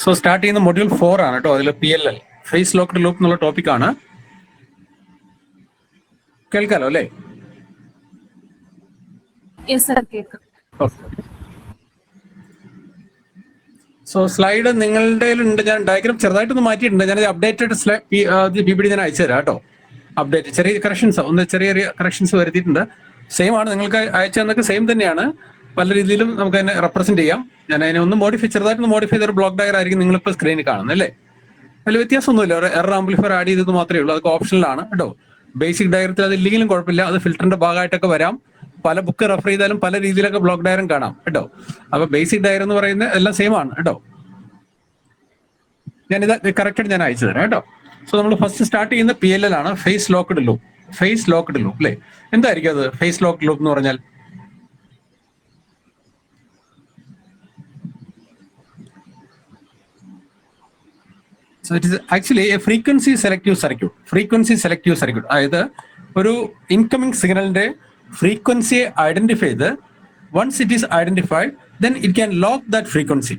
So start ചെയ്യുന്ന module 4 ആണ് കേട്ടോ. അതിൽ PLL ഫേസ് ലോക്ക്ഡ് ലൂപ്പ് എന്നുള്ള ടോപ്പിക്കാണ്. കേൾക്കാലോ അല്ലേ? സോ സ്ലൈഡ് നിങ്ങളുടെ ഉണ്ട്. ഞാൻ ഡയഗ്രാം ചെറുതായിട്ടൊന്ന് മാറ്റിയിട്ടുണ്ട്. ഞാനത് അപ്ഡേറ്റഡ് PPT ഞാൻ അയച്ചു തരാം കേട്ടോ. അപ്ഡേറ്റ് ചെറിയ കറക്ഷൻസ്, ചെറിയ കറക്ഷൻസ് വരുത്തിയിട്ടുണ്ട്. സെയിം ആണ്, നിങ്ങൾക്ക് അയച്ചു തന്നൊക്കെ സെയിം തന്നെയാണ്. പല രീതിയിലും നമുക്ക് അതിനെ റെപ്രസെന്റ് ചെയ്യാം. ഞാൻ അതിനെ ഒന്ന് ചെറുതായിട്ടൊന്ന് മോഡിഫൈ ചെയ്തൊരു ബ്ലോക്ക് ഡയഗ്രം ആയിരിക്കും നിങ്ങളിപ്പോൾ സ്ക്രീനിൽ കാണുന്നത് അല്ലേ? അതിൽ വ്യത്യാസമൊന്നുമില്ല. ഒരു എറർ ആംപ്ലിഫയർ ആഡ് ചെയ്തത് മാത്രമേ ഉള്ളൂ. അതൊക്കെ ഓപ്ഷനിലാണ് കേട്ടോ. ബേസിക് ഡയഗ്രത്തിൽ അത് ഇല്ലെങ്കിലും കുഴപ്പമില്ല. അത് ഫിൽറ്ററിന്റെ ഭാഗമായിട്ടൊക്കെ വരാം. പല ബുക്ക് റെഫർ ചെയ്താലും പല രീതിയിലൊക്കെ ബ്ലോക്ക് ഡയഗ്രം കാണാം കേട്ടോ. അപ്പൊ ബേസിക് ഡയഗ്രം എന്ന് പറയുന്നത് എല്ലാം സെയിം ആണ് കേട്ടോ. ഞാനിത് കറക്റ്റ് ഞാൻ അയച്ചു തരാം കേട്ടോ. സോ നമ്മൾ ഫസ്റ്റ് സ്റ്റാർട്ട് ചെയ്യുന്ന PLL ആണ്, phase locked loop. Phase locked loop അല്ലേ? എന്തായിരിക്കും അത് ഫേസ് ലോക്ക്ഡ് ലൂപ്പ് എന്ന് പറഞ്ഞാൽ? So it is actually a frequency selective circuit. Frequency selective circuit. അതായത് ഒരു ഇൻകമിംഗ് സിഗ്നലിന്റെ ഫ്രീക്വൻസിയെ ഐഡന്റിഫൈ ചെയ്ത് once it is identified, then it can lock that frequency.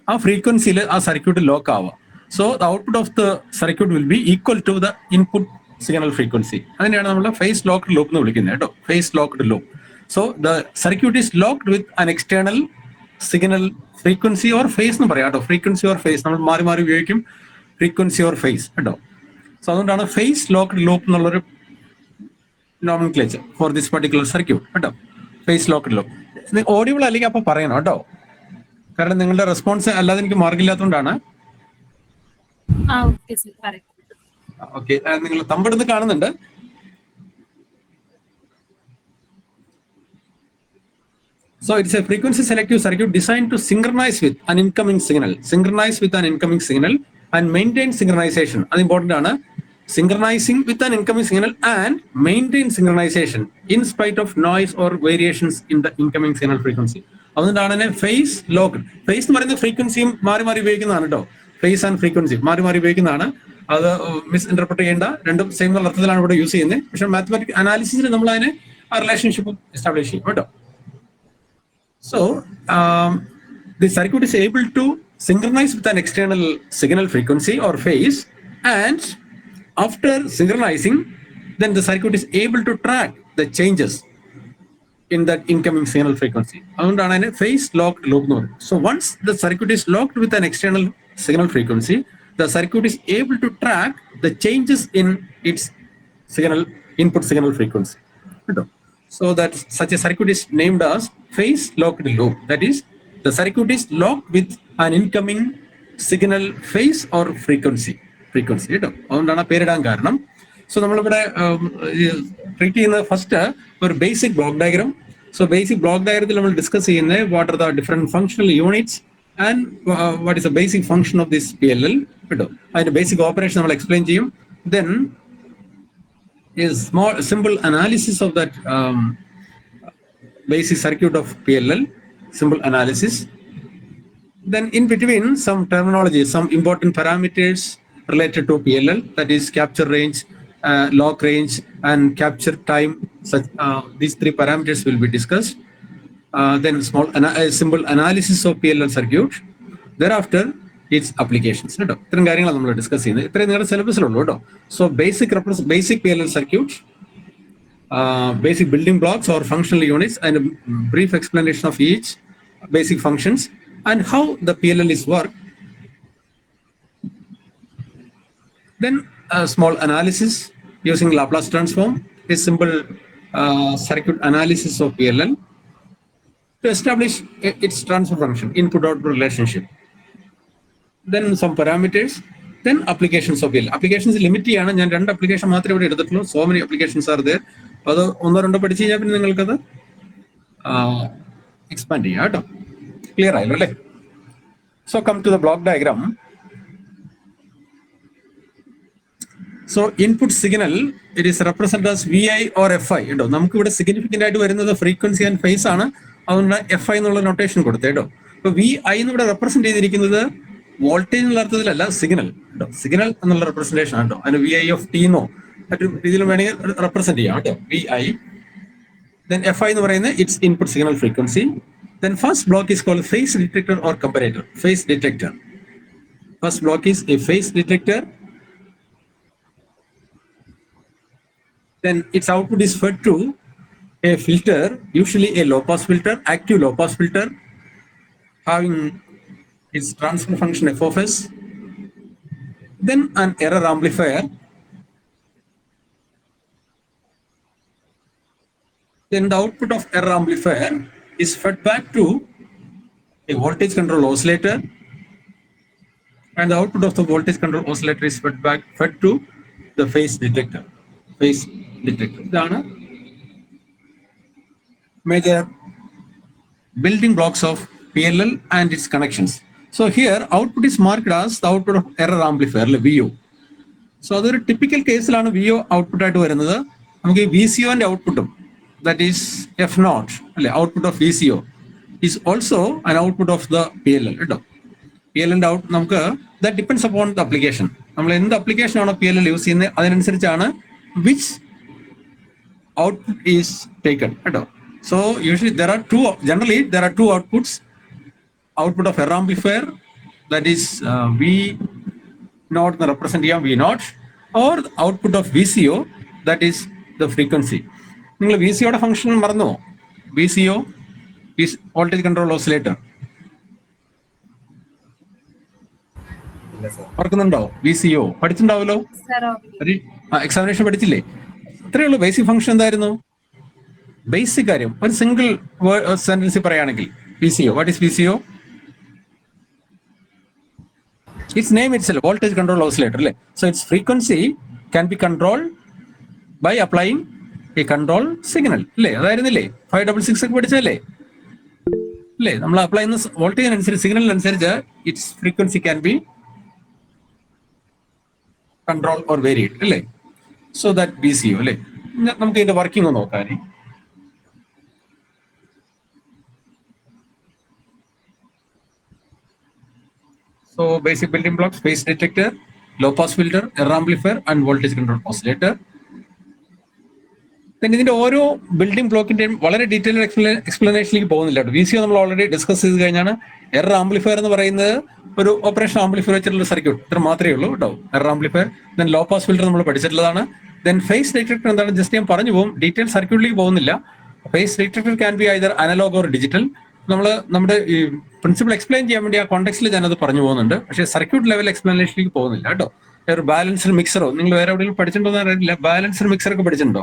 ആ ഫ്രീക്വൻസിയിൽ ആ സർക്യൂട്ട് ലോക്ക് ആവാം. So the output of the circuit will be equal to the input signal frequency. അതിനെയാണ് നമ്മൾ ഫേസ് ലോക്ക്ഡ് ലൂപ്പ് എന്ന് വിളിക്കുന്നത് കേട്ടോ. Phase locked loop. So the circuit is locked with an external signal frequency or phase എന്ന് പറയാം കേട്ടോ. Frequency or face നമ്മൾ മാറി മാറി ഉപയോഗിക്കും. ഫ്രീക്വൻസി ഓർ ഫേസ് കേട്ടോ. സോ അതുകൊണ്ടാണ് ഫേസ് ലോക്ക്ഡ് ലൂപ്പ് എന്നുള്ളൊരു nomenclature for this particular circuit കേട്ടോ. Phase locked loop. ഓഡിയബിൾ അല്ലെങ്കിൽ അപ്പൊ പറയണം കേട്ടോ. കാരണം നിങ്ങളുടെ റെസ്പോൺസ് അല്ലാതെ എനിക്ക് മാർഗില്ലാത്തതുകൊണ്ടാണ്. ഓക്കെ, നിങ്ങൾ തമ്പെടുത്ത് കാണുന്നുണ്ട്. So it's a frequency selective circuit designed to synchronize with an incoming signal. Synchronize with an incoming signal and maintain synchronization. അത് ഇമ്പോർട്ടന്റ് ആണ്. Synchronizing with an incoming signal and maintain synchronization in spite of noise or variations in the incoming signal frequency. അതുകൊണ്ടാണ് തന്നെ face locked. Face എന്ന് പറയുന്നത് ഫ്രീക്വൻസിയും മാറി മാറി ഉപയോഗിക്കുന്നതാണ് കേട്ടോ. ഫേസ് ആൻഡ് ഫ്രീക്വൻസി മാറി മാറി ഉപയോഗിക്കുന്നതാണ്. അത് മിസ് ഇന്റർപ്രറ്റ് ചെയ്യേണ്ട. രണ്ടും സെയിം എന്നുള്ള അർത്ഥത്തിലാണ് ഇവിടെ യൂസ് ചെയ്യുന്നത്. പക്ഷെ മാത്തമാറ്റിക് അനാലിസിസിൽ നമ്മൾ അതിനെ ആ റിലേഷൻഷിപ്പ് എസ്റ്റാബ്ലിഷ് ചെയ്യും കേട്ടോ. So the circuit is able to synchronize with an external signal frequency or phase, and after synchronizing, then the circuit is able to track the changes in that incoming signal frequency. അതുകൊണ്ടാണ് phase locked loop എന്ന് പറയുന്നത്. So once the circuit is locked with an external signal frequency, the circuit is able to track the changes in its input signal frequency. So that such a circuit is named as phase locked loop. That is, the circuit is locked with an incoming signal phase or frequency കേട്ടോ. അതുകൊണ്ടാണ് പേരിടാൻ കാരണം. So നമ്മളിവിടെ treat ചെയ്യുന്നത് first ഒരു basic block diagram. So basic block ഡയഗ്രത്തിൽ നമ്മൾ discuss ചെയ്യുന്നത് what are the different functional units and what is the basic function of this PLL കേട്ടോ. അതിന്റെ ബേസിക് ഓപ്പറേഷൻ നമ്മൾ എക്സ്പ്ലെയിൻ ചെയ്യും. Then is simple analysis of that basic circuit of PLL, simple analysis. Then in between some terminology, some important parameters related to PLL, that is capture range, lock range and capture time. Such these three parameters will be discussed. Then simple analysis of PLL circuit. Thereafter its applications കേട്ടോ. ഇത്രയും കാര്യങ്ങളാണ് നമ്മൾ discuss ചെയ്യുന്നത്. ഇത്രയും നിങ്ങളുടെ സിലബസിലുള്ളൂ കേട്ടോ. So basic PLL circuit, basic building blocks or functional units, and a brief explanation of each basic functions and how the PLL is worked. Then a small analysis using Laplace transform, a simple circuit analysis of PLL to establish its transfer function, input-output relationship. Then some parameters, then applications of PLL. Applications limit ചെയ്യാണ്. ഞാൻ 2 application മാത്രമേ ഇവിടെ എടുത്തിട്ടുള്ളൂ. So many applications are there. അത് 1-2 പഠിച്ചു കഴിഞ്ഞാൽ പിന്നെ നിങ്ങൾക്കത് എക്സ്പാൻഡ് ചെയ്യാം കേട്ടോ. ക്ലിയർ ആയല്ലോ അല്ലേ? So come to the block diagram. So input signal it is represent as VI or FI കേട്ടോ. നമുക്ക് ഇവിടെ സിഗ്നിഫിക്കന്റ് ആയിട്ട് വരുന്നത് ഫ്രീക്വൻസി ആൻഡ് ഫേസ് ആണ്. അതുകൊണ്ട് FI എന്നുള്ള നൊട്ടേഷൻ കൊടുത്തേ കേട്ടോ. ഇപ്പൊ VI എന്ന് ഇവിടെ റെപ്രസെന്റ് ചെയ്തിരിക്കുന്നത് വോൾട്ടേജ് എന്നുള്ള അർത്ഥത്തിലല്ല, സിഗ്നൽ കേട്ടോ. സിഗ്നൽ എന്നുള്ള റെപ്രസെന്റേഷൻ ആണ് കേട്ടോ. അതിന് VI of t എന്നോ മറ്റു രീതിയിൽ വേണമെങ്കിൽ റെപ്രസെന്റ് ചെയ്യാം കേട്ടോ. VI. Then FI എന്ന് പറയുന്നത് it's input signal frequency. Then first block is called phase detector or comparator. Phase detector. First block is a phase detector. Then its output is fed to a filter, usually a low pass filter, active low pass filter, having its transfer function f of s. Then an error amplifier. Then the output of error amplifier is fed back to a voltage control oscillator, and the output of the voltage control oscillator is fed to the phase detector. Phase detector. ഇതാണ് major building blocks of PLL and its connections. So here output is marked as the output of error amplifier, VO. So അതൊരു typical കേസിലാണ് VO output ആയിട്ട് വരുന്നത്. നമുക്ക് ഈ VCOന്റെ ഔട്ട്പുട്ടും, that is F0 അല്ലെ, output of VCO is also an output of the PLL കേട്ടോ. PLLന്റെ out നമുക്ക് that depends upon the application. നമ്മൾ എന്ത് അപ്ലിക്കേഷൻ ആണോ PLL യൂസ് ചെയ്യുന്നത് അതിനനുസരിച്ചാണ് വിച്ച് ഔട്ട്പുട്ട് ഈസ് ടേക്കൺ കേട്ടോ. So usually generally there are two outputs: output of error amplifier, that is V0 represent V0, or the output of VCO, that is the frequency. നിങ്ങൾ VCOയുടെ function മറന്നോ? VCO is voltage control oscillator. ഓർക്കുന്നുണ്ടോ? VCO പഠിച്ചിട്ടുണ്ടാവല്ലോ, examination പഠിച്ചില്ലേ? അത്രയേ ഉള്ളൂ. Basic function എന്തായിരുന്നു? Basic കാര്യം ഒരു single സെന്റൻസിൽ പറയുകയാണെങ്കിൽ VCO, what is VCO? Its name itself, voltage control oscillator അല്ലേ. So its frequency can be controlled by applying a control signal അല്ലേ. അതായിരുന്നില്ലേ 566 ഒക്കെ പഠിച്ചതല്ലേ അല്ലേ? നമ്മൾ അപ്ലൈ ചെയ്യുന്ന വോൾട്ടേജിനനുസരിച്ച്, സിഗ്നലിനനുസരിച്ച് its frequency can be control or variate അല്ലേ. സോ ദാറ്റ് VCO അല്ലേ. നമുക്ക് ഇതിന്റെ വർക്കിംഗ് ഒന്ന് നോക്കാൻ. So basic building blocks: phase detector, low pass filter, error amplifier, and voltage control oscillator. Then ഇതിന്റെ ഓരോ ബിൽഡിംഗ് ബ്ലോക്കിന്റെയും വളരെ ഡീറ്റെയിൽഡ് എക്സ്പ്ലനേഷനിലേക്ക് പോകുന്നില്ല. VCO നമ്മൾ ഓൾറെഡി ഡിസ്കസ് ചെയ്ത് കഴിഞ്ഞാണ്. എറർ ആംപ്ലിഫയർ എന്ന് പറയുന്നത് ഒരു ഓപ്പറേഷൻ ആംപ്ലിഫയർ വെച്ചിട്ടുള്ള സർക്യൂട്ട്, ഇത്ര മാത്രമേ ഉള്ളൂ കേട്ടോ, error amplifier. Then low pass filter നമ്മൾ പഠിച്ചിട്ടുള്ളതാണ്. ദെൻ ഫേസ് ഡിറ്റക്ടർ എന്താണ് ജസ്റ്റ് ഞാൻ പറഞ്ഞു പോകും, ഡീറ്റെയിൽ സർക്യൂട്ടിലേക്ക് പോകുന്നില്ല. Phase detector can be either analogue or digital. നമ്മൾ നമ്മുടെ ഈ പ്രിൻസിപ്പിൾ എക്സ്പ്ലെയിൻ ചെയ്യാൻ വേണ്ടി ആ കോണ്ടെക്സ്റ്റിൽ ഞാനത് പറഞ്ഞു പോകുന്നുണ്ട്, പക്ഷേ സർക്യൂട്ട് ലെവൽ എക്സ്പ്ലനേഷനിലേക്ക് പോകുന്നില്ല കേട്ടോ. ഒരു ബാലൻസ്ഡ് മിക്സറോ നിങ്ങൾ വേറെ എവിടെയെങ്കിലും പഠിച്ചിട്ടുണ്ടോ എന്ന് അറിയില്ല. ബാലൻസ്ഡ് മിക്സർ ഒക്കെ പഠിച്ചിട്ടുണ്ടോ?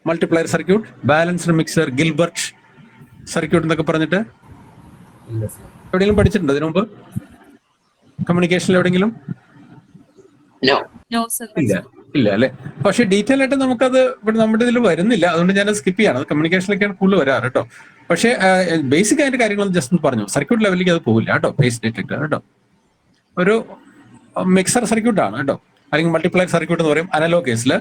Multiplier circuit, balanced mixer, Gilbert circuit എന്നൊക്കെ പറഞ്ഞിട്ട് എവിടെയെങ്കിലും പഠിച്ചിട്ടുണ്ടോ ഇതിനു മുമ്പ്? കമ്മ്യൂണിക്കേഷനിൽ എവിടെയെങ്കിലും? ഇല്ല അല്ലെ. പക്ഷെ ഡീറ്റെയിൽ ആയിട്ട് നമുക്കത് ഇവിടെ നമ്മുടെ ഇതിൽ വരുന്നില്ല, അതുകൊണ്ട് ഞാൻ സ്കിപ്പ് ചെയ്യാണ്. അത് കമ്മ്യൂണിക്കേഷനിലേക്കാണ് കൂടുതൽ വരാറ് കേട്ടോ. പക്ഷേ ബേസിക് ആയിട്ട് കാര്യങ്ങളൊന്നും ജസ്റ്റ് പറഞ്ഞു, സർക്യൂട്ട് ലെവലിലേക്ക് അത് പോകില്ല കേട്ടോ. ഫേസ് ഡിറ്റക്ടർ കേട്ടോ ഒരു മിക്സർ സർക്യൂട്ട് ആണ് കേട്ടോ, അല്ലെങ്കിൽ മൾട്ടിപ്ലയർ സർക്യൂട്ട് എന്ന് പറയും അനലോഗ് കേസിൽ.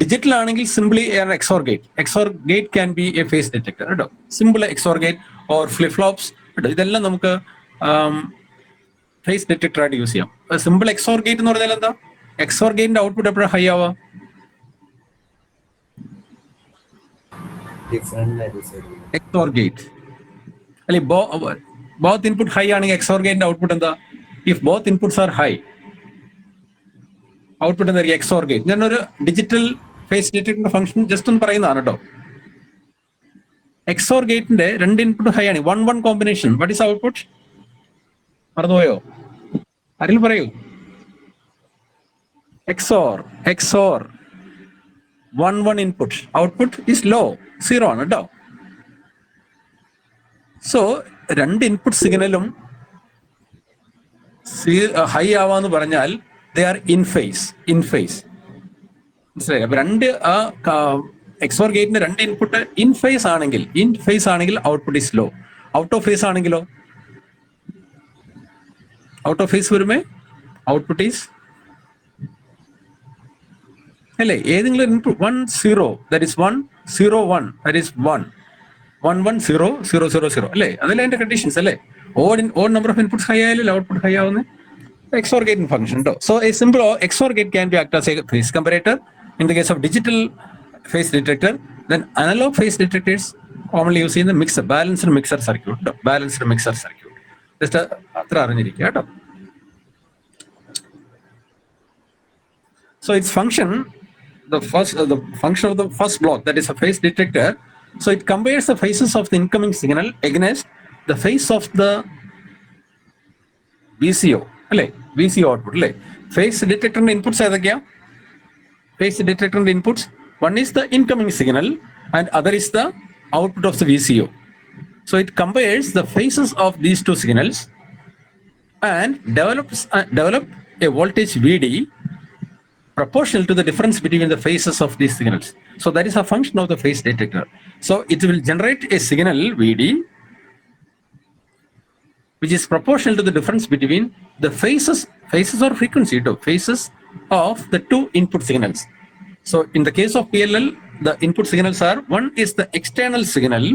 ഡിജിറ്റൽ ആണെങ്കിൽ simply XOR gate. XOR gate can be a phase detector കേട്ടോ. Simple XOR gate or flip flops കേട്ടോ, ഇതെല്ലാം നമുക്ക് ഫേസ് ഡിറ്റക്ടർ ആയിട്ട് യൂസ് ചെയ്യാം. സിമ്പിൾ എക്സോർ ഗേറ്റ് എന്ന് പറഞ്ഞാൽ എന്താ? എക്സോർ ഗേറ്റിന്റെ ഔട്ട്പുട്ട് എപ്പോഴും ഹൈ ആവാം. എക്സോർ ഗേറ്റ് അല്ലെ, ബോത്ത് ഇൻപുട്ട് ഹൈ ആണെങ്കിൽ എക്സോർ ഗേറ്റിന്റെ ഔട്ട്പുട്ട് എന്താ? If both inputs are high, output എന്തായിരിക്കും? XOR gate. ഞാനൊരു ഡിജിറ്റൽ ഫേസ് ഡിറ്റക്ടറിന്റെ ഫംഗ്ഷൻ ജസ്റ്റ് ഒന്ന് പറയുന്നതാണ് കേട്ടോ. എക്സോർ ഗേറ്റിന്റെ രണ്ട് ഇൻപുട്ട് ഹൈ ആണ്, 1-1 കോമ്പിനേഷൻ. What is output? മറന്നുപോയോ? ആരെങ്കിലും പറയൂ. XOR 1-1 input, output is low, 0 ആണ് കേട്ടോ. സോ രണ്ട് ഇൻപുട്ട് സിഗ്നലും ഹൈ ആവാന്ന് പറഞ്ഞാൽ ദേ ആർ ഇൻ ഫേസ്. മനസ്സിലായി? അപ്പൊ രണ്ട് എക്സോർ ഗേറ്റിന്റെ രണ്ട് ഇൻപുട്ട് ഇൻ ഫേസ് ആണെങ്കിൽ output is low. Out of phase ആണെങ്കിലോ? ഔട്ട് ഓഫ് ഫേസ് വരുമ്പോ ഔട്ട്പുട്ട് ഈസ് അല്ലേ, ഏതെങ്കിലും input 1-0, that is 1-0-1, that is 1-1-0-0-0-0 അല്ലേ, അതല്ലേ അതിന്റെ കണ്ടീഷൻസ് അല്ലേ. Odd number of inputs high ആയാലും ഔട്ട്പുട്ട് ഹൈ ആവുന്ന XOR gate function ഉണ്ടോ. So A simple XOR gate can be act as a phase comparator in the case of digital phase detector. Then analog phase detectors commonly use in the balanced mixer circuit. Just അത്ര അറിഞ്ഞിരിക്കുക കേട്ടോ. So its function, the function of the first block, that is a phase detector. So it compares the phases of the incoming signal against the phase of the VCO, അല്ലേ? VCO output, അല്ലേ? Phase detector inputs ഏതൊക്കെയാ? Phase detector inputs, one is the incoming signal and other is the output of the VCO. So it compares the phases of these two signals and develop a voltage VD proportional to the difference between the phases of these signals. So that is a function of the phase detector. So it will generate a signal VD which is proportional to the difference between the phases or frequency, phases of the two input signals. So in the case of PLL, the input signals are, one is the external signal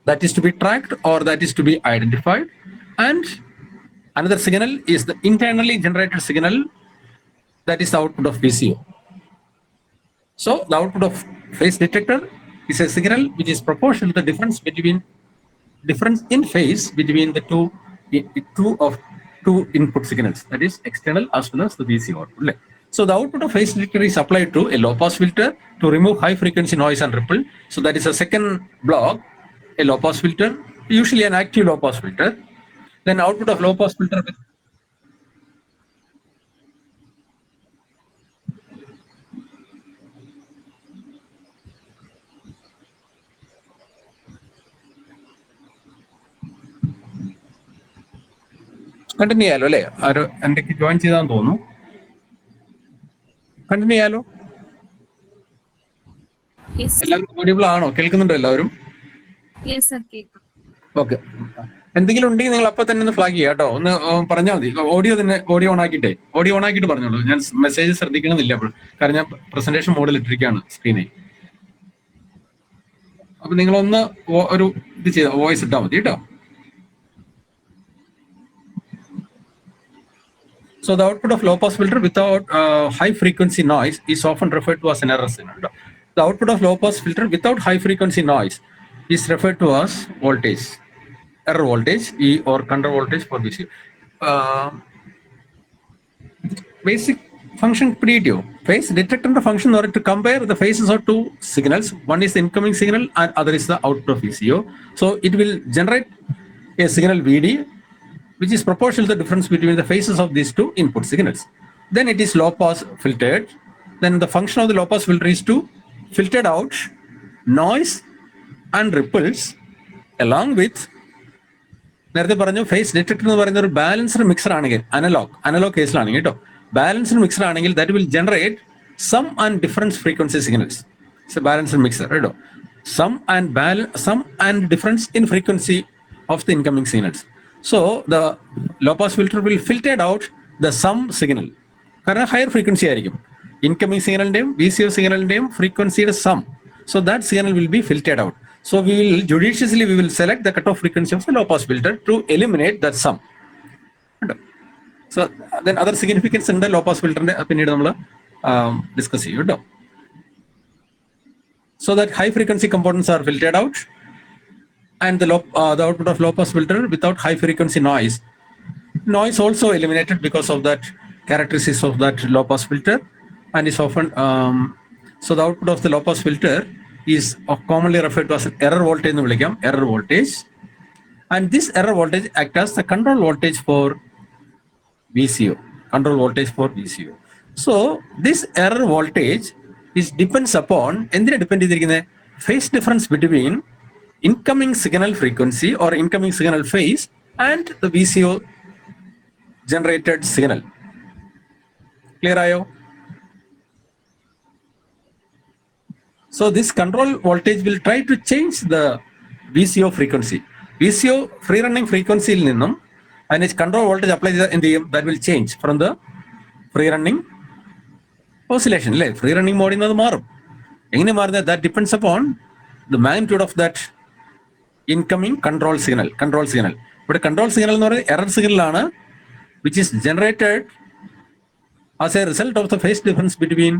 that is to be tracked or that is to be identified, and another signal is the internally generated signal, that is the output of VCO. So the output of phase detector is a signal which is proportional to the difference in phase between the two input signals, that is external as well as the VCO output. So the output of phase detector is applied to a low pass filter to remove high frequency noise and ripple. So that is a second block, a low pass filter, usually an active low pass filter. Then output of low pass filter with continue ചെയ്യാലോ അല്ലേ? ആരോ എന്തൊക്കെ join ചെയ്താന്ന് തോന്നുന്നു. Continue ചെയ്യാലോ? എല്ലാവരും audible ആണോ? കേൾക്കുന്നുണ്ടോ എല്ലാവരും? Okay. എന്തെങ്കിലും ഉണ്ടെങ്കിൽ നിങ്ങൾ അപ്പൊ തന്നെ ഒന്ന് ഫ്ലാഗ് ചെയ്യാം കേട്ടോ. ഒന്ന് പറഞ്ഞാൽ മതി. ഓഡിയോ ഓൺ ആക്കിയിട്ട് പറഞ്ഞോളൂ. ഞാൻ മെസ്സേജ് ശ്രദ്ധിക്കണമെന്നില്ല അപ്പോൾ, കാരണം ഞാൻ പ്രസന്റേഷൻ മോഡിൽ ഇട്ടിരിക്കുകയാണ് സ്ക്രീനിൽ. അപ്പൊ നിങ്ങളൊന്ന് ഒരു ഇത് ചെയ്ത വോയിസ് ഇട്ടാൽ മതി കേട്ടോ. So the output of low pass filter without high frequency noise is often referred to as an error signal. The output of low pass filter without high frequency noise is referred to as voltage, error voltage, or control voltage for VCO. Basic function pretty. Phase detector function in order to compare the phases of two signals. One is the incoming signal and other is the output of VCO. So it will generate a signal VD which is proportional to the difference between the phases of these two input signals. Then it is low pass filtered. Then the function of the low pass filter is to filter out noise and ripples along with, നേരത്തെ പറഞ്ഞു face detector എന്ന് പറയുന്ന ഒരു balanced mixer ആണെങ്കിൽ, analog കേസിലാണെങ്കിൽ കേട്ടോ, balanced mixer ആണെങ്കിൽ that will generate sum and difference frequency signals. It's a balanced mixer കേട്ടോ. Sum and difference in frequency of the incoming signals. So the low pass filter will filter out the sum signal, കാരണം higher frequency ആയിരിക്കും. Incoming സിഗ്നലിന്റെയും VCO സിഗ്നലിന്റെയും ഫ്രീക്വൻസിയുടെ some. So that signal will be filtered out. So we will select the cutoff frequency of the low pass filter to eliminate that sum. So then other significance in the low pass filter പിന്നീട് നമ്മൾ discuss ചെയ്യും കേട്ടോ. So that high frequency components are filtered out and the output of low pass filter without high frequency noise also eliminated because of that characteristics of that low pass filter, and is often so the output of the low pass filter is commonly referred to as an error voltage, and this error voltage acts as the control voltage for VCO. So this error voltage depends upon phase difference between incoming signal frequency or incoming signal phase and the VCO generated signal. Clear ayo? So this control voltage will try to change the VCO frequency. VCO free running frequency il ninnum and its control voltage applied in the that will change from the free running oscillation. Free running mode in the marum. Engine marna that depends upon the magnitude of that incoming control signal. But a control signal or error signal which is generated as a result of the phase difference between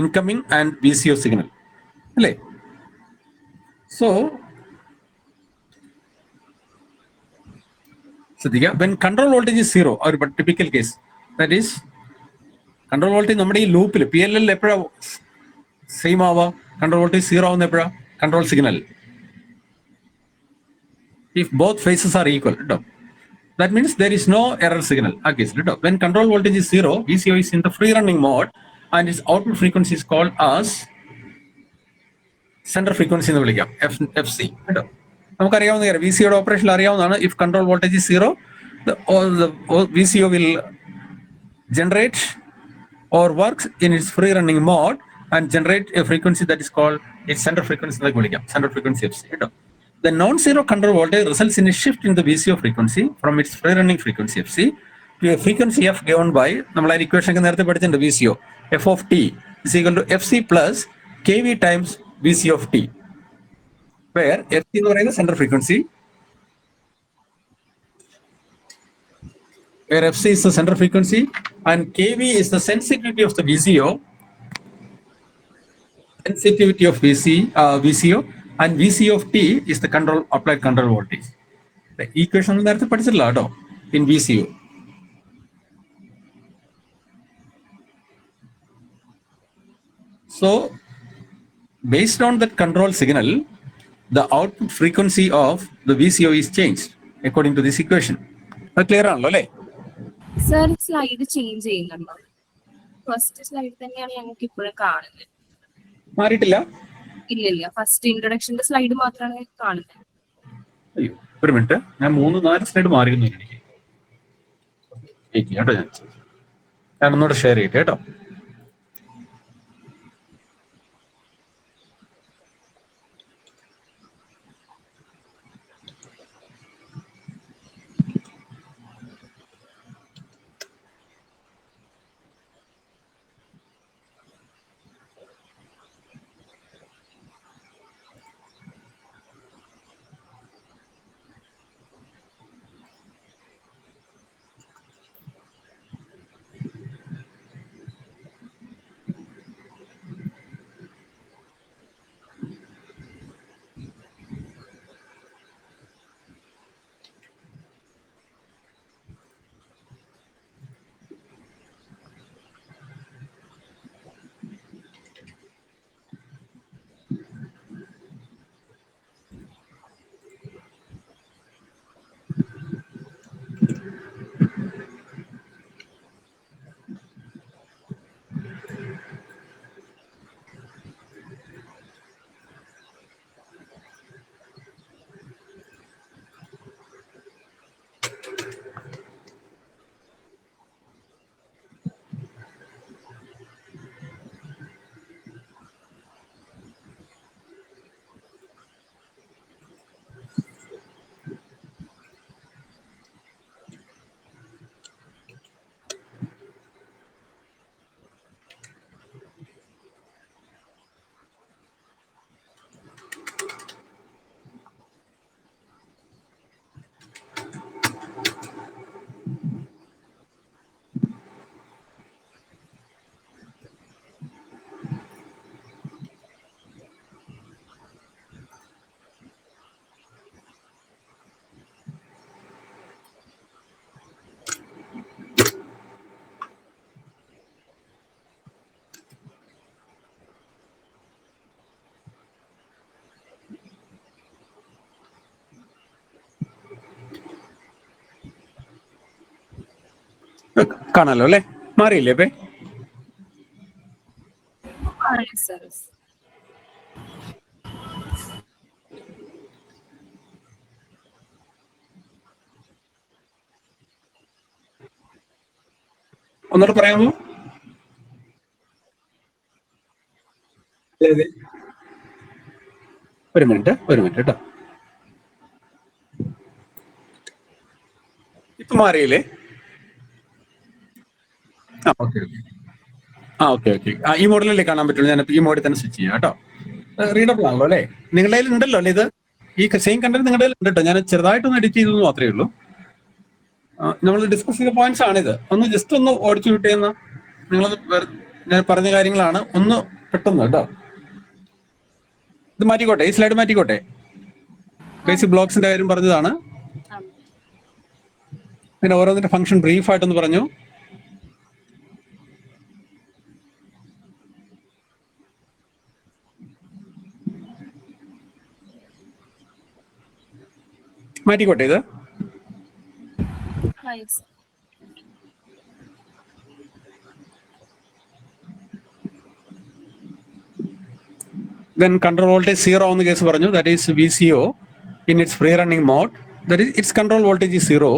incoming and VCO signal. So when control voltage is zero, or but typical case, that is control voltage നമ്മുടെ ഈ ലൂപ്പിൽ PLL എപ്പോഴാണ് same ആവുക? Control voltage 0 ആവുന്ന എപ്പോഴാണ്? Control signal if both phases are equal. That means there is no error signal. When control voltage is 0, VCO is in the free running mode and its output frequency is called as center frequency എന്ന് വിളിക്കാം, FC. നമുക്കറിയാവുന്ന കാര്യം VCOയുടെ operation അറിയാവുന്നതാണ്. If control voltage is 0, the VCO will generate or works in its free running mode and generate a frequency that is called its center frequency എന്നൊക്കെ വിളിക്കാം, center frequency FC. The non-zero control voltage results in a shift in the VCO frequency from its free running frequency FC to a frequency F given by, നമ്മൾ ആ equation ഒക്കെ നേരത്തെ പഠിച്ചിട്ടുണ്ട്, VCO F of t is equal to FC plus KV times VC of t, where FC എന്ന് പറയുന്നത് center frequency, where FC is the center frequency and KV is the sensitivity of the VCO, VCO, and VC of t is the applied control voltage. The equation നേരത്തെ പഠിച്ചിട്ടില്ല കേട്ടോ in VCO. So based on that control signal, the output frequency of the VCO is changed according to this equation. അത് clear ആണല്ലോ അല്ലേ? Sir slide change ചെയ്യുന്നുണ്ടോ? First slide തന്നെയാണ് ഞങ്ങൾക്ക് ഇപ്പോഴും കാണുന്നത്. മാറിയിട്ടില്ല? ഇല്ല, ഫസ്റ്റ് ഇൻട്രൊഡക്ഷന്റെ സ്ലൈഡ് മാത്രമാണ് കാണുന്നത്. അയ്യോ, ഒരു മിനിറ്റ്, ഞാൻ 3-4 സ്ലൈഡ് മാറിയിരുന്നു എനിക്ക്. കേട്ടോ, ഞാൻ ഒന്നുകൂടെ ഷെയർ ചെയ്യട്ടെ കേട്ടോ. കാണാലോ അല്ലേ? മാറിയില്ലേ അപ്പേ? ഒന്നുകൂടെ പറയാമോ? ഒരു മിനിറ്റ് കേട്ടോ. ഇപ്പൊ മാറിയില്ലേ? ഓക്കെ. ഈ മോഡലല്ലേ കാണാൻ പറ്റുള്ളൂ. ഞാൻ ഈ മോഡിൽ തന്നെ സ്വിച്ച് ചെയ്യാം കേട്ടോ. റീഡബിൾ ആണല്ലോ അല്ലേ? നിങ്ങളുടെ കയ്യിൽ ഉണ്ടല്ലോ അല്ലേ ഇത്? ഈ സെയിം കണ്ടന്റ് നിങ്ങളുടെ കയ്യിൽ ഉണ്ട് കേട്ടോ. ഞാൻ ചെറുതായിട്ടൊന്ന് എഡിറ്റ് ചെയ്തു മാത്രമേ ഉള്ളൂ. നമ്മൾ ഡിസ്കസ് ചെയ്ത പോയിന്റ്സ് ആണിത്. ഒന്ന് ജസ്റ്റ് ഒന്ന് ഓടിച്ചു വിട്ടേന്ന്. നിങ്ങൾ ഞാൻ പറഞ്ഞ കാര്യങ്ങളാണ്. ഒന്ന് പെട്ടെന്ന് കേട്ടോ. ഇത് മാറ്റിക്കോട്ടെ, ഈ സ്ലൈഡ് മാറ്റിക്കോട്ടെ. ബേസിക് ബ്ലോക്സിന്റെ കാര്യം പറഞ്ഞതാണ്. പിന്നെ ഓരോന്നിന്റെ ഫംഗ്ഷൻ ബ്രീഫായിട്ടൊന്ന് പറഞ്ഞു. മാറ്റിക്കോട്ടെ ഇത്. yes. Then control voltage 0 on the case പറഞ്ഞു, that is VCO in its free running mode, that is its control voltage is 0.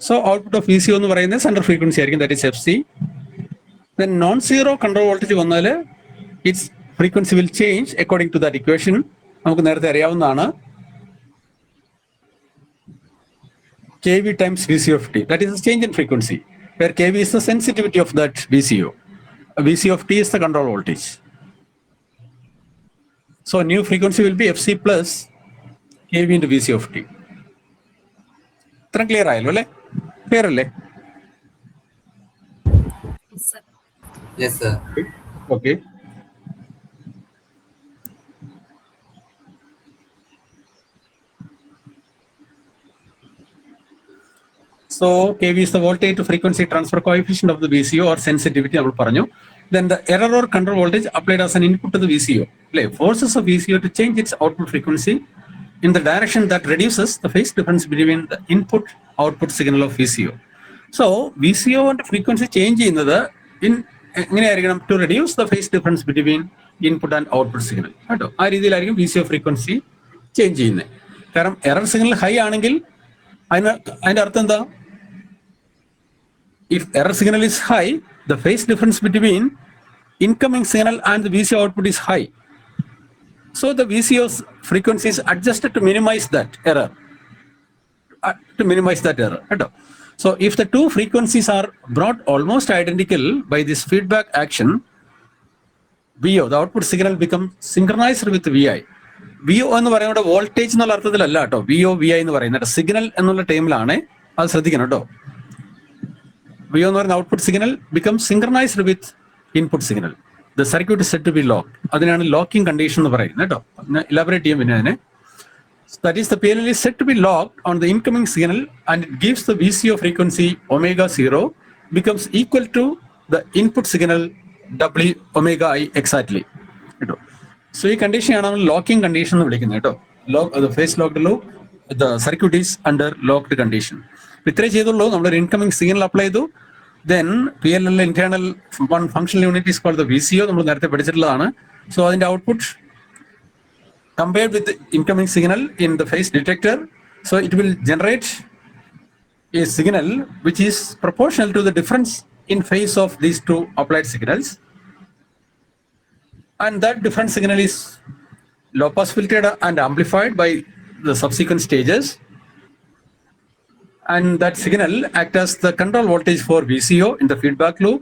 So output of VCO എന്ന് പറയുന്നത് സെൻട്രൽ ഫ്രീക്വൻസി ആയിരിക്കും, that is FC. Then non-zero control voltage വന്നാൽ its frequency will change according to that equation. നമുക്ക് നേരത്തെ അറിയാവുന്നതാണ്, KV times VCO of t, that is the change in frequency, where KV is the sensitivity of that VCO. VCO of t is the control voltage. So new frequency will be FC plus KV into VCO of t. ഇത്ര clear ആയല്ലോ അല്ലേ? Clear അല്ലേ? Yes, sir. Okay. So KV is the voltage to frequency transfer coefficient of the VCO or sensitivity നമ്മൾ പറഞ്ഞു. Then the error or control voltage applied as an input to the VCO forces a VCO to change its output frequency in the direction that reduces the phase difference between the input output signal of VCO. So VCO and frequency change ചെയ്യുന്നത് എങ്ങനെയായിരിക്കണം? To reduce the phase difference between input and output signal. കേട്ടോ, ആ രീതിയിലായിരിക്കും VCO frequency change ചെയ്യുന്നത്. കാരണം error signal high ആണെങ്കിൽ അതിന്റെ അർത്ഥം എന്താ? If error signal is high, the phase difference between incoming signal and the VCO output is high. So the VCO's frequency is adjusted to minimize that error. So if the two frequencies are brought almost identical by this feedback action, VO, the output signal becomes synchronized with VI. VO എന്ന് പറയുന്നത് voltage എന്നുള്ള അർത്ഥത്തിലല്ല കേട്ടോ. VO VI എന്ന് പറയുന്നത് signal എന്നുള്ള ടൈമിലാണ്, അത് ശ്രദ്ധിക്കണം കേട്ടോ. VO എന്ന് പറയുന്ന output signal becomes synchronized with input signal. The circuit is said to be locked. അതിനാണ് ലോക്കിംഗ് കണ്ടീഷൻ എന്ന് പറയുന്നത് കേട്ടോ. ഇലാബറേറ്റ് ചെയ്യാം പിന്നെ അതിനെ. That is, the PLL is said to be locked on the incoming signal and it gives the VCO frequency omega 0 becomes equal to the input signal W omega I exactly. So ഈ കണ്ടീഷനാണ് നമ്മൾ locking condition എന്ന് വിളിക്കുന്നത് കേട്ടോ. Phase locked loop, the circuit is under locked condition. ഇത്രേ ചെയ്തുള്ളൂ. നമ്മളൊരു incoming signal apply ചെയ്തു. Then PLL internal one functional unit is called the VCO. നമ്മൾ നേരത്തെ പഠിച്ചിട്ടുള്ളതാണ്. So അതിന്റെ output compared with the incoming signal in the phase detector, so it will generate a signal which is proportional to the difference in phase of these two applied signals, and that different signal is low pass filtered and amplified by the subsequent stages, and that signal act as the control voltage for VCO in the feedback loop.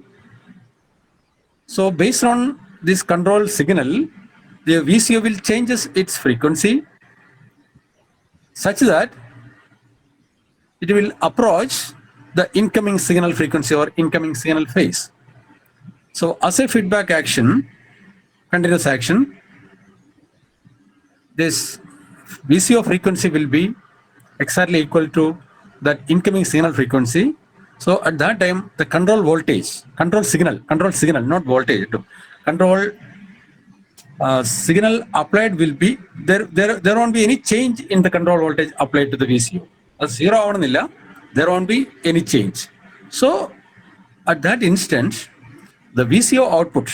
So based on this control signal, the VCO will changes its frequency such that it will approach the incoming signal frequency or incoming signal phase. So as a feedback action, continuous action, this VCO frequency will be exactly equal to that incoming signal frequency. So at that time, the control voltage, control signal, not voltage, control signal applied will be there won't be any change in the control voltage applied to the VCO. As zero ആവണമെന്നില്ല, there won't be any change. So at that instant, the VCO output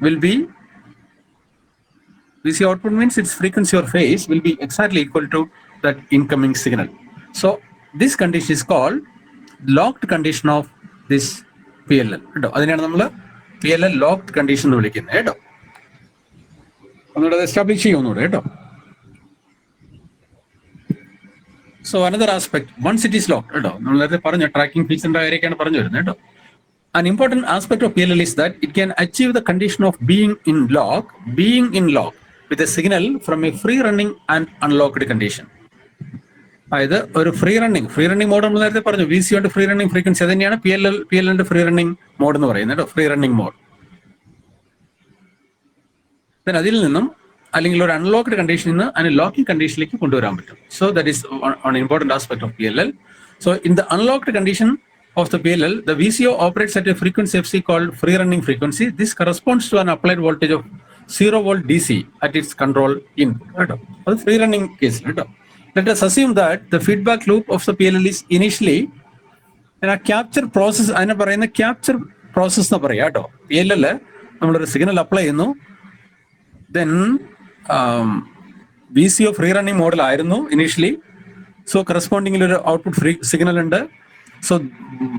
will be, VCO output means its frequency or phase will be exactly equal to that incoming signal. So this condition is called locked condition of this PLL. കേട്ടോ, അതിനാണ് നമ്മൾ PLL locked condition എന്ന് വിളിക്കുന്നത് കേട്ടോ. ഒന്നുകൂടെ establish ചെയ്യുന്നുണ്ട് കേട്ടോ. So another aspect, once it is locked കേട്ടോ, നമ്മൾ നേരത്തെ പറഞ്ഞു ട്രാക്കിംഗ് ഫീച്ചറിന്റെ കാര്യമൊക്കെയാണ് പറഞ്ഞു വരുന്നത് കേട്ടോ. An important aspect of PLL is that it can achieve the condition of being in lock with a signal from a free running and unlocked condition. അതായത് ഒരു free running mode നമ്മൾ നേരത്തെ പറഞ്ഞു, VCO ന്റെ free running frequency അത് തന്നെയാണ് PLL free running mode എന്ന് പറയുന്നത് കേട്ടോ, ഫ്രീ റണ്ണിംഗ് മോഡ്. അതിൽ നിന്നും അല്ലെങ്കിൽ ഒരു അൺലോക്ക്ഡ് കണ്ടീഷനിൽ നിന്ന് അതിന് ലോക്കിംഗ് കണ്ടീഷനിലേക്ക് കൊണ്ടുവരാൻ പറ്റും. So that is one important aspect of PLL. So in the unlocked condition of the PLL, the VCO operates at a frequency FC called free running frequency. This corresponds to an applied voltage of 0 volt DC at its control input. That's free running case. Let us assume that the feedback loop of the PLL is initially in a capture process. അതിനെ പറയുന്ന capture process എന്ന് പറയാം കേട്ടോ. PLL നമ്മളൊരു signal apply ചെയ്യുന്നു, then VCO free running model ആയിരുന്നു initially. So correspondingly ഒരു output free signal ഉണ്ട്. So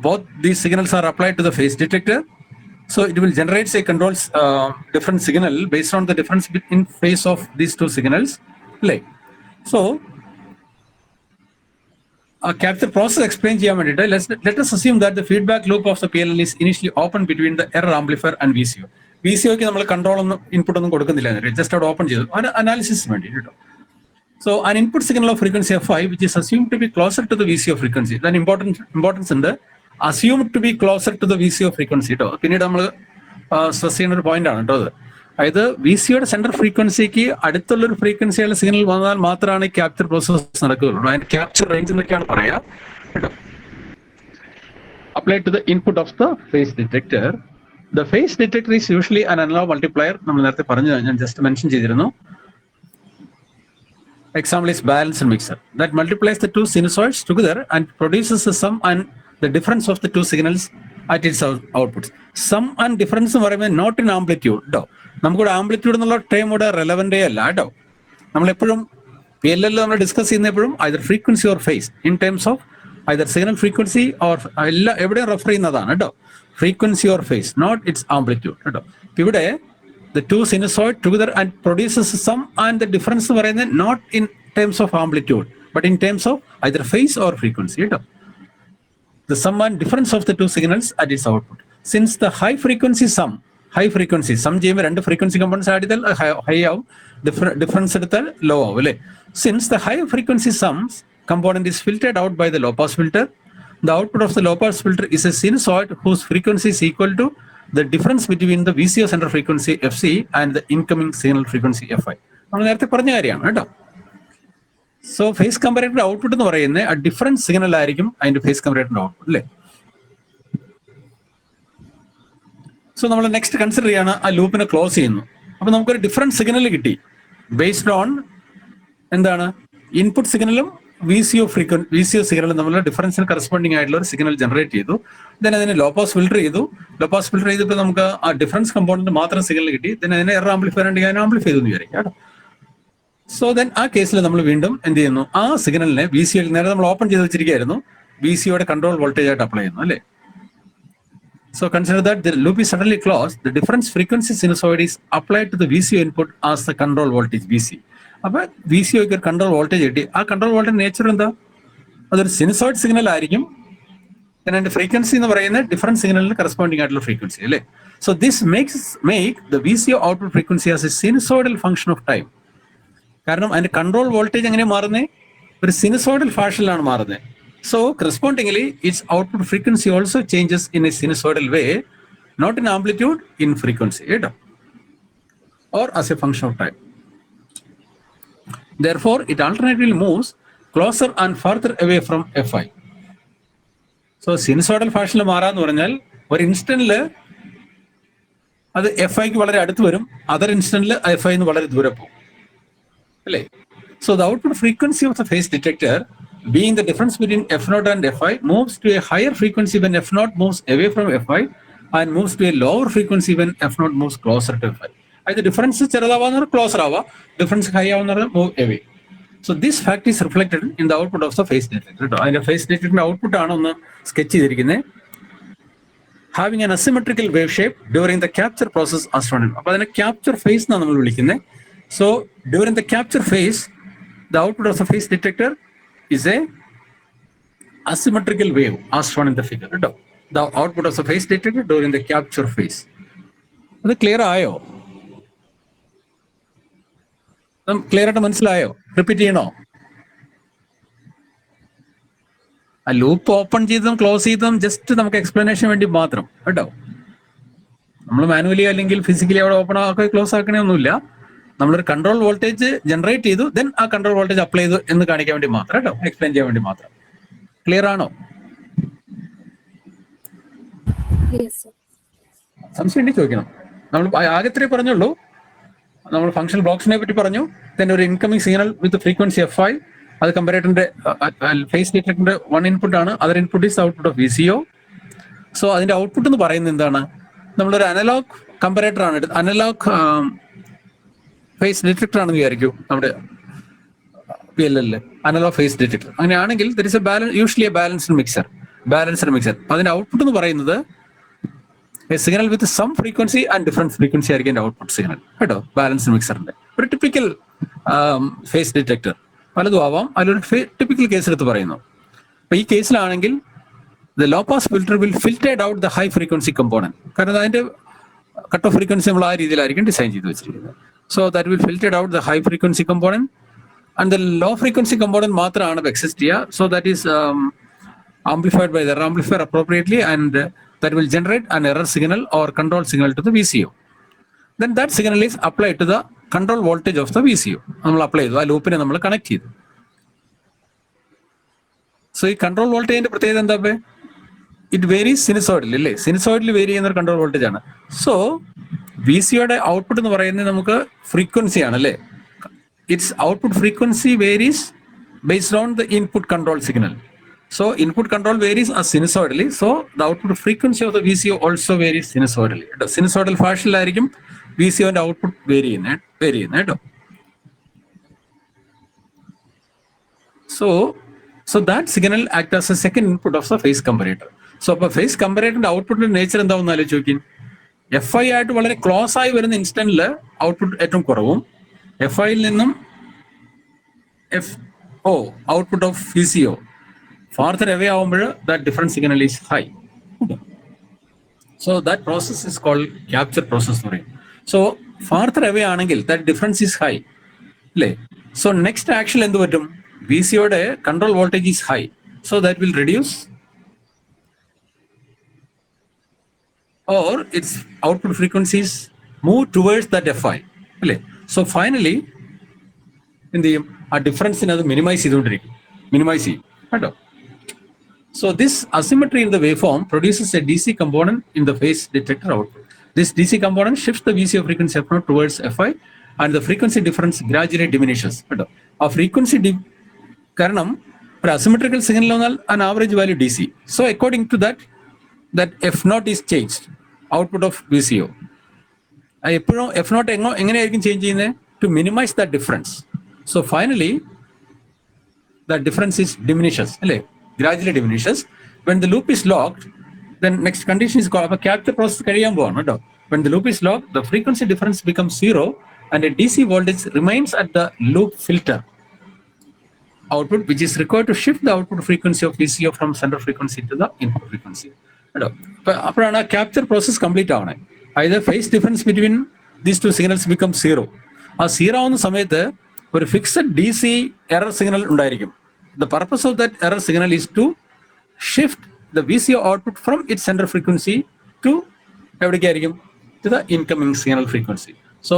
both these signals are applied to the phase detector. So it will generate a controls different signal based on the difference in phase of these two signals. So a capture process explain ചെയ്യാൻ വേണ്ടിയിട്ട് let us assume that the feedback loop of the PLL is initially open between the error amplifier and VCO. VCOക്ക് നമ്മൾ control ഒന്നും input ഒന്നും കൊടുക്കുന്നില്ല, just അവിടെ open ചെയ്തു analysis വേണ്ടി കേട്ടോ. So an input signal of frequency Fi which is assumed to be closer to the VCO frequency. Then importance ഉണ്ട്, assumed to be closer to the VCO frequency കേട്ടോ. പിന്നീട് നമ്മൾ സ്ട്രെസ് ചെയ്യുന്ന ഒരു പോയിന്റ് ആണ് കേട്ടോ അത്. അതായത് VCOയുടെ സെൻട്രൽ ഫ്രീക്വൻസിക്ക് അടുത്തുള്ളൊരു ഫ്രീക്വൻസിയുള്ള സിഗ്നൽ വന്നാൽ മാത്രമാണ് ഈ ക്യാപ്ചർ പ്രോസസ് നടക്കുകയുള്ളൂ. അതിന്റെ ക്യാപ്ചർ റേഞ്ച് എന്നൊക്കെയാണ് പറയാ കേട്ടോ. Applied to the input of the phase detector. The phase detector is usually an analog multiplier. നമ്മൾ നേരത്തെ പറഞ്ഞു, ഞാൻ ജസ്റ്റ് മെൻഷൻ ചെയ്തിരുന്നു. Example is balanced mixer that multiplies the two sinusoids together and produces the sum and the difference of the two signals at its outputs. Sum and difference എന്ന് പറയുമ്പോൾ not in amplitude കേട്ടോ. നമുക്കിവിടെ amplitude എന്നുള്ള time ഇവിടെ റെലവൻ്റേ അല്ല കേട്ടോ. നമ്മളെപ്പോഴും PLL നമ്മൾ discuss ചെയ്യുന്നപ്പോഴും either frequency or phase in terms of either signal frequency or എല്ലാ എവിടെയും റെഫർ ചെയ്യുന്നതാണ് കേട്ടോ. Frequency or phase, not its amplitude കേട്ടോ. ഇവിടെ the two sinusoid together and produces sum and the difference എന്ന് പറയുന്നത് not in terms of amplitude but in terms of either phase or frequency കേട്ടോ. The sum and difference of the two signals at its output. Since the high frequency sum ചെയ്യുമ്പോൾ രണ്ട് frequency components add ചെയ്താൽ high ആവും, difference എടുത്താൽ law ആവും അല്ലേ. Since the high frequency sums component is filtered out by the low pass filter, the output of the low pass filter is a sinusoid whose frequency is equal to the difference between the VCO center frequency FC and the incoming signal frequency Fi. നമ്മൾ നേരത്തെ പറഞ്ഞ കാര്യമാണ് കേട്ടോ. So face കമ്പാരേറ്ററിന്റെ output എന്ന് പറയുന്നത് ആ difference signal ആയിരിക്കും അതിന്റെ ഫേസ് കമ്പാരേറ്ററിന്റെ ഔട്ട്പുട്ട് അല്ലേ. സോ നമ്മൾ നെക്സ്റ്റ് കൺസിഡർ ചെയ്യാണ് ആ ലൂപ്പിനെ ക്ലോസ് ചെയ്യുന്നു. അപ്പൊ നമുക്കൊരു ഡിഫറൻറ്റ് സിഗ്നൽ കിട്ടി ബേസ്ഡ് ഓൺ എന്താണ് ഇൻപുട്ട് സിഗ്നലും VCO സിഗ്നലും തമ്മിലുള്ള ഡിഫറൻസിന് കറസ്പോണ്ടിങ് ആയിട്ടുള്ള ഒരു സിഗ്നൽ ജനറേറ്റ് ചെയ്തു. ദെൻ അതിനെ ലോ പാസ് ഫിൽട്ടർ ചെയ്തപ്പോൾ നമുക്ക് ആ ഡിഫറൻസ് കമ്പോണന്റ് മാത്രം സിഗ്നൽ കിട്ടി. ദെൻ അതിനെ എറർ ആംപ്ലിഫയർ ഉണ്ടെങ്കിൽ അതിനെ ആംപ്ലിഫൈ ചെയ്തു വിചാരിക്കാം കേട്ടോ. സോ ദെൻ ആ കേസിൽ നമ്മൾ വീണ്ടും എന്ത് ചെയ്യുന്നു, ആ സിഗ്നലിനെ VCO നേരെ നമ്മൾ ഓപ്പൺ ചെയ്ത് വെച്ചിരിക്കുകയായിരുന്നു, VCOയുടെ കൺട്രോൾ വോൾട്ടേജ് ആയിട്ട് അപ്ലൈ ചെയ്യുന്നു അല്ലേ. So consider that the loop is suddenly closed. The difference frequency sinusoid is applied to the VCO input as the control voltage VC. അപ്പോൾ VCOയ്ക്ക് ഒരു കൺട്രോൾ വോൾട്ടേജ് കിട്ടി. ആ കൺട്രോൾ വോൾട്ടേജ് നേച്ചർ എന്താ, അതൊരു sinusoid signal ആയിരിക്കും. അതിന്റെ ഫ്രീക്വൻസി എന്ന് പറയുന്നത് ഡിഫറൻറ്റ് സിഗ്നലിന് കറസ്പോണ്ടിങ് ആയിട്ടുള്ള ഫ്രീക്വൻസി അല്ലേ. So this make the VCO output frequency as A sinusoidal function of time. കാരണം അതിന്റെ കൺട്രോൾ വോൾട്ടേജ് എങ്ങനെയാണ് മാറുന്നത്, ഒരു സിനുസോയിഡൽ ഫാഷനിലാണ് മാറുന്നത്. So correspondingly, its output frequency also changes in a sinusoidal way, not in amplitude, in frequency, or as a function of time. Therefore, it alternately moves closer and farther away from Fi. So sinusoidal fashion മാറാന്ന് പറഞ്ഞാൽ ഒരു ഇൻസ്റ്റന്റില് അത് Fiക്ക് വളരെ അടുത്ത് വരും, other ഇൻസ്റ്റന്റില് Fi എന്ന് വളരെ ദൂരെ പോകും അല്ലേ. So the output frequency of the phase detector, being the difference between F0 and Fi, moves to a higher frequency when F0 moves away from Fi and moves to a lower frequency when F0 moves closer to Fi. The difference is closer, difference high move away. So this fact is reflected in the output of the phase detector. And the phase detector output is sketch having an asymmetrical wave shape during the capture process as shown. Capture phase. So during the capture phase, the output of the phase detector is a asymmetrical wave as shown in the figure. The output of the phase detector during the capture phase. Is it clear? Clear ആയിട്ട് മനസ്സിലായോ? Repeat ചെയ്യണോ? ആ loop open ചെയ്തും close ചെയ്തും just നമുക്ക് explanation വേണ്ടി മാത്രം കേട്ടോ. നമ്മൾ മാനുവലി അല്ലെങ്കിൽ ഫിസിക്കലി അവിടെ ഓപ്പൺ ആക്കി ക്ലോസ് ആക്കണേ ഒന്നുമില്ല. നമ്മളൊരു കൺട്രോൾ വോൾട്ടേജ് ജനറേറ്റ് ചെയ്തു, ദെൻ ആ കൺട്രോൾ വോൾട്ടേജ് അപ്ലൈ ചെയ്തു എന്ന് കാണിക്കാൻ വേണ്ടി മാത്രം കേട്ടോ, എക്സ്പ്ലെയിൻ ചെയ്യാൻ വേണ്ടി മാത്രം. ക്ലിയർ ആണോ? സംശയം ഉണ്ടെങ്കിൽ ചോദിക്കണം. നമ്മൾ ആകെ ഇത്രേ പറഞ്ഞുള്ളൂ. നമ്മൾ ഫംഗ്ഷൻ ബ്ലോക്സിനെ പറ്റി പറഞ്ഞു. then ഒരു incoming signal with frequency FI, അത് കമ്പാരേറ്ററിന്റെ ഫേസ് ഡിറ്റക്ടറിന്റെ വൺ ഇൻപുട്ട് ആണ്. Other input is output of VCO. So അതിന്റെ ഔട്ട്പുട്ട് എന്ന് പറയുന്നത് എന്താണ്? നമ്മളൊരു അനലോഗ് കമ്പാരേറ്റർ ആണ്, അനലോഗ് ഫേസ് ഡിറ്റക്ടർ ആണെന്ന് വിചാരിക്കും നമ്മുടെ PLL, അനലോഗ് ഫേസ് ഡിറ്റക്ടർ. അങ്ങനെയാണെങ്കിൽ there is a usually a balanced mixer. അതിന്റെ ഔട്ട്പുട്ട് എന്ന് പറയുന്നത് signal with sum frequency and difference frequency ആയിരിക്കും എന്റെ ഔട്ട്പുട്ട് സിഗ്നൽ കേട്ടോ. ബാലൻസ്ഡ് മിക്സറിന്റെ ഒരു ടിപ്പിക്കൽ ഫേസ് ഡിറ്റക്ടർ പലതും ആവാം. അതിലൊരു ടിപ്പിക്കൽ കേസ് എടുത്ത് പറയുന്നു. അപ്പൊ ഈ കേസിലാണെങ്കിൽ the low pass filter will filtered out the high frequency component. കാരണം അതിന്റെ കട്ട് ഓഫ് ഫ്രീക്വൻസി നമ്മൾ ആ രീതിയിലായിരിക്കും ഡിസൈൻ ചെയ്ത് വെച്ചിരിക്കുന്നത്. So that will filtered out the high frequency component and the low frequency component മാത്രമാണ് എക്സിസ്റ്റ് ചെയ്യുക. So that is amplified by the error amplifier appropriately, and that will generate an error signal or control signal to the VCO. Then that signal is applied to the control voltage of the VCO. നമ്മൾ apply ചെയ്തു, ആ ലൂപ്പിനെ നമ്മൾ connect ചെയ്തു. So ഈ control വോൾട്ടേജിന്റെ പ്രത്യേകത എന്താ? It varies സിനുസോയിഡിൽ അല്ലേ? സിനുസോയിഡിൽ വേരി ചെയ്യുന്ന ഒരു കൺട്രോൾ വോൾട്ടേജ് ആണ്. സോ VCOയുടെ ഔട്ട്പുട്ട് എന്ന് പറയുന്നത് നമുക്ക് ഫ്രീക്വൻസി ആണ് അല്ലേ? It's output frequency varies based on the input control signal. So input control varies sinusoidally. So the output frequency of the VCO also varies sinusoidally. Sinusoidal fashion ആയിരിക്കും VCO ന്റെ output vary ചെയ്യുന്നത് കേട്ടോ. So that signal act as a second input of the phase comparator. So അപ്പൊ face കമ്പറേറ്ററിന്റെ ഔട്ട്പുട്ടിന്റെ nature എന്താണെന്ന് ആലോചിച്ച് നോക്കി. FI ആയിട്ട് വളരെ ക്ലോസ് ആയി വരുന്ന ഇൻസ്റ്റന്റിൽ ഔട്ട്പുട്ട് ഏറ്റവും കുറവും, FI-യിൽ നിന്നും output of VCO farther away ആവുമ്പോൾ that difference signal is high. So that process is called capture process എന്ന് പറയും. So farther away ആണെങ്കിൽ that difference is high അല്ലേ? So next action എന്ത് പറ്റും? VCOയുടെ control voltage is high. So that will reduce or its output frequencies move towards that FI അല്ലേ? So finally എന്ത് ചെയ്യും? ആ ഡിഫറൻസിനെ അത് മിനിമൈസ് ചെയ്യും കേട്ടോ. So this asymmetry in the waveform produces a DC component in the phase detector output. This DC component shifts the VCO frequency F0 towards FI, and the frequency difference gradually diminishes. A frequency karanam for asymmetrical signal on an average value DC. So according to that F0 is changed, output of VCO. F0 എങ്ങനെയായിരിക്കും change ചെയ്യുന്നത്? To minimize that difference. So finally that difference is diminishes അല്ലേ? Gradually diminishes. When the loop is locked, then next condition is called a capture process കഴിയാൻ പോവാണ് കേട്ടോ. When the loop is locked, the frequency difference becomes 0 and a DC voltage remains at the loop filter output, which is required to shift the output frequency of VCO from center frequency to the input frequency. അപ്പോഴാണ് capture process complete ആവണേ. Either phase difference between these two signals becomes 0. ആ 0 ആവുന്ന സമയത്ത് ഒരു fixed DC error signal ഉണ്ടായിരിക്കും. The purpose of that error signal is to shift the VCO output from its center frequency to the incoming signal frequency. So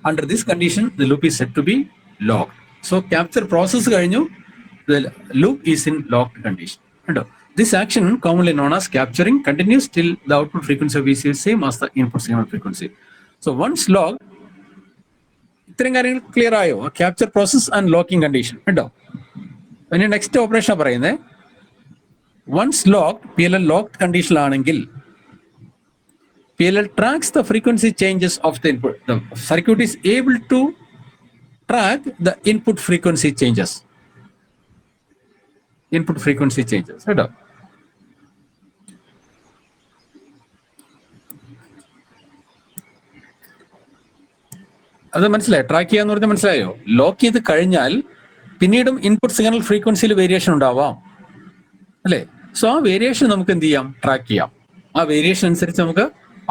under this condition, the loop is said to be locked. So capture process കഴിഞ്ഞു, the loop is in locked condition. This action, commonly known as capturing, continues till the output frequency of VCO is same as the input signal frequency. So once locked, ഇത്രയും കാര്യങ്ങൾ clear ആയോ? Capture process and locking condition കേട്ടോ. പിന്നെ next operation പറയുന്നത്, once locked PLL locked കണ്ടീഷനിലാണെങ്കിൽ PLL tracks the frequency changes of the input. The circuit is able to track the input frequency changes. കേട്ടോ. അത് മനസ്സിലായോ? ട്രാക്ക് ചെയ്യാന്ന് പറഞ്ഞാൽ മനസ്സിലായോ? ലോക്ക് ചെയ്ത് കഴിഞ്ഞാൽ പിന്നീടും ഇൻപുട്ട് സിഗ്നൽ ഫ്രീക്വൻസിയിൽ വേരിയേഷൻ ഉണ്ടാവാം അല്ലേ? സോ ആ വേരിയേഷൻ നമുക്ക് എന്ത് ചെയ്യാം? ട്രാക്ക് ചെയ്യാം. ആ വേരിയേഷൻ അനുസരിച്ച് നമുക്ക്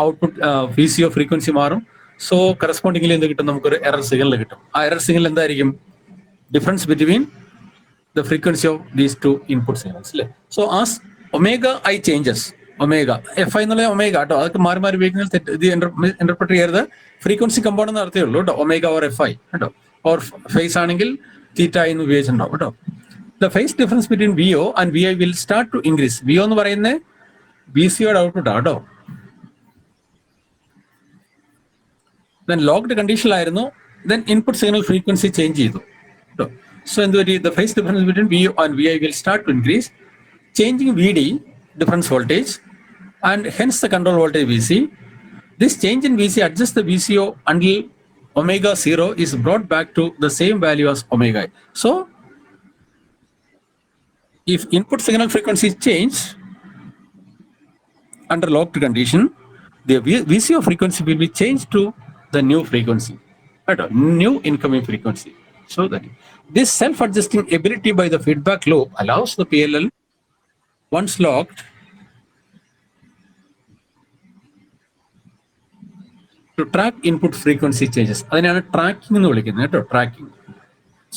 ഔട്ട്പുട്ട് VCO ഫ്രീക്വൻസി മാറും. സോ കറസ്പോണ്ടിങ്ങിൽ എന്ത് കിട്ടും? നമുക്കൊരു എറർ സിഗ്നൽ കിട്ടും. ആ എറർ സിഗ്നൽ എന്തായിരിക്കും? Difference between the frequency of these two input signals അല്ലേ? സോ ആസ് ω ചേഞ്ചസ്, FI എന്നുള്ള ഒമേഗ കേട്ടോ, അതൊക്കെ മാറി ഉപയോഗിക്കുന്നത് തെറ്റ്, ഇത് ഇന്റർപ്രറ്റ് ചെയ്യരുത്. ഫ്രീക്വൻസി കമ്പോണന്റ് നടത്തേ ഉള്ളൂ കേട്ടോ. ω ഓർ FI കേട്ടോ. ഓർ ഫേസ് ആണെങ്കിൽ θ എന്ന് ഉപയോഗിച്ചിട്ടുണ്ടാവും കേട്ടോ. The phase difference between VO and VI will start to increase. VO എന്ന് പറയുന്നത് VCOയുടെ ഔട്ട്പുട്ട് ആട്ടോ. then locked condition ആയിരുന്നു, then input signal frequency change ചെയ്തു. So in the phase difference between VO and VI will start to increase, changing VD, difference voltage, and hence the control voltage VC. This change in VC adjusts the VCO until omega 0 is brought back to the same value as omega I. So if input signal frequency change under locked condition, the VCO frequency will be changed to the new frequency, new incoming frequency. So that this self-adjusting ability by the feedback loop allows the PLL, once locked, to track input frequency changes. അതിനാണ് tracking എന്ന് വിളിക്കുന്നത് കേട്ടോ, tracking.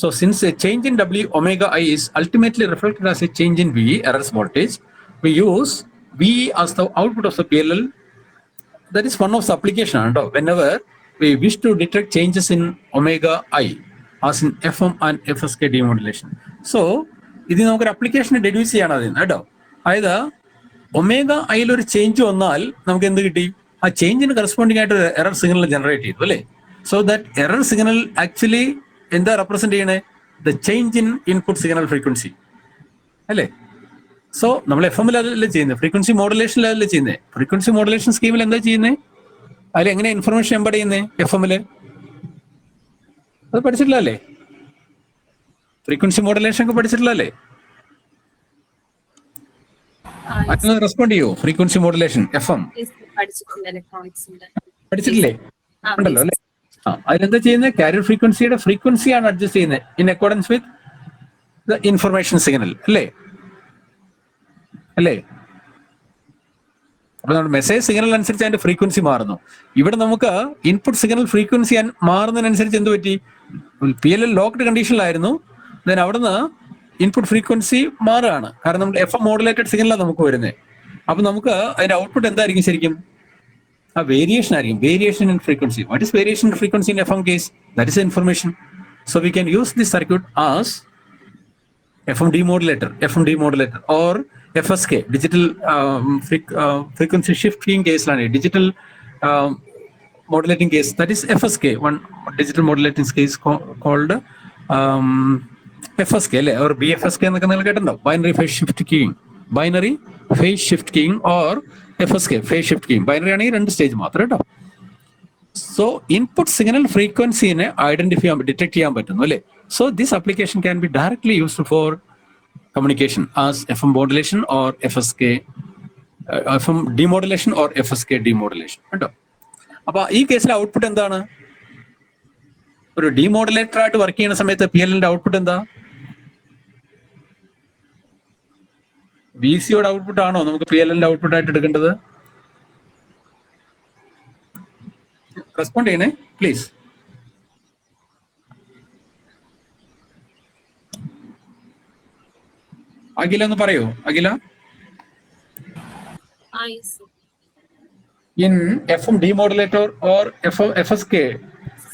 So since a change in W omega I is ultimately reflected as a change in VE, errors voltage, we use VE as the output of the PLL. That is one of the application. Whenever we wish to detect changes in omega I, as in FM and FSK demodulation. So ഇതിൽ നമുക്കൊരു application deduce ചെയ്യണം അതിന് കേട്ടോ. അതായത് omega ഐയിൽ ഒരു change വന്നാൽ നമുക്ക് എന്ത് കിട്ടി? ആ ചേഞ്ചിന് കറസ്പോണ്ടിങ് ആയിട്ട് ഒരു എറർ സിഗ്നൽ ജനറേറ്റ് ചെയ്തു അല്ലേ. So that error signal actually എന്താ റെപ്രസെന്റ് ചെയ്യണേ? The change in input signal frequency അല്ലേ. സോ നമ്മൾ എഫ് എമ്മിലല്ലേ ചെയ്യുന്നത്, ഫ്രീക്വൻസി മോഡുലേഷനിലല്ലേ ചെയ്യുന്നത്. ഫ്രീക്വൻസി മോഡുലേഷൻ സ്കീമിൽ എന്താ ചെയ്യുന്നത്? അതിൽ എങ്ങനെ ഇൻഫർമേഷൻ എംബഡ് ചെയ്യുന്നത്? എഫ് എമ്മില് അത് പഠിച്ചിട്ടില്ലല്ലേ? ഫ്രീക്വൻസി മോഡുലേഷൻ ഒക്കെ പഠിച്ചിട്ടില്ലല്ലേ? അതിന് റെസ്പോണ്ട് ചെയ്യോ? ഫ്രീക്വൻസി മോഡുലേഷൻ എഫ് എം പഠിച്ചിട്ടില്ലേ? ഉണ്ടല്ലോ അല്ലേ. അതിലെന്താ ചെയ്യുന്നത്? കാരിയർ ഫ്രീക്വൻസിയുടെ ഫ്രീക്വൻസിയാണ് അഡ്ജസ്റ്റ് ചെയ്യുന്നത് in accordance with the information signal അല്ലേ. അപ്പൊ നമ്മുടെ മെസ്സേജ് സിഗ്നൽ അനുസരിച്ച് അതിന്റെ ഫ്രീക്വൻസി മാറുന്നു. ഇവിടെ നമുക്ക് ഇൻപുട്ട് സിഗ്നൽ ഫ്രീക്വൻസി മാറുന്നതിനനുസരിച്ച് എന്ത് പറ്റി? PLL ലോക്ക്ഡ് കണ്ടീഷനിലായിരുന്നു. ദെൻ അവിടുന്ന് ഇൻപുട്ട് ഫ്രീക്വൻസി മാറുകയാണ്. കാരണം നമ്മൾ FM മോഡുലേറ്റഡ് സിഗ്നലാണ് നമുക്ക് വരുന്നത്. അപ്പൊ നമുക്ക് അതിന്റെ ഔട്ട്പുട്ട് എന്തായിരിക്കും ശരിക്കും? ആ വേരിയേഷൻ ആയിരിക്കും. Variation in frequency. What is variation in frequency in FM case? That is information. So we can use this circuit as FM demodulator or FSK, digital frequency shift keying case, digital modulating case. That is FSK, one digital modulating case called FSK or BFSK എന്നൊക്കെ നിങ്ങൾ കേട്ടിട്ടുണ്ടോ? Binary phase shift keying or FSK phase shift keying. Binary ആണെങ്കിൽ 2 stage മാത്രം കേട്ടോ. So input signal ഫ്രീക്വൻസിനെ detect ചെയ്യാൻ പറ്റുന്നു അല്ലേ. So this application can be directly used for communication as FM modulation or FSK, FM demodulation or FSK demodulation. അപ്പൊ ഈ കേസിൽ ഔട്ട്പുട്ട് എന്താണ്? ഒരു ഡിമോഡുലേറ്റർ ആയിട്ട് വർക്ക് ചെയ്യുന്ന സമയത്ത് PLLന്റെ ഔട്ട്പുട്ട് എന്താ? VCയുടെ ഔട്ട്പുട്ട് ആണോ നമുക്ക് PLLന്റെ ഔട്ട്പുട്ട് ആയിട്ട് എടുക്കേണ്ടത്? റെസ്പോണ്ട് ചെയ്യണേ പ്ലീസ്. അഖില ഒന്ന് പറയൂ. അഖില, in FM demodulator or FSK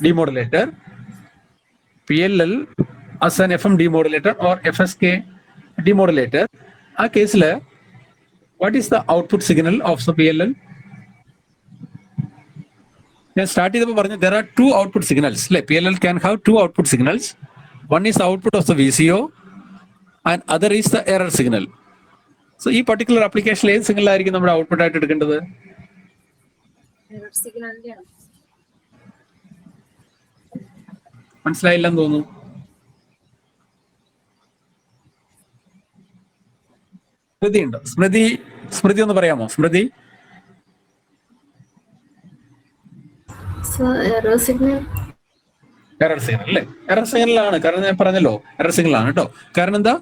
demodulator, PLL as an FM demodulator or FSK demodulator, ആ കേസില് what is the output signal of the PLL? ഞാൻ സ്റ്റാർട്ട് ചെയ്തപ്പോൾ പറഞ്ഞു there are 2 output signals അല്ലേ. PLL can have 2 output signals. One is the output of the VCO and other is the error signal. So ഈ particular ആപ്ലിക്കേഷനിൽ ഏത് signal ആയിരിക്കും നമ്മുടെ output ആയിട്ട് എടുക്കേണ്ടത്? മനസ്സിലായില്ലെന്ന് തോന്നുന്നു. സ്മൃതി ഉണ്ടോ? സ്മൃതി ഒന്ന് പറയാമോ? സ്മൃതി, എറർ സിഗ്നൽ അല്ലേ? എറർ സിഗ്നലാണ്. കാരണം ഞാൻ പറഞ്ഞല്ലോ എറർ സിഗ്നലാണ് കേട്ടോ. കാരണം എന്താ?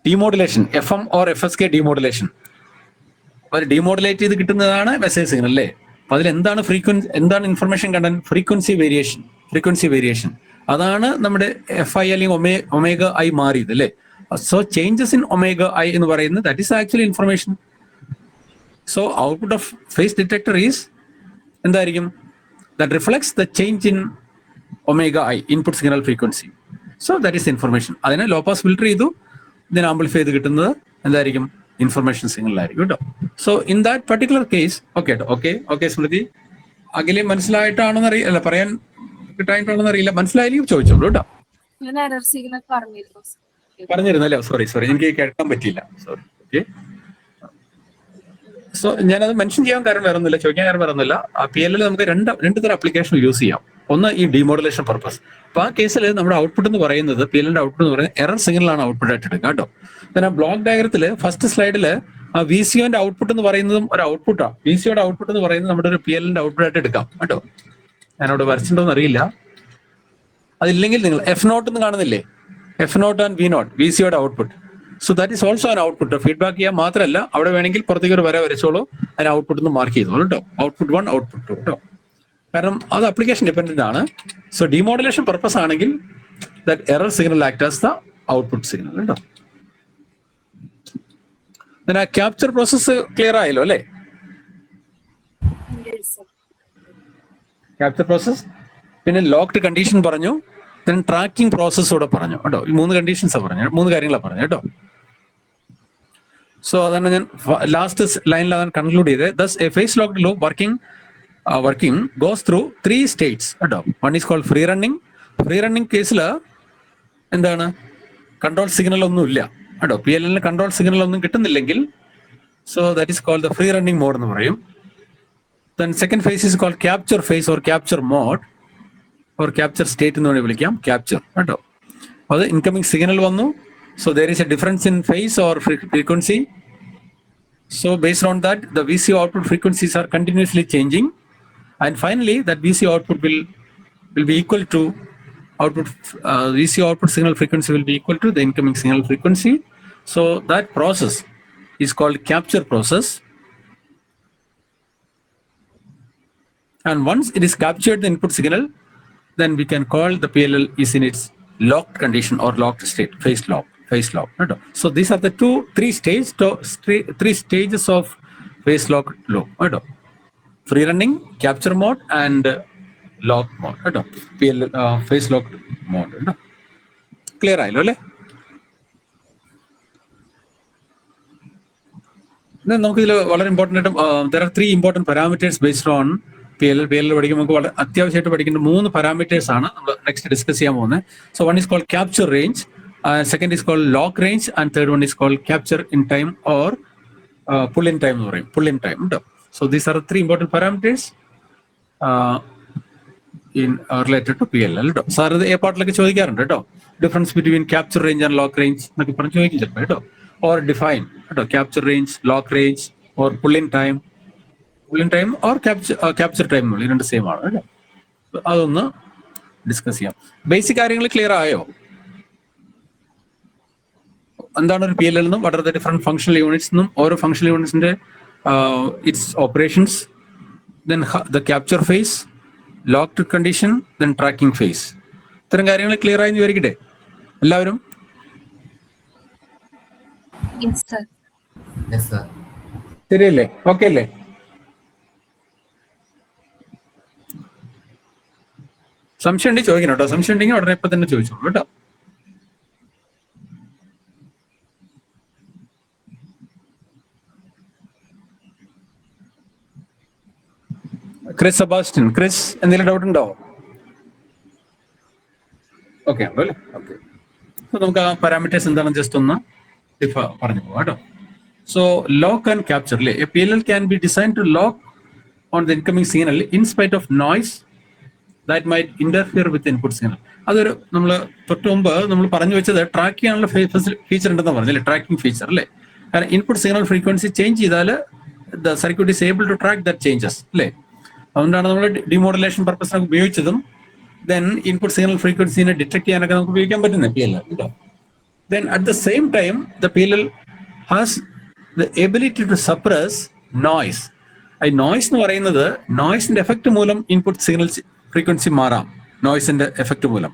Demodulation, FM or FSK demodulation. അത് ഡിമോഡുലേറ്റ് ചെയ്ത് കിട്ടുന്നതാണ് മെസ്സേജ് സിഗ്നൽ അല്ലേ. അപ്പൊ അതിൽ എന്താണ് ഇൻഫർമേഷൻ കണ്ടന്റ്? Frequency variation. അതാണ് നമ്മുടെ FI അല്ലെങ്കിൽ ഒമേഗ ഐ മാറിയത് അല്ലേ. So changes in omega I എന്ന് പറയുന്നത് that is actually information. So output of phase detector is എന്തായിരിക്കും? That reflects the change in omega I, input signal frequency. So that is information. അതിനെ law pass filter ചെയ്തു, ഇതിനെ amplify ചെയ്ത് കിട്ടുന്നത് എന്തായിരിക്കും? Information signal ആയിരിക്കും കേട്ടോ. So in that particular case, okay Smriti, അഖിലെ മനസ്സിലായിട്ടാണെന്ന് അറിയില്ല, പറയാൻ കിട്ടായിട്ടാണെന്ന് അറിയില്ല. മനസ്സിലായാലും ചോദിച്ചോളൂ കേട്ടോ. ഞാൻ എറർ സിഗ്നൽ പറഞ്ഞിരുന്നു sir. പറഞ്ഞിരുന്നല്ലേ? സോറി എനിക്ക് കേൾക്കാൻ പറ്റിയില്ല, സോറി. ഓക്കെ. സോ ഞാനത് മെൻഷൻ ചെയ്യാൻ കാരണം വേറെ ഒന്നുമില്ല, ചോദിക്കാൻ കാരണം വേറെ ഒന്നുമില്ല. PLL നമുക്ക് രണ്ട് തരം അപ്ലിക്കേഷൻ യൂസ് ചെയ്യാം. ഒന്ന് ഈ ഡിമോഡുലേഷൻ പർപ്പസ്. അപ്പൊ ആ കേസിൽ നമ്മുടെ ഔട്ട്പുട്ട് എന്ന് പറയുന്നത്, PLL ഔട്ട്പുട്ട് എന്ന് പറയുന്നത് എറർ സിഗ്നലാണ് ഔട്ട്പുട്ട് ആയിട്ട് എടുക്കുക കേട്ടോ. പിന്നെ ബ്ലോക്ക് ഡയഗ്രത്തിൽ ഫസ്റ്റ് സ്ലൈഡിൽ ആ VCOന്റെ ഔട്ട്പുട്ട് എന്ന് പറയുന്നതും ഒരു ഔട്ട്പുട്ടാണ്. VCOയുടെ ഔട്ട്പുട്ട് എന്ന് പറയുന്നത് നമ്മുടെ ഒരു PLL ഔട്ട്പുട്ട് ആയിട്ട് എടുക്കാം കേട്ടോ. ഞാനവിടെ വരച്ചിട്ടുണ്ടോന്ന് അറിയില്ല. അതില്ലെങ്കിൽ നിങ്ങൾ F0 എന്ന് കാണുന്നില്ലേ, F0 ആൻഡ് V0, VCOയുടെ output. So that is also an output. Feedback ചെയ്യാൻ മാത്രമല്ല, അവിടെ വേണമെങ്കിൽ പുറത്തേക്ക് ഒരു വര വരച്ചോളൂ, അതിന് ഔട്ട്പുട്ട് ഒന്ന് മാർക്ക് ചെയ്തോളൂ കേട്ടോ. ഔട്ട്പുട്ട് 1, ഔട്ട്പുട്ട് 2 കേട്ടോ. കാരണം അത് അപ്ലിക്കേഷൻ ഡിപെൻഡന്റ് ആണ്. സോ ഡിമോഡുലേഷൻ പർപ്പസ് ആണെങ്കിൽ that error signal act as the output signal കേട്ടോ. പിന്നെ ക്യാപ്ചർ പ്രോസസ്സ് ക്ലിയർ ആയല്ലോ അല്ലേ? Yes, sir. ക്യാപ്ചർ പ്രോസസ്, പിന്നെ ലോക്ക്ഡ് കണ്ടീഷൻ പറഞ്ഞു, then ട്രാക്കിംഗ് പ്രോസസ് കൂടെ പറഞ്ഞു കേട്ടോ. ഈ 3 കണ്ടീഷൻസാണ് പറഞ്ഞു, 3 കാര്യങ്ങളാണ് പറഞ്ഞു കേട്ടോ. സോ അതാണ് ഞാൻ ലാസ്റ്റ് ലൈനിൽ അതാണ് കൺക്ലൂഡ് ചെയ്തത്. Thus a phase locked loop working goes through 3 states കേട്ടോ. 1 is called free running. Free running കേസിൽ എന്താണ്, കൺട്രോൾ സിഗ്നൽ ഒന്നും ഇല്ല കേട്ടോ. PLL കൺട്രോൾ സിഗ്നൽ ഒന്നും കിട്ടുന്നില്ലെങ്കിൽ, so that is called the free running mode എന്ന് പറയും. Then second phase is called capture phase or capture mode or capture state എന്ന് വേണമെങ്കിൽ വിളിക്കാം. capture കേട്ടോ. അത് ഇൻകമിംഗ് സിഗ്നൽ വന്നു. So there is a difference in phase or frequency. So based on that, the VCO output frequencies are continuously changing, and finally that VCO output will be equal to VCO output signal frequency will be equal to the incoming signal frequency. So that process is called capture process. And once it is captured the input signal, then we can call the PLL is in its locked condition or locked state, phase lock. So these are the 3 stages of phase lock loop. Free running, capture mode, and lock mode. PLL phase lock mode. Clear ആയല്ലോ അല്ലേ? നമുക്ക് ഇതിൽ വളരെ important ആയിട്ട് there are 3 important parameters based on PLL പഠിക്കുമ്പോൾ നമുക്ക് വളരെ അത്യാവശ്യമായിട്ട് പഠിക്കേണ്ട 3 പാരാമീറ്റേഴ്സ് ആണ് നമ്മൾ നെക്സ്റ്റ് ഡിസ്കസ് ചെയ്യാൻ പോകുന്നത്. So 1 is called capture range, second is called lock range, and third one is called capture in time or pull in time എന്ന് പറയും. പുൾ ഇൻ ടൈം കേട്ടോ. So these are 3 important parameters in related to PLL കേട്ടോ. Sir ഇത് A പാർട്ടിലൊക്കെ ചോദിക്കാറുണ്ട് കേട്ടോ. Difference between capture range and lock range എന്നൊക്കെ പറഞ്ഞ് ചോദിക്കും ചിലപ്പോൾ കേട്ടോ. ഓർ ഡിഫൈൻ കേട്ടോ, capture range, lock range, or pull in time or capture time ഈ 2 സെയിം ആണ് കേട്ടോ. അതൊന്ന് ഡിസ്കസ് ചെയ്യാം. ബേസിക് കാര്യങ്ങൾ ക്ലിയർ ആയോ? എന്താണ് ഒരു PLL എന്നും what are the different functional units എന്നും ഓരോ ഫംഗ്ഷണൽ യൂണിറ്റ്സിന്റെ its operations, then the capture phase, locked condition, then tracking phase. ഇത്തരം കാര്യങ്ങൾ ക്ലിയർ ആയി വിവരിക്കട്ടെ എല്ലാവരും? Yes, sir. Yes, sir. ശരിയല്ലേ? ഓക്കെ അല്ലേ? സംശയം ഉണ്ടെങ്കിൽ ചോദിക്കണം കേട്ടോ. സംശയം ഉണ്ടെങ്കിൽ ഉടനെ ഇപ്പൊ തന്നെ ചോദിച്ചോളൂ കേട്ടോ. ക്രിസ് സെബാസ്റ്റ്യൻ, ക്രിസ് എന്തെങ്കിലും ഡൗട്ട് ഉണ്ടോ? ഓക്കെ ആണല്ലോ അല്ലേ? ഓക്കെ. അപ്പൊ നമുക്ക് ആ പാരാമീറ്റേഴ്സ് എന്താണെന്ന് ജസ്റ്റ് ഒന്ന് പറഞ്ഞു പോകാം കേട്ടോ. സോ ലോക്ക് ആൻഡ് ക്യാപ്ചർ അല്ലേ? PLL can be design to lock on the incoming signal in spite of noise that might interfere with input signal. അതൊരു നമ്മൾ തൊട്ട് മുമ്പ് നമ്മൾ പറഞ്ഞു വെച്ചത് ട്രാക്ക് ചെയ്യാനുള്ള ഫീച്ചർ ഉണ്ടെന്ന് പറഞ്ഞല്ലേ, ട്രാക്കിംഗ് ഫീച്ചർ അല്ലേ? കാരണം ഇൻപുട്ട് സിഗ്നൽ ഫ്രീക്വൻസി ചേഞ്ച് ചെയ്താൽ the circuit is able to track that changes അല്ലേ? അതുകൊണ്ടാണ് നമ്മൾ ഡിമോഡുലേഷൻ പർപ്പസിനൊക്കെ ഉപയോഗിച്ചതും ദെൻ ഇൻപുട്ട് സിഗ്നൽ ഫ്രീക്വൻസിനെ ഡിറ്റക്ട് ചെയ്യാനൊക്കെ നമുക്ക് ഉപയോഗിക്കാൻ പറ്റുന്നത് PLL കേട്ടോ. Then at the same time, the PLL has the ability to suppress noise. I noise എന്ന് പറയുന്നത് നോയ്സിന്റെ എഫക്ട് മൂലം ഇൻപുട്ട് സിഗ്നൽ ഫ്രീക്വൻസി മാറാം, നോയ്സിന്റെ എഫക്ട് മൂലം.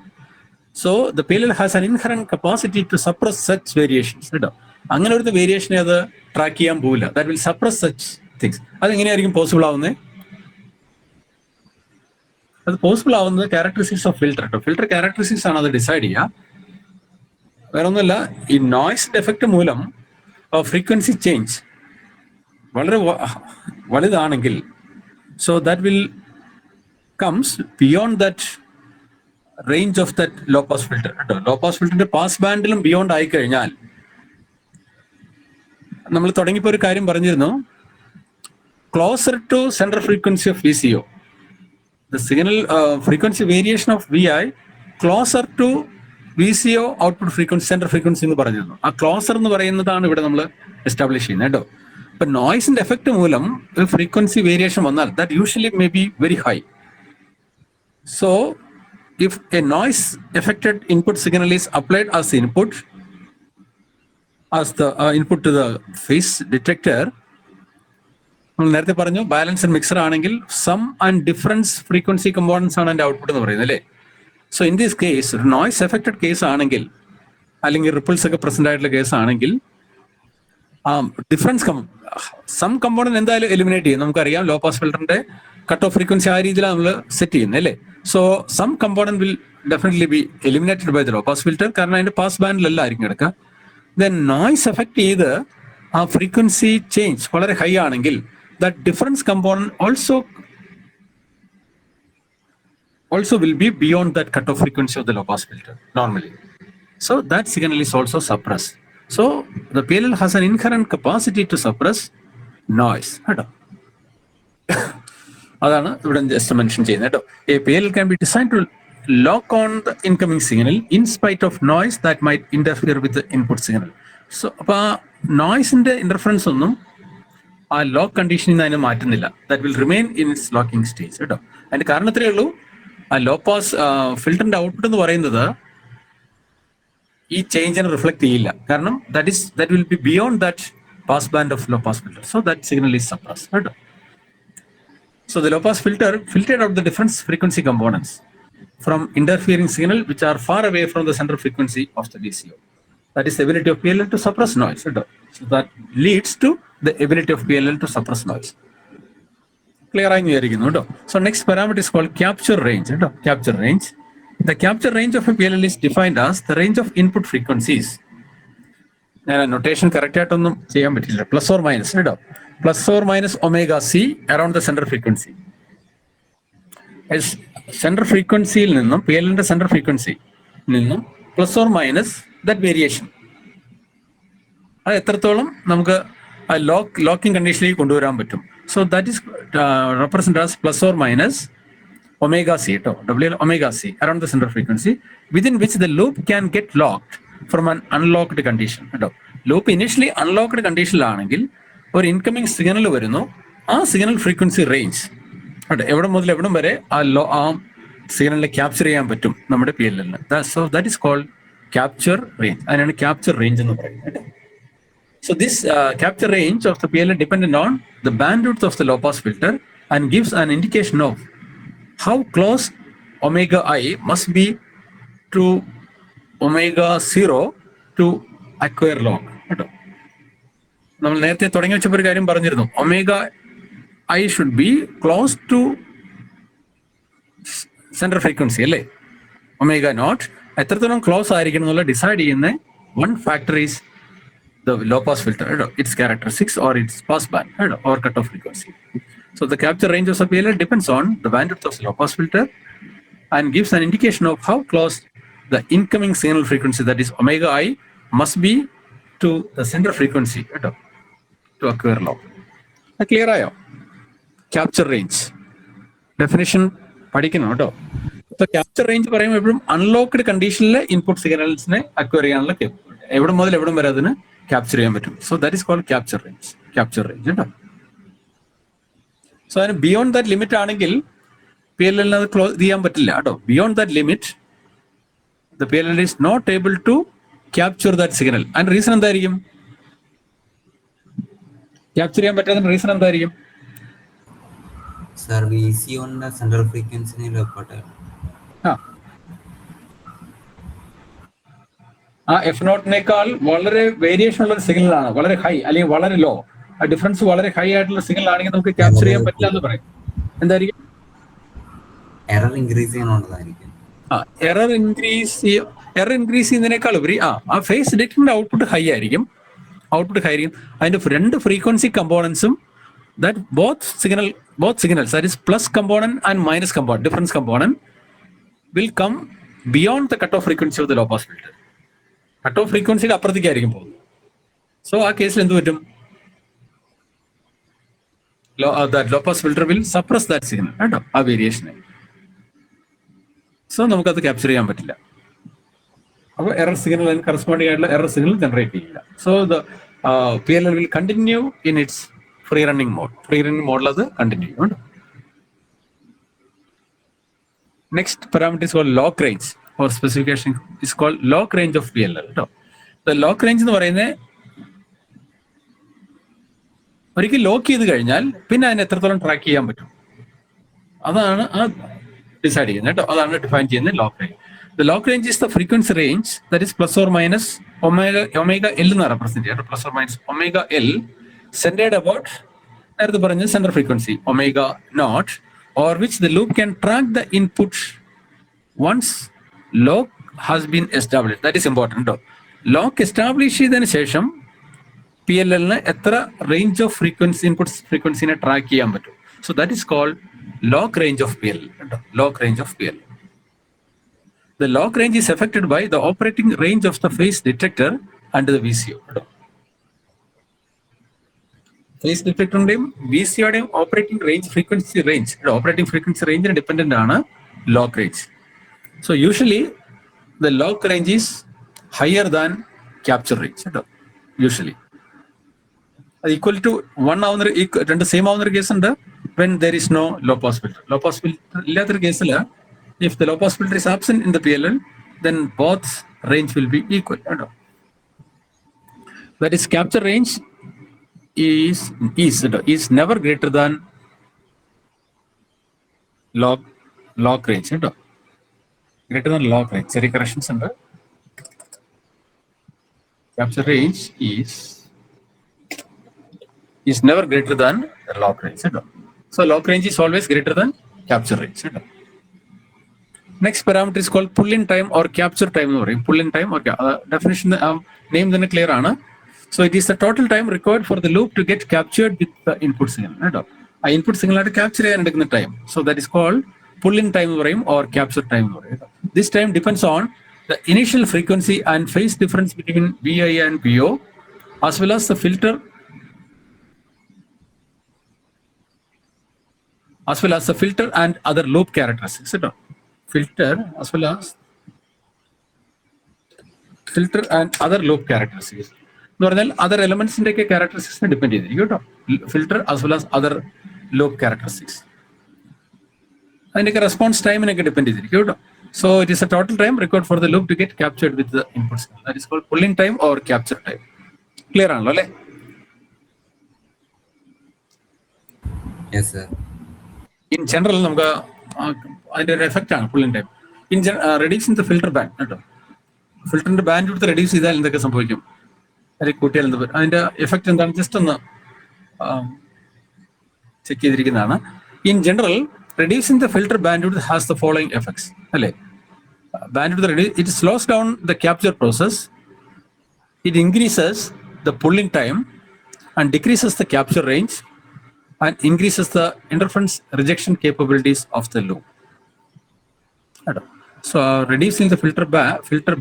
So the PLL has an inherent capacity to suppress such variations കേട്ടോ. അങ്ങനെ ഒരു വേരിയേഷനെ അത് track ചെയ്യാൻ പോവില്ല. That will suppress such things. അതെങ്ങനെയായിരിക്കും പോസിബിൾ ആവുന്നത്? അത് പോസിബിൾ ആവുന്നത് ക്യാരക്ടറിസ്റ്റിക്സ് ഓഫ് ഫിൽറ്റർ കേട്ടോ. ഫിൽറ്റർ ക്യാരക്ടറിസ്റ്റിക്സ് ആണ് അത് ഡിസൈഡ് ചെയ്യുക, വേറെ ഒന്നുമില്ല. ഈ നോയ്സിന്റെ എഫക്ട് മൂലം ഫ്രീക്വൻസി ചേഞ്ച് വളരെ വലുതാണെങ്കിൽ, so that will comes beyond that range of that low pass filter. Low pass filter pass ബാൻഡിലും ബിയോണ്ട് ആയി കഴിഞ്ഞാൽ നമ്മൾ തുടങ്ങിയപ്പോൾ ഒരു കാര്യം പറഞ്ഞിരുന്നു, closer to central frequency of VCO, the signal frequency variation of VI closer to VCO output frequency central frequency എന്ന് പറഞ്ഞിരുന്നു. ആ ക്ലോസർ എന്ന് പറയുന്നതാണ് ഇവിടെ നമ്മൾ എസ്റ്റാബ്ലിഷ് ചെയ്യുന്നത് കേട്ടോ. ഇപ്പൊ നോയ്സിന്റെ എഫക്ട് മൂലം ഒരു ഫ്രീക്വൻസി വേരിയേഷൻ വന്നാൽ that usually may be very high. So if a noise affected input signal is applied as the input to the phase detector, നമ്മൾ നേരത്തെ പറഞ്ഞു ബാലൻസ് ആൻഡ് മിക്സർ ആണെങ്കിൽ sum and difference frequency components ആണ് അതിന്റെ output എന്ന് പറയുന്നത് അല്ലേ. So in this case ഒരു നോയ്സ് എഫക്റ്റഡ് കേസ് ആണെങ്കിൽ അല്ലെങ്കിൽ റിപ്പിൾസ് ഒക്കെ പ്രസന്റ് ആയിട്ടുള്ള കേസ് ആണെങ്കിൽ ഡിഫറൻസ് സം കമ്പോണന്റ് എന്തായാലും എലിമിനേറ്റ് ചെയ്യും. നമുക്കറിയാം ലോ പാസ് ഫിൽറ്ററിന്റെ കട്ട് ഓഫ് ഫ്രീക്വൻസി ആ രീതിയിലാണ് നമ്മൾ സെറ്റ് ചെയ്യുന്നത് അല്ലേ. So sum component will definitely be eliminated by the low pass filter, കാരണം അതിന്റെ പാസ് ബാൻഡിലല്ല ആയിരിക്കും കിടക്കുക. ദെൻ നോയ്സ് എഫക്ട് ചെയ്ത് ആ ഫ്രീക്വൻസി ചേഞ്ച് വളരെ ഹൈ ആണെങ്കിൽ that difference component also will be beyond that cutoff frequency of the low pass filter normally. So that signal is also suppressed. So the PLL has an inherent capacity to suppress noise. അതാണ് ഇവിടെ just mention ചെയ്യുന്നത് കേട്ടോ. A PLL can be designed to lock on the incoming signal in spite of noise that might interfere with the input signal. So അപ്പൊ ആ നോയ്സിന്റെ interference ഒന്നും ആ lock കണ്ടീഷനിൽ നിന്ന് അതിനെ മാറ്റുന്നില്ല. That will remain in its locking stage കേട്ടോ. അതിന്റെ കാരണം ഇത്രയേ ഉള്ളൂ, ആ ലോ പാസ് ഫിൽറ്ററിന്റെ ഔട്ട്പുട്ട് എന്ന് പറയുന്നത് ഈ ചേഞ്ചിനെ റിഫ്ലക്ട് ചെയ്യില്ല, കാരണം that will be beyond that pass band of low pass filter. So that signal is suppressed കേട്ടോ. So the low pass filter filtered out the difference frequency components from interfering signal which are far away from the central frequency of the VCO. That is the ability of PLL to suppress noise. So that leads to the ability of PLL to suppress noise. Clear ആയി വിചാരിക്കുന്നു കേട്ടോ. So next parameter is called capture range. Capture range. The capture range of a PLL is defined as the range of input frequencies. ഞാൻ notation correct ആയിട്ടൊന്നും ചെയ്യാൻ പറ്റില്ല. Plus or minus കേട്ടോ. Plus or minus omega C around the central frequency. Central ഫ്രീക്വൻസിയിൽ നിന്നും PLLന്റെ central ഫ്രീക്വൻസിയിൽ നിന്നും plus or minus that variation, അത് എത്രത്തോളം നമുക്ക് ആ ലോക്കിംഗ് കണ്ടീഷനിലേക്ക് കൊണ്ടുവരാൻ പറ്റും. So that is represent as plus or minus omega C കേട്ടോ, omega C around the central frequency within which the loop can get locked from an unlocked condition കേട്ടോ. Loop initially unlocked കണ്ടീഷനിലാണെങ്കിൽ ഒരു incoming signal വരുന്നു, ആ signal frequency range കേട്ടോ എവിടെ മുതൽ എവിടം വരെ ആ സിഗ്നലിനെ ക്യാപ്ചർ ചെയ്യാൻ പറ്റും നമ്മുടെ PLL-ന്. So that is called capture range. അതിനാണ് capture range എന്ന് പറയുന്നത്. So this capture range of the PLL dependent on the bandwidth of the low pass filter and gives an indication of how close omega I must be to omega 0 to acquire log. നമ്മൾ നേരത്തെ തുടങ്ങി വെച്ചപ്പോൾ ഒരു കാര്യം പറഞ്ഞിരുന്നു, omega I should be close to central frequency അല്ലേ. omega naught എത്രത്തോളം close ആയിരിക്കണം എന്നുള്ള ഡിസൈഡ് ചെയ്യുന്ന one factor is the low pass filter, its characteristics or its pass band or cut off frequency. So the capture range of PLL depends on the bandwidth of low pass filter and gives an indication of how close the incoming signal frequency that is omega I must be to the central frequency കേട്ടോ to acquire lock. Clear ആയോ? Capture range definition പഠിക്കണം കേട്ടോ. Capture range പറയുമ്പോൾ എപ്പോഴും unlocked കണ്ടീഷനിലെ input സിഗ്നൽസിനെ acquire ചെയ്യാനുള്ള എവിടെ മുതൽ എവിടം വരെ അതിന് ക്യാപ്ചർ ചെയ്യാൻ പറ്റും. So that is called capture range കേട്ടോ. സോ അതിന് ബിയോണ്ട് ദാറ്റ് ലിമിറ്റ് ആണെങ്കിൽ PLL അത് ക്ലോസ് ചെയ്യാൻ പറ്റില്ല കേട്ടോ. Beyond that limit the PLL is not able to capture that signal. അതിന്റെ റീസൺ എന്തായിരിക്കും? ക്യാപ്ചർ ചെയ്യാൻ പറ്റാത്ത റീസൺ എന്തായിരിക്കും? സർ VCO സെൻട്രൽ ഫ്രീക്വൻസി ആ F0-നേക്കാൾ വളരെ വേരിയേഷൻ ഉള്ള ഒരു സിഗ്നൽ ആണ്, വളരെ ഹൈ അല്ലെങ്കിൽ വളരെ ലോ, ആ ഡിഫറൻസ് വളരെ ഹൈ ആയിട്ടുള്ള സിഗ്നൽ ആണെങ്കിൽ നമുക്ക് ക്യാപ്ചർ ചെയ്യാൻ പറ്റില്ല എന്ന് പറയും. എന്തായിരിക്കും? എറർ ഇൻക്രീസ് ചെയ്യുന്നതായിരിക്കും. എറർ ഇൻക്രീസ് ചെയ്യുന്നതിനേക്കാൾ ഉപരി ആ ഫേസ് ഡിറ്റക്ടറിന്റെ ഔട്ട്പുട്ട് ഹൈ ആയിരിക്കും. അതിന്റെ രണ്ട് frequency കമ്പോണൻസും that both signals, that is plus component and minus component, difference component, will come beyond the cutoff frequency of the low pass filter. Cutoff frequency അപ്പുറത്തേക്കായിരിക്കും പോകുന്നത്. So ആ കേസിൽ എന്ത് പറ്റും? That low pass filter will suppress that signal, കേട്ടോ, ആ വേരിയേഷനെ. So നമുക്കത് capture ചെയ്യാൻ പറ്റില്ല. അപ്പോൾ എറർ സിഗ്നൽ അതിന് കറസ്പോണ്ടിങ് ആയിട്ടുള്ള എറർ സിഗ്നൽ ജനറേറ്റ് ചെയ്യില്ല. So the PLL will continue in its free running mode. Free running മോഡിൽ അത് കണ്ടിന്യൂ ചെയ്യും. Next parameter is called lock range, or specification is called lock range of PLL. കേട്ടോ, the lock range എന്ന് പറയുന്നത് ഒരിക്കൽ lock ചെയ്ത് കഴിഞ്ഞാൽ പിന്നെ അതിനെ എത്രത്തോളം ട്രാക്ക് ചെയ്യാൻ പറ്റും അതാണ് ഡിസൈഡ് ചെയ്യുന്നത്. കേട്ടോ, അതാണ് ഡിഫൈൻ ചെയ്യുന്നത് lock range. The lock range is the frequency range that is plus or minus omega L എന്ന് റെപ്രസെന്റ് ചെയ്യുന്നത്. plus or minus omega L centered about നേരത്തെ പറഞ്ഞ central frequency omega naught, or which the loop can track the input once lock has been established. That is important. Lock establish ചെയ്തതിന് ശേഷം PLL എത്ര range of frequency input ഫ്രീക്വൻസിനെ track ചെയ്യാൻ പറ്റും. So that is called lock range of PLL. Lock range of PLL. The lock range is affected by the operating range of the phase detector and the VCO. Phase detectorന്റെയും VCOയുടെയും operating range frequency range operating frequency റേഞ്ചിന് dependent ആണ് lock range. So usually the lock range is higher than capture range. കേട്ടോ, usually അത് equal to 1 ആവുന്ന രണ്ട് same ആവുന്ന ഒരു കേസ് ഉണ്ട്. When there is no low pass filter. Low pass filter ഇല്ലാത്തൊരു കേസിൽ if the low pass filter is absent in the PLL, then both range will be equal. That is, capture range is never greater than lock range. Greater than lock range. Sorry, corrections under. Capture range is never greater than the lock range. So lock range is always greater than capture range. Next parameter is called pull-in time or capture time. Pull-in time or definition name then clear ana. So it is the total time required for the loop to get captured with the input signal. A input signal at capture and time. So that is called pull-in time or capture time. This time depends on the initial frequency and phase difference between VI and VO, as well as the filter and other loop characteristics. Filter and other loop characteristics. എന്ന് പറഞ്ഞാൽ other എലമെന്റ്സിന്റെ ഒക്കെ ക്യാരക്ടറിസ്റ്റിക്സിനെ depend ചെയ്തിരിക്കും. കേട്ടോ, filter as well as other loop characteristics അതിന്റെയൊക്കെ response ടൈമിനൊക്കെ depend ചെയ്തിരിക്കും. കേട്ടോ, so it is a total time required for the loop to get captured with the input signal. That is called pulling time or capture time. Clear ആണല്ലോ അല്ലേ? Yes sir. In general നമുക്ക് അതിന്റെ ഒരു effect ആണ് pulling time. Reducing the filter band. കേട്ടോ, ഫിൽറ്ററിന്റെ band എടുത്ത് reduce ചെയ്താൽ എന്തൊക്കെ സംഭവിക്കും, അല്ലെങ്കിൽ കൂട്ടിയാൽ എന്ത് വരും, അതിന്റെ എഫക്റ്റ് എന്താണ് ജസ്റ്റ് ഒന്ന് ചെക്ക് ചെയ്തിരിക്കുന്നതാണ്. In general reducing the filter band has the following effects അല്ലേ. Band it slows down the capture process, it increases the pulling time and decreases the capture range and increases the interference rejection capabilities of the loop. So reducing the filter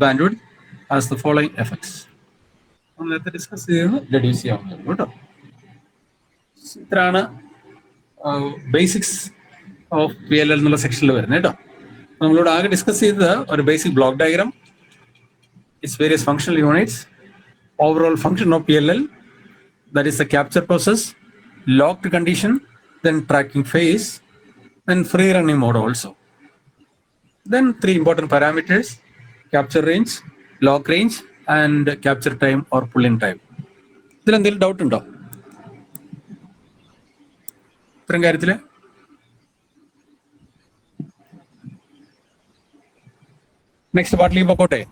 bandwidth has the following effects. Let's discuss reduce ഇത്രയാണ് basics of PLL എന്നുള്ള സെക്ഷനിൽ വരുന്നത്. കേട്ടോ, നമ്മളോട് ആകെ discuss ചെയ്തത് ഒരു basic block diagram, it's various functional units, overall function of PLL, that is the capture process, locked condition, then tracking phase, then free running mode also. Then 3 important parameters: capture range, lock range, and capture time or pull-in time. ഇതിൽ എന്തെങ്കിലും doubt ഉണ്ടോ ഇത്തരം കാര്യത്തില്? Next പാർട്ടിലേക്ക് പോട്ടെ.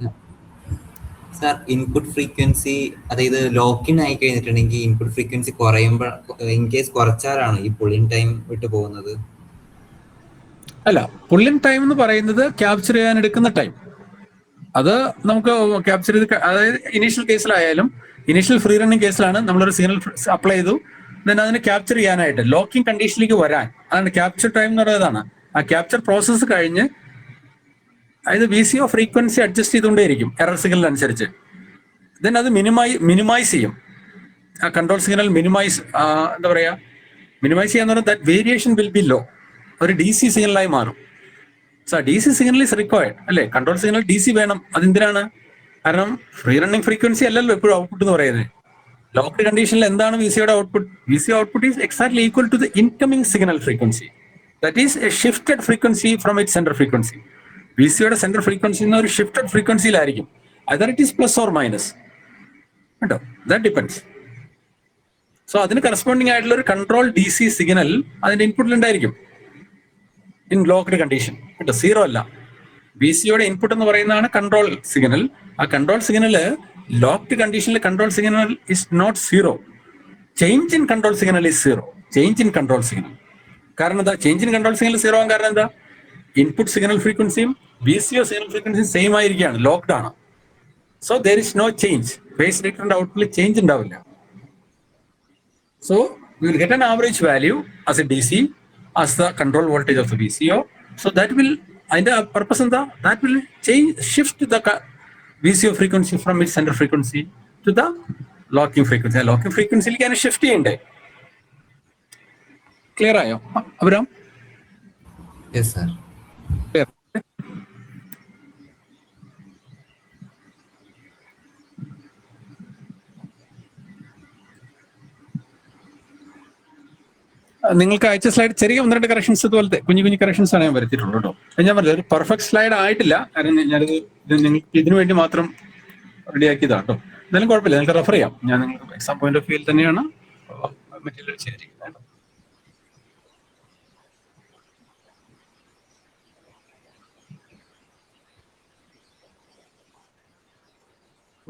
Sir, input frequency, അതായത് ലോക്കിൻ ആയി കഴിഞ്ഞിട്ടുണ്ടെങ്കിൽ input frequency കുറയുമ്പോൾ ഇൻ കേസ് കുറച്ചാലാണ് ഈ പുള്ളിംഗ് ടൈം വിട്ടു പോകുന്നത്? അല്ല, പുള്ളിംഗ് ടൈം എന്ന് പറയുന്നത് ക്യാപ്ചർ ചെയ്യാൻ എടുക്കുന്ന ടൈം. അത് നമുക്ക് ക്യാപ്ചർ ചെയ്ത്, അതായത് ഇനീഷ്യൽ കേസിലായാലും, ഇനീഷ്യൽ ഫ്രീ റണ്ണിങ് കേസിലാണ് നമ്മളൊരു സിഗ്നൽ അപ്ലൈ ചെയ്തു, ദെൻ അതിനെ ക്യാപ്ചർ ചെയ്യാനായിട്ട് ലോക്കിംഗ് കണ്ടീഷനിലേക്ക് വരാൻ, അതാണ് ക്യാപ്ചർ ടൈം എന്ന് പറയുന്നതാണ്. ആ ക്യാപ്ചർ പ്രോസസ്സ് കഴിഞ്ഞ് അതായത് VCO ഫ്രീക്വൻസി അഡ്ജസ്റ്റ് ചെയ്തുകൊണ്ടേയിരിക്കും എറർ സിഗ്നൽ അനുസരിച്ച്. ദെൻ അത് മിനിമൈസ് ചെയ്യും. ആ കൺട്രോൾ സിഗ്നൽ എന്താ പറയുക, മിനിമൈസ് ചെയ്യാന്ന് പറഞ്ഞാൽ that variation will be low, ഒരു DC സിഗ്നലായി മാറും. So DC signal is required അല്ലേ, കൺട്രോൾ സിഗ്നൽ DC വേണം. അതെന്തിനാണ്? കാരണം ഫ്രീ റണ്ണിങ് ഫ്രീക്വൻസി അല്ലല്ലോ എപ്പോഴും ഔട്ട്പുട്ട് എന്ന് പറയുന്നത്. ലോക്ക്ഡ് കണ്ടീഷനിൽ എന്താണ് VCOയുടെ output? VCO output is exactly equal to the incoming signal frequency. That is a shifted frequency from it centre frequency. VCOയുടെ സെന്റർ ഫ്രീക്വൻസി എന്ന ഒരു ഷിഫ്റ്റഡ് ഫ്രീക്വൻസിയിലായിരിക്കും. Other it is plus or minus കേട്ടോ, ദാറ്റ് ഡിപ്പെൻഡ്സ്. സോ അതിന് corresponding ആയിട്ടുള്ള ഒരു control DC signal അതിന്റെ ഇൻപുട്ടിൽ ഉണ്ടായിരിക്കും ഇൻ ലോക്ക്ഡ് കണ്ടീഷൻ കേട്ടോ, 0 അല്ല. VCOയുടെ ഇൻപുട്ട് എന്ന് പറയുന്നതാണ് കൺട്രോൾ സിഗ്നൽ. ആ കൺട്രോൾ സിഗ്നല് ലോക്ക്ഡ് കണ്ടീഷനിൽ control signal is not 0. Change in control signal is 0. Change in control signal കാരണം എന്താ? ചേഞ്ച് ഇൻ കൺട്രോൾ സിഗ്നൽ 0 ആകാൻ കാരണം എന്താ? ഇൻപുട്ട് സിഗ്നൽ ഫ്രീക്വൻസിയും VCO സിഗ്നൽ ഫ്രീക്വൻസിയും സെയിം ആയിരിക്കുകയാണ്, ലോക്ക്ഡ് ആണ്. So there is no change. Phase ഡിറ്റക്ടറിന്റെ ഔട്ട്പുട്ടിൽ ചേഞ്ച് ഉണ്ടാവില്ല. So we will get an average value as a DC as the control voltage of the VCO. So that will, അതിന്റെ purpose എന്താ? That will shift the VCO frequency from its center frequency to the locking frequency. Locking ഫ്രീക്വൻസിയിലേക്ക് അതിനെ shift ചെയ്യണ്ടേ? Clear ആയോ Abram? Yes sir. നിങ്ങൾക്ക് അയച്ച slide ചെറിയ 1-2 corrections ഇതുപോലത്തെ കുഞ്ഞു കറക്ഷൻസ് ആണ് ഞാൻ വരുത്തിയിട്ടുള്ളൂ കേട്ടോ. ഞാൻ പറഞ്ഞത് ഒരു പെർഫെക്റ്റ് സ്ലൈഡ് ആയിട്ടില്ല, കാരണം ഞാനിത് നിങ്ങൾക്ക് ഇതിനു വേണ്ടി മാത്രം റെഡിയാക്കിയതാണ് കേട്ടോ. എന്തായാലും കുഴപ്പമില്ല, നിങ്ങൾക്ക് റെഫർ ചെയ്യാം. ഞാൻ നിങ്ങൾക്ക് എക്സാം പോയിന്റ് ഓഫ് വ്യൂയിൽ തന്നെയാണ് മെറ്റീരിയൽ ചെയ്തിരിക്കുന്നത്.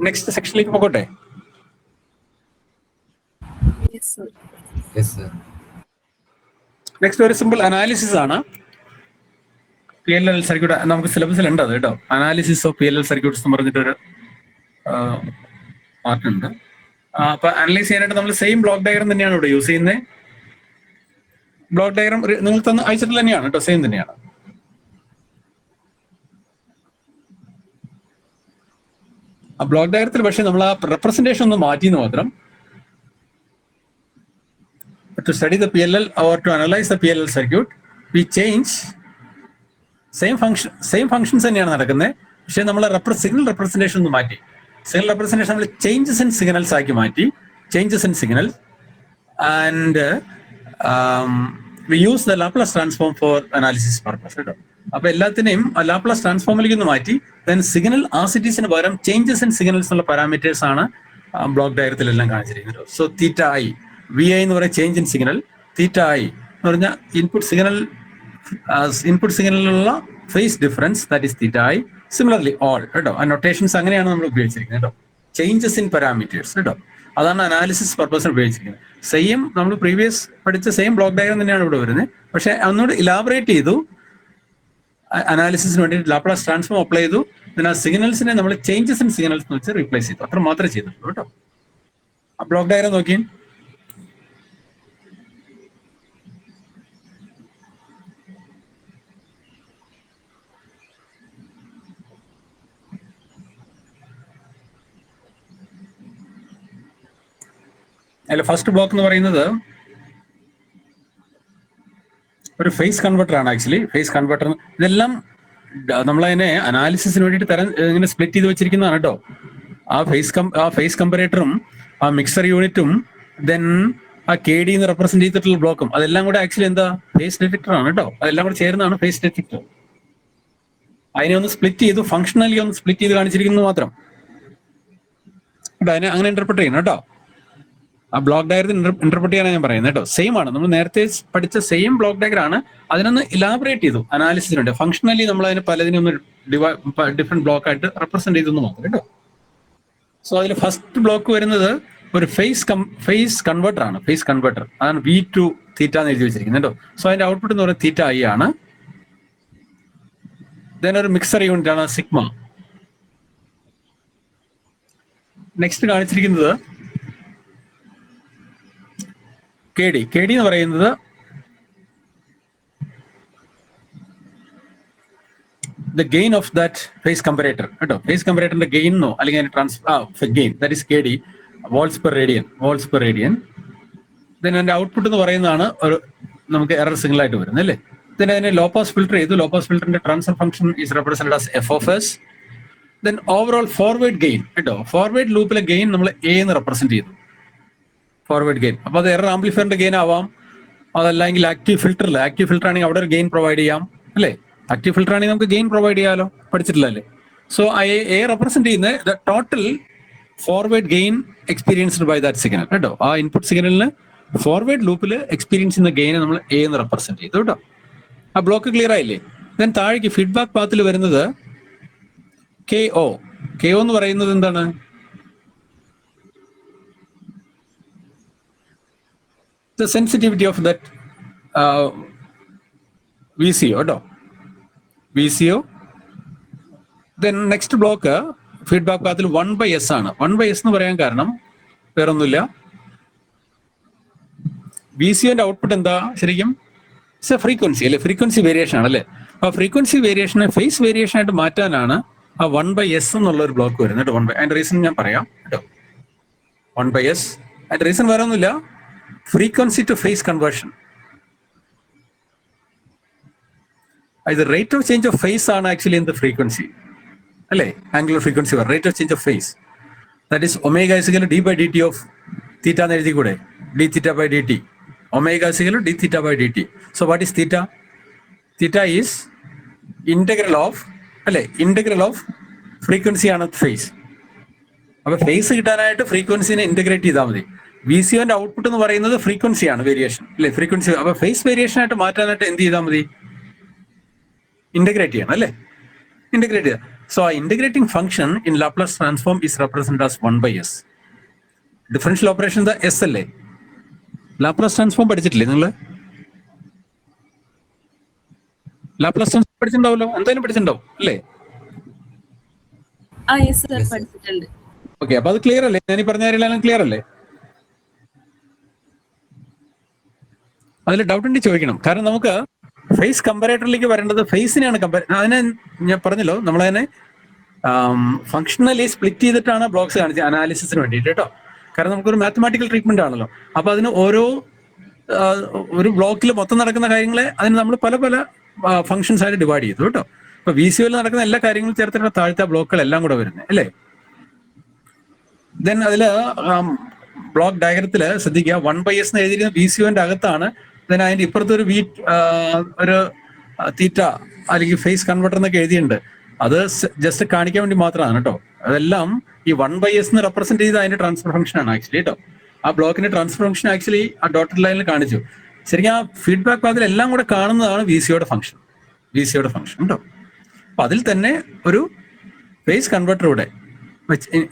നെക്സ്റ്റ് സെക്ഷനിലേക്ക് പോകട്ടെ. Yes sir. നെക്സ്റ്റ് ഒരു സിമ്പിൾ അനാലിസിസ് ആണ്. PLL സർക്യൂട്ട് നമുക്ക് സിലബസിൽ ഉണ്ട് അത് കേട്ടോ. അനാലിസിസ് ഓഫ് PLL സർക്യൂട്ട്സ് എന്ന് പറഞ്ഞിട്ടൊരു പാർട്ട് ഉണ്ട്. അപ്പൊ അനലൈസ് ചെയ്യാനായിട്ട് നമ്മൾ സെയിം ബ്ലോക്ക് ഡയഗ്രം തന്നെയാണ് ഇവിടെ യൂസ് ചെയ്യുന്നത്. ബ്ലോക്ക് ഡയഗ്രം നിങ്ങൾ അയച്ചിട്ട് തന്നെയാണ് കേട്ടോ, സെയിം തന്നെയാണ്. ആ ബ്ലോക്ക് ഡയഗ്രത്തിൽ പക്ഷേ നമ്മൾ ആ റെപ്രസെന്റേഷൻ ഒന്ന് മാറ്റിയെന്ന് മാത്രം. To study the PLL or to analyze the PLL circuit, we change same functions തന്നെയാണ് നടക്കുന്നത്. പക്ഷേ നമ്മൾ സിഗ്നൽ റെപ്രസെന്റേഷൻ ഒന്ന് മാറ്റി. സിഗ്നൽ റെപ്രസെന്റേഷൻ നമ്മൾ ചേഞ്ചസ് ഇൻ സിഗ്നൽസ് ആക്കി മാറ്റി. Changes in signal and we use the Laplace transform four analysis purpose കേട്ടോ. അപ്പൊ എല്ലാത്തിനെയും ലാപ്ലേസ് ട്രാൻസ്ഫോമിലേക്ക് ഒന്ന് മാറ്റി. ദെൻ സിഗ്നൽ ആസിറ്റീസിന് പകരം ചേഞ്ചസ് ഇൻ സിഗ്നൽസ് എന്നുള്ള പാരാമീറ്റേഴ്സ് ആണ് ബ്ലോക്ക് ഡയഗ്രത്തിലെല്ലാം കാണിച്ചിരിക്കുന്നത്. സോ തീറ്റ ഐ VI എന്ന് പറയുന്ന change in signal, theta I എന്ന് പറഞ്ഞാൽ ഇൻപുട്ട് സിഗ്നലിലുള്ള phase difference, that is theta I. Similarly all കേട്ടോ. ആ നൊട്ടേഷൻസ് അങ്ങനെയാണ് നമ്മൾ ഉപയോഗിച്ചിരിക്കുന്നത് കേട്ടോ. ചേഞ്ചസ് ഇൻ പാരാമീറ്റേഴ്സ് കേട്ടോ, അതാണ് അനാലിസിസ് പർപ്പസിന് ഉപയോഗിച്ചിരിക്കുന്നത്. സെയിം നമ്മൾ പ്രീവിയസ് പഠിച്ച സെയിം ബ്ലോക്ക് ഡയഗ്രം തന്നെയാണ് ഇവിടെ വരുന്നത്. പക്ഷെ ഒന്നുകൂടി ഇലാബറേറ്റ് ചെയ്തു. അനാലിസിസിന് വേണ്ടി ലാപ്ലേസ് ട്രാൻസ്ഫോം അപ്ലൈ ചെയ്തു. പിന്നെ ആ സിഗ്നൽസിനെ നമ്മൾ ചേഞ്ചസ് ഇൻ സിഗ്നൽസ് എന്ന് വെച്ച് റീപ്ലേസ് ചെയ്തു. അത്ര മാത്രമേ ചെയ്തിട്ടുള്ളൂ കേട്ടോ. ആ ബ്ലോക്ക് ഡയഗ്രം നോക്കിയേ. അതിൽ ഫസ്റ്റ് ബ്ലോക്ക് എന്ന് പറയുന്നത് ഒരു ഫേസ് കൺവെർട്ടർ ആണ്. ആക്ച്വലി ഫേസ് കൺവെർട്ടർ ഇതെല്ലാം നമ്മളതിനെ അനാലിസിസിന് വേണ്ടിയിട്ട് ഇങ്ങനെ സ്പ്ലിറ്റ് ചെയ്ത് വെച്ചിരിക്കുന്നതാണ് കേട്ടോ. ആ ഫേസ് കമ്പറേറ്ററും ആ മിക്സർ യൂണിറ്റും ദെൻ ആ KD എന്ന് റെപ്രസെന്റ് ചെയ്തിട്ടുള്ള ബ്ലോക്കും അതെല്ലാം കൂടെ ആക്ച്വലി എന്താ ഫേസ് ഡിറ്റക്ടർ ആണ് കേട്ടോ. അതെല്ലാം കൂടെ ചേർന്നാണ് ഫേസ് ഡിറ്റക്ടർ. അതിനെ ഒന്ന് സ്പ്ലിറ്റ് ചെയ്തു, ഫംഗ്ഷണലി ഒന്ന് സ്പ്ലിറ്റ് ചെയ്ത് കാണിച്ചിരിക്കുന്നത് മാത്രം. അതിനെ അങ്ങനെ ഇന്റർപ്രറ്റ് ചെയ്യണം കേട്ടോ. ആ ബ്ലോക്ക് ഡയഗ്രത്തിൽ ഇന്റർപ്രറ്റ് ചെയ്യാനാണ് ഞാൻ പറയുന്നത് കേട്ടോ. സെയിം ആണ്, നമ്മൾ നേരത്തെ പഠിച്ച സെയിം ബ്ലോക്ക് ഡയഗ്രം ആണ്. അതിനൊന്ന് ഇലാബറേറ്റ് ചെയ്തു അനാലിസിസിനുണ്ട്. ഫംഗ്ഷണലി നമ്മൾ അതിന് പലതിനും ഒന്ന് ഡിഫറെന്റ് ബ്ലോക്ക് ആയിട്ട് റെപ്രസെന്റ് ചെയ്തു മാത്രം കേട്ടോ. സോ അതിൽ ഫസ്റ്റ് ബ്ലോക്ക് വരുന്നത് ഒരു ഫേസ് കൺവെർട്ടർ ആണ്. ഫേസ് കൺവെർട്ടർ അതാണ് V2 തീറ്റ എന്ന് എഴുതി വെച്ചിരിക്കുന്നത് കേട്ടോ. സോ അതിന്റെ ഔട്ട്പുട്ട് എന്ന് പറയുന്നത് തീറ്റ ഐ ആണ്. ദെൻ ഒരു മിക്സർ യൂണിറ്റ് ആണ് സിഗ്മ. നെക്സ്റ്റ് കാണിച്ചിരിക്കുന്നത് കെ ഡി എന്ന് പറയുന്നത് the gain of that phase comparator കേട്ടോ. ഫേസ് കമ്പറേറ്ററിന്റെ ഗെയിനോ അല്ലെങ്കിൽ gain that is K D, volts per radian. Then അതിന്റെ ഔട്ട്പുട്ട് എന്ന് പറയുന്നതാണ് ഒരു നമുക്ക് എറർ സിഗ്നൽ ആയിട്ട് വരുന്നത് അല്ലേ. ദെൻ അതിനെ ലോ പാസ് ഫിൽട്ടർ ചെയ്തു. ലോ പാസ് ഫിൽറ്ററിന്റെ transfer function is represented as F of S. Then overall forward gain കേട്ടോ. ഫോർവേഡ് ലൂപ്പിലെ ഗെയിൻ നമ്മൾ എ എന്ന് റെപ്രസെന്റ് ചെയ്തു, ഫോർവേഡ് ഗെയിൻ. അപ്പൊ അത് എറർ ആംപ്ലിഫയറിന്റെ ഗെയിൻ ആവാം, അതല്ലെങ്കിൽ ആക്റ്റീവ് ഫിൽറ്റർ ആണെങ്കിൽ അവിടെ ഒരു ഗെയിൻ പ്രൊവൈഡ് ചെയ്യാം അല്ലേ. ആക്റ്റീവ് ഫിൽറ്റർ ആണെങ്കിൽ നമുക്ക് ഗെയിൻ പ്രൊവൈഡ് ചെയ്യാലോ, പഠിച്ചിട്ടില്ലല്ലേ. സോ എ റെപ്രസെന്റ് ചെയ്യുന്ന the total forward gain experienced by that signal കേട്ടോ. ആ ഇൻപുട്ട് സിഗ്നലിന് ഫോർവേഡ് ലൂപ്പിൽ എക്സ്പീരിയൻസ് ചെയ്യുന്ന ഗെയിനെ നമ്മൾ എ എന്ന് റെപ്രസെന്റ് ചെയ്തു കേട്ടോ. ആ ബ്ലോക്ക് ക്ലിയർ ആയില്ലേ. ദെൻ താഴേക്ക് ഫീഡ്ബാക്ക് പാത്തിൽ വരുന്നത് കെ ഒ എന്ന് പറയുന്നത് എന്താണ്? The sensitivity of that VCO കേട്ടോ. VCO. Then next block feedback പാത്തിൽ 1/S ആണ്. 1/S എന്ന് പറയാൻ കാരണം വേറൊന്നുമില്ല, VCOന്റെ ഔട്ട്പുട്ട് എന്താ ശരിക്കും? ഫ്രീക്വൻസി അല്ലെ, ഫ്രീക്വൻസി വേരിയേഷൻ ആണല്ലേ. ആ ഫ്രീക്വൻസി വേരിയേഷനെ ഫേസ് വേരിയേഷൻ ആയിട്ട് മാറ്റാനാണ് ആ 1/S എന്നുള്ള ഒരു ബ്ലോക്ക് വരുന്നത് കേട്ടോ. അതിന്റെ റീസൺ ഞാൻ പറയാം കേട്ടോ. 1/S അതിന്റെ റീസൺ വേറെ ഒന്നുമില്ല, ഫ്രീക്വൻസി ടു ഫേസ് കൺവേർഷൻ. ഇത് rate of change of phase ആണ് ആക്ച്വലി എന്ത് ഫ്രീക്വൻസി അല്ലേ, angular frequency rate of change of phase. That is omega is equal d/dt of theta എന്ന് എഴുതി കൂടെ, d(θ/dt). Omega is equal d(θ/dt). So what is theta? Theta is integral of frequency ആണ് phase. അപ്പൊ phase കിട്ടാനായിട്ട് ഫ്രീക്വൻസിനെ integrate ചെയ്താൽ മതി. VCOന്റെ ഔട്ട്പുട്ട് എന്ന് പറയുന്നത് ഫ്രീക്വൻസിയാണ്, വേരിയേഷൻ അല്ലെ, ഫ്രീക്വൻസി. അപ്പൊ ഫേസ് വേരിയേഷൻ ആയിട്ട് മാറ്റാനായിട്ട് എന്ത് ചെയ്താൽ മതി? ഇന്റഗ്രേറ്റ് ചെയ്യണം അല്ലേ, ഇന്റഗ്രേറ്റ് ചെയ്യുക. സോ ആ integrating function in Laplace transform is represented as 1/S. Differential operation S അല്ലേ. ലാപ്ലേസ് ട്രാൻസ്ഫോം പഠിച്ചിട്ടില്ലേ നിങ്ങൾ? ലാപ്ലേസ് ട്രാൻസ്ഫോം പഠിച്ചിട്ടുണ്ടാവല്ലോ, എന്തായാലും പഠിച്ചിട്ടുണ്ടാവും അല്ലേ. ഓക്കെ, അപ്പൊ അത് ക്ലിയർ അല്ലേ? ഞാൻ ഈ പറഞ്ഞ കാര്യങ്ങളെല്ലാം ക്ലിയർ അല്ലേ? അതിൽ ഡൗട്ട് ഉണ്ടെങ്കിൽ ചോദിക്കണം. കാരണം നമുക്ക് ഫേസ് കമ്പാരേറ്ററിലേക്ക് വരേണ്ടത് ഫേസിനെയാണ് അതിനെ ഞാൻ പറഞ്ഞല്ലോ, നമ്മളതിനെ ഫങ്ഷണലി സ്പ്ലിറ്റ് ചെയ്തിട്ടാണ് ബ്ലോക്സ് കാണിച്ചത് അനാലിസിസിന് വേണ്ടിയിട്ട് കേട്ടോ. കാരണം നമുക്കൊരു മാത്തമാറ്റിക്കൽ ട്രീറ്റ്മെന്റ് ആണല്ലോ. അപ്പൊ അതിന് ഒരു ബ്ലോക്കിൽ മൊത്തം നടക്കുന്ന കാര്യങ്ങളെ അതിന് നമ്മൾ പല പല ഫങ്ഷൻസ് ആയിട്ട് ഡിവൈഡ് ചെയ്തു കേട്ടോ. ഇപ്പൊ VCOയിൽ നടക്കുന്ന എല്ലാ കാര്യങ്ങളും ചേർത്തിട്ട് താഴത്തെ ബ്ലോക്കുകളെല്ലാം കൂടെ വരുന്നത് അല്ലേ. ദെൻ അതില് ബ്ലോക്ക് ഡയഗ്രത്തില് ശ്രദ്ധിക്കുക, 1/S എന്ന് എഴുതിയിരുന്ന VCOന്റെ അകത്താണ്. ദെൻ അതിന്റെ ഇപ്പുറത്ത് ഒരു തീറ്റ അല്ലെങ്കിൽ ഫേസ് കൺവെർട്ടർ എന്നൊക്കെ എഴുതിയിട്ടുണ്ട്. അത് ജസ്റ്റ് കാണിക്കാൻ വേണ്ടി മാത്രമാണ് കേട്ടോ. അതെല്ലാം ഈ 1/S എന്ന് റെപ്രസെന്റ് ചെയ്ത അതിന്റെ ട്രാൻസ്ഫർ ഫംഗ്ഷൻ ആണ് ആക്ച്വലി കേട്ടോ. ആ ബ്ലോക്കിന്റെ ട്രാൻസ്ഫർ ഫംഗ്ഷൻ ആക്ച്വലി ആ ഡോട്ടഡ് ലൈനിൽ കാണിച്ചു. ശരിക്കും ആ ഫീഡ്ബാക്ക് പാത്തിൽ എല്ലാം കൂടെ കാണുന്നതാണ് VCOയുടെ ഫംഗ്ഷൻ കേട്ടോ. അപ്പൊ അതിൽ തന്നെ ഒരു ഫേസ് കൺവെർട്ടർ ഇവിടെ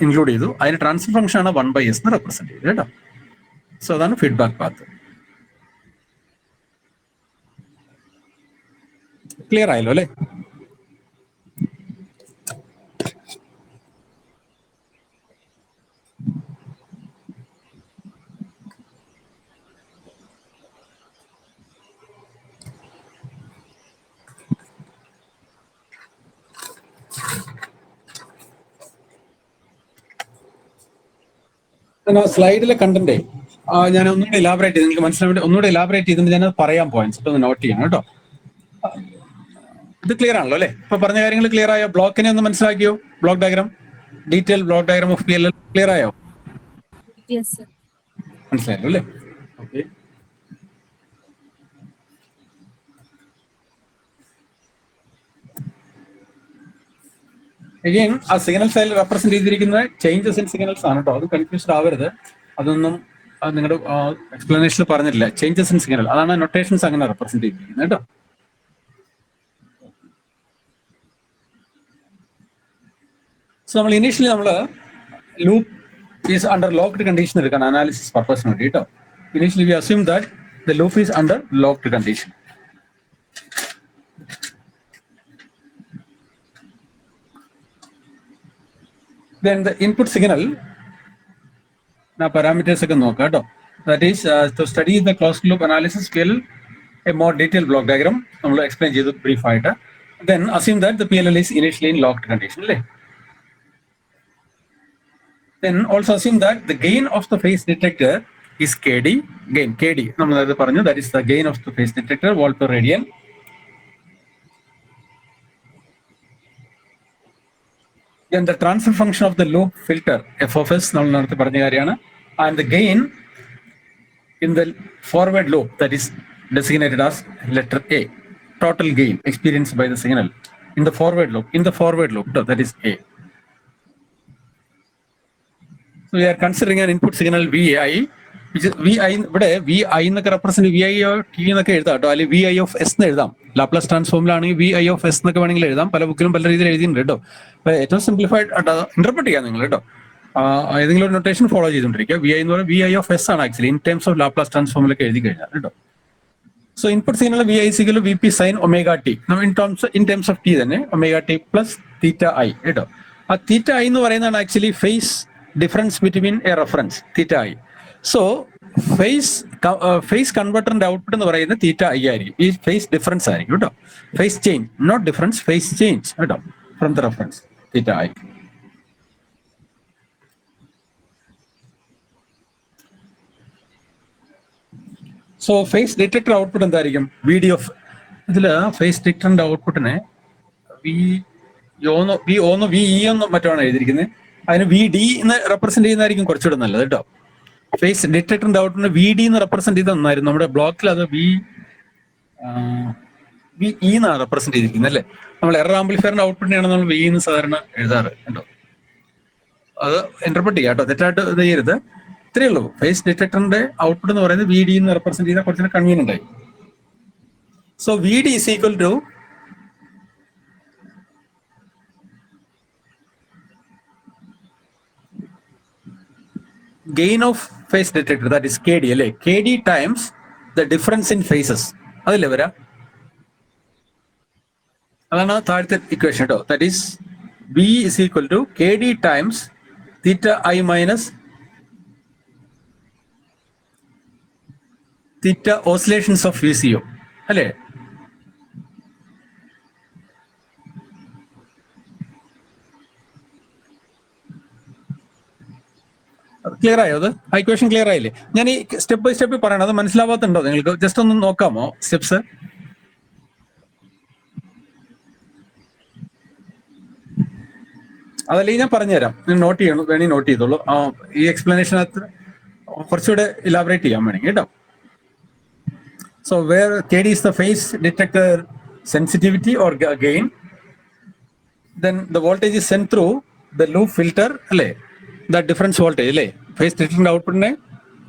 ഇൻക്ലൂഡ് ചെയ്തു. അതിന്റെ ട്രാൻസ്ഫർ ഫംഗ്ഷൻ ആണ് 1/S എന്ന് റെപ്രസെന്റ് ചെയ്തത് കേട്ടോ. സോ അതാണ് ഫീഡ്ബാക്ക് പാത്ത്. ക്ലിയർ ആയല്ലോ അല്ലേ? സ്ലൈഡിലെ കണ്ടന്റ് ഞാൻ ഒന്നുകൂടെ ഇലാബറേറ്റ് ചെയ്ത് നിങ്ങൾക്ക് മനസ്സിലാൻ വേണ്ടി ഒന്നുകൂടെ ഇലാബറേറ്റ് ചെയ്തിട്ട് ഞാൻ പറയാൻ പോയിന്റ്സ് ഒന്ന് നോട്ട് ചെയ്യണം കേട്ടോ. ഇത് ക്ലിയർ ആണല്ലോ അല്ലേ? ഇപ്പൊ പറഞ്ഞ കാര്യങ്ങൾ ക്ലിയർ ആയോ? ബ്ലോക്കിനെ ഒന്ന് മനസ്സിലാക്കിയോ? Block diagram, detail block diagram of PLL clear ആയോ? മനസ്സിലായല്ലോ അല്ലേ? ഓക്കെ. അഗൈൻ ആ സിഗ്നൽസ് അതിൽ റെപ്രസെന്റ് ചെയ്തിരിക്കുന്ന ചേഞ്ചസ് ഇൻ സിഗ്നൽസ് ആണ് കേട്ടോ. അത് കൺഫ്യൂസ്ഡ് ആവരുത്. അതൊന്നും നിങ്ങളുടെ എക്സ്പ്ലനേഷനിൽ പറഞ്ഞിട്ടില്ല. ചേഞ്ചസ് ഇൻ സിഗ്നൽ അതാണ് നൊട്ടേഷൻസ് അങ്ങനെ റെപ്രസെന്റ് ചെയ്തിരിക്കുന്നത് കേട്ടോ. സോ നമ്മൾ initially loop is under locked condition എടുക്കണം അനാലിസിസ് പർപ്പസിന് വേണ്ടി കേട്ടോ. Initially we assume that the loop is under locked condition. Then the input signal, now parameters ഒക്കെ നോക്കാം കേട്ടോ. That is, to study the closed loop analysis, we'll a more detailed block diagram. നമ്മൾ explain ചെയ്തു brief ആയിട്ട്. Then assume that the PLL is initially in locked condition. അല്ലേ? Then also assume that the gain of the phase detector is KD. Gain KD. നമ്മൾ അത് പറഞ്ഞു. That is the gain of the phase detector, volt per radian. Then the transfer function of the loop filter f of s നമ്മൾ നേരത്തെ പറഞ്ഞ കാര്യമാണ്. And the gain in the forward loop, that is designated as letter A. Total gain experienced by the signal in the forward loop, that is A. So we are considering an input signal VI, which is VI, ഇവിടെ VI എന്നൊക്കെ represent VI T എന്നൊക്കെ എഴുതാം കേട്ടോ, അല്ലെങ്കിൽ VI of S എന്ന് എഴുതാം. Laplace ട്രാൻസ്ഫോമിലാണെങ്കിൽ VI of S എന്നൊക്കെ വേണമെങ്കിൽ എഴുതാം. പല ബുക്കിലും പല രീതിയിൽ എഴുതിയിട്ടുണ്ട് കേട്ടോ. അപ്പൊ ഏറ്റവും സിംപ്ലിഫൈഡ് ഇന്റർപ്രറ്റ് ചെയ്യാം നിങ്ങൾ കേട്ടോ. ഏതെങ്കിലും ഒരു നൊട്ടേഷൻ ഫോളോ ചെയ്തുകൊണ്ടിരിക്കുക. VI എന്ന് പറയുന്നത് VI of S ആണ് actually in terms of Laplace ട്രാൻസ്ഫോമിലൊക്കെ എഴുതി കഴിഞ്ഞാൽ കേട്ടോ. So input signal VI is equal to VP sin omega t. Now in terms of t തന്നെ omega t plus theta I കേട്ടോ. ആ theta I എന്ന് പറയുന്നതാണ് actually phase difference between a reference theta I. So phase കൺവെർട്ടറിന്റെ output എന്ന് പറയുന്നത് theta I ആയിരിക്കും. ഈ ഫേസ് ഡിഫറൻസ് ആയിരിക്കും കേട്ടോ. Phase change, not difference, phase change കേട്ടോ from the reference theta I. So phase detector output എന്തായിരിക്കും? VD ഓഫ് ഇതില് ഫേസ് ഡിറ്റക്ടറിന്റെ ഔട്ട്പുട്ടിനെ VE എന്നോ മറ്റാണ് എഴുതിയിരിക്കുന്നത്. അതിന് VD എന്ന് റെപ്രസെന്റ് ചെയ്യുന്നതായിരിക്കും കുറച്ചുകൂടെ നല്ലത് കേട്ടോ. ഫേസ് ഡിറ്റക്ടറിന്റെ ഔട്ട്പുട്ടിനെ VD എന്ന് റെപ്രസെന്റ് ചെയ്ത് തന്നായിരുന്നു. നമ്മുടെ ബ്ലോക്കിൽ അത് VE എന്നാണ് റെപ്രസെന്റ് ചെയ്തിരിക്കുന്നത് അല്ലേ. നമ്മൾ എറർ ആംപ്ലിഫയറിന്റെ ഔട്ട്പുട്ടിനെയാണ് നമ്മൾ VE എന്ന് സാധാരണ എഴുതാറ് കേട്ടോ. അത് ഇന്റർപ്രറ്റ് ചെയ്യാം കേട്ടോ, തെറ്റായിട്ട് ഇത് ചെയ്യരുത്. ഇത്രയേ ഉള്ളൂ. ഫേസ് ഡിറ്റക്ടറിന്റെ ഔട്ട്പുട്ട് എന്ന് പറയുന്നത് VD എന്ന് റെപ്രസെന്റ് ചെയ്താൽ കുറച്ചുകൂടെ കൺവീനിയന്റ് ആയി. So VD is equal to gain of phase detector, that is KD അല്ലേ. KD times the difference in phases. അതല്ലേ വരാ? അതാണ് താഴത്തെ ഇക്വേഷൻ കേട്ടോ. That is V is equal to KD times theta I minus theta oscillations of VCO അല്ലേ. Clear ആയോ? അത് ആ ഇക്വേഷൻ ക്ലിയർ ആയില്ലേ? ഞാൻ ഈ സ്റ്റെപ്പ് ബൈ സ്റ്റെപ്പ് പറയണം. അത് മനസ്സിലാവാത്തുണ്ടോ നിങ്ങൾക്ക്? ജസ്റ്റ് ഒന്ന് നോക്കാമോ സ്റ്റെപ്സ്? അതല്ലെങ്കിൽ ഞാൻ പറഞ്ഞുതരാം, നോട്ട് ചെയ്യണം, വേണമെങ്കിൽ നോട്ട് ചെയ്തോളൂ. ഈ എക്സ്പ്ലനേഷനകത്ത് കുറച്ചുകൂടെ ഇലാബറേറ്റ് ചെയ്യാൻ വേണമെങ്കിൽ കേട്ടോ. So where KD is the phase detector sensitivity or gain, then the voltage is sent through the loop filter അല്ലേ. That difference voltage അല്ലേ phase detector ഔട്ട്പുട്ടിനെ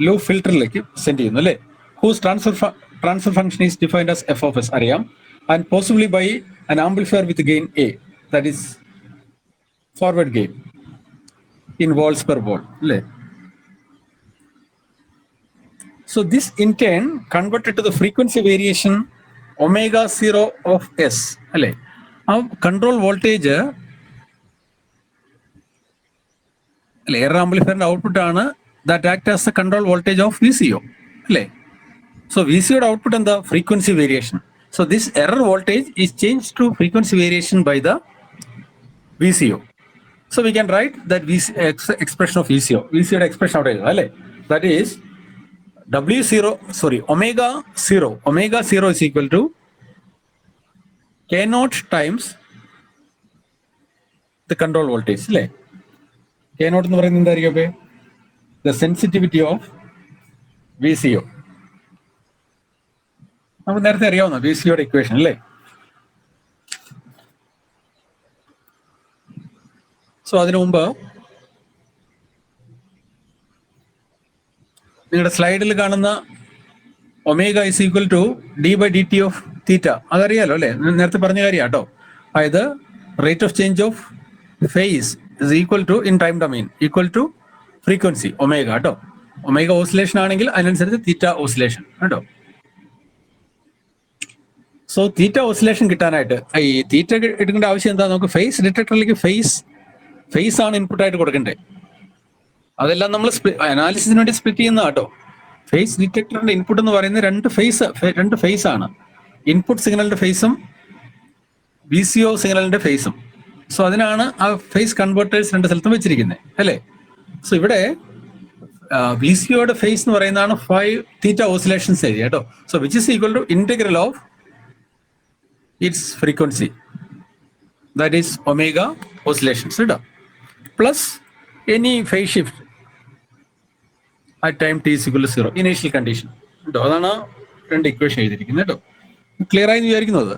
loop filterലേക്ക് സെൻഡ് ചെയ്യുന്നു അല്ലേ. Whose transfer function is defined as f of s അറിയാം, and possibly by an amplifier with gain A, that is forward gain in volts per volt അല്ലേ. So this in turn converted to the frequency variation omega 0 of S അല്ലേ. ആ control voltage അല്ലെ error ആംപ്ലിഫയറിന്റെ output ആണ്. That act as the control voltage of VCO അല്ലേ. So VCOയുടെ output എന്താ? Frequency variation. So this error voltage is change to frequency variation by the VCO. So we can write that expression of VCOയുടെ expression അവിടെ എഴുതാം അല്ലേ. That is omega 0 is equal to K0 times the control voltage അല്ലേ. K0 എന്ന് പറയുന്നത് എന്തായിരിക്കും? അപ്പൊ the sensitivity of VCO നമുക്ക് നേരത്തെ അറിയാവുന്ന VCOയുടെ ഇക്വേഷൻ അല്ലേ. സോ അതിനു മുമ്പ് നിങ്ങളുടെ സ്ലൈഡിൽ കാണുന്ന omega is equal to d/dt of theta അതറിയാലോ അല്ലേ. നേരത്തെ പറഞ്ഞ കാര്യം കേട്ടോ. അതായത് rate of change of phase is equal to in time domain equal to frequency omega കേട്ടോ. ഒമേഗ ഓസിലേഷൻ ആണെങ്കിൽ അതിനനുസരിച്ച് തീറ്റ ഓസിലേഷൻ കേട്ടോ. സോ തീറ്റ ഓസിലേഷൻ കിട്ടാനായിട്ട് ഈ തീറ്റ എടുക്കേണ്ട ആവശ്യം എന്താ? നമുക്ക് ഫേസ് ഡിറ്റക്ടറിലേക്ക് ഫേസ് ആണ് ഇൻപുട്ട് ആയിട്ട് കൊടുക്കണ്ടേ. അതെല്ലാം നമ്മൾ അനാലിസിസിന് വേണ്ടി സ്പ്ലിറ്റ് ചെയ്യുന്ന കേട്ടോ. ഫേസ് ഡിറ്റക്ടറിന്റെ ഇൻപുട്ട് എന്ന് പറയുന്നത് രണ്ട് ഫേസ് ആണ്. ഇൻപുട്ട് സിഗ്നലിന്റെ ഫേസും VCO സിഗ്നലിന്റെ ഫേസും. സോ അതിനാണ് ആ ഫേസ് കൺവേർട്ടേഴ്സ് രണ്ട് സ്ഥലത്തും വെച്ചിരിക്കുന്നത് അല്ലേ. സോ ഇവിടെ VCOയുടെ ഫേസ് എന്ന് പറയുന്നതാണ് 5 തീറ്റ ഓസിലേഷൻസ് ഏരിയ കേട്ടോ. So which is equal to integral of its frequency, that is omega oscillations കേട്ടോ, plus any phase shift at time t is equal to 0, initial condition കേട്ടോ. അതാണ് രണ്ട് ഇക്വേഷൻ എഴുതിയിരിക്കുന്നത് കേട്ടോ. ക്ലിയർ ആയി വിചാരിക്കുന്നത്.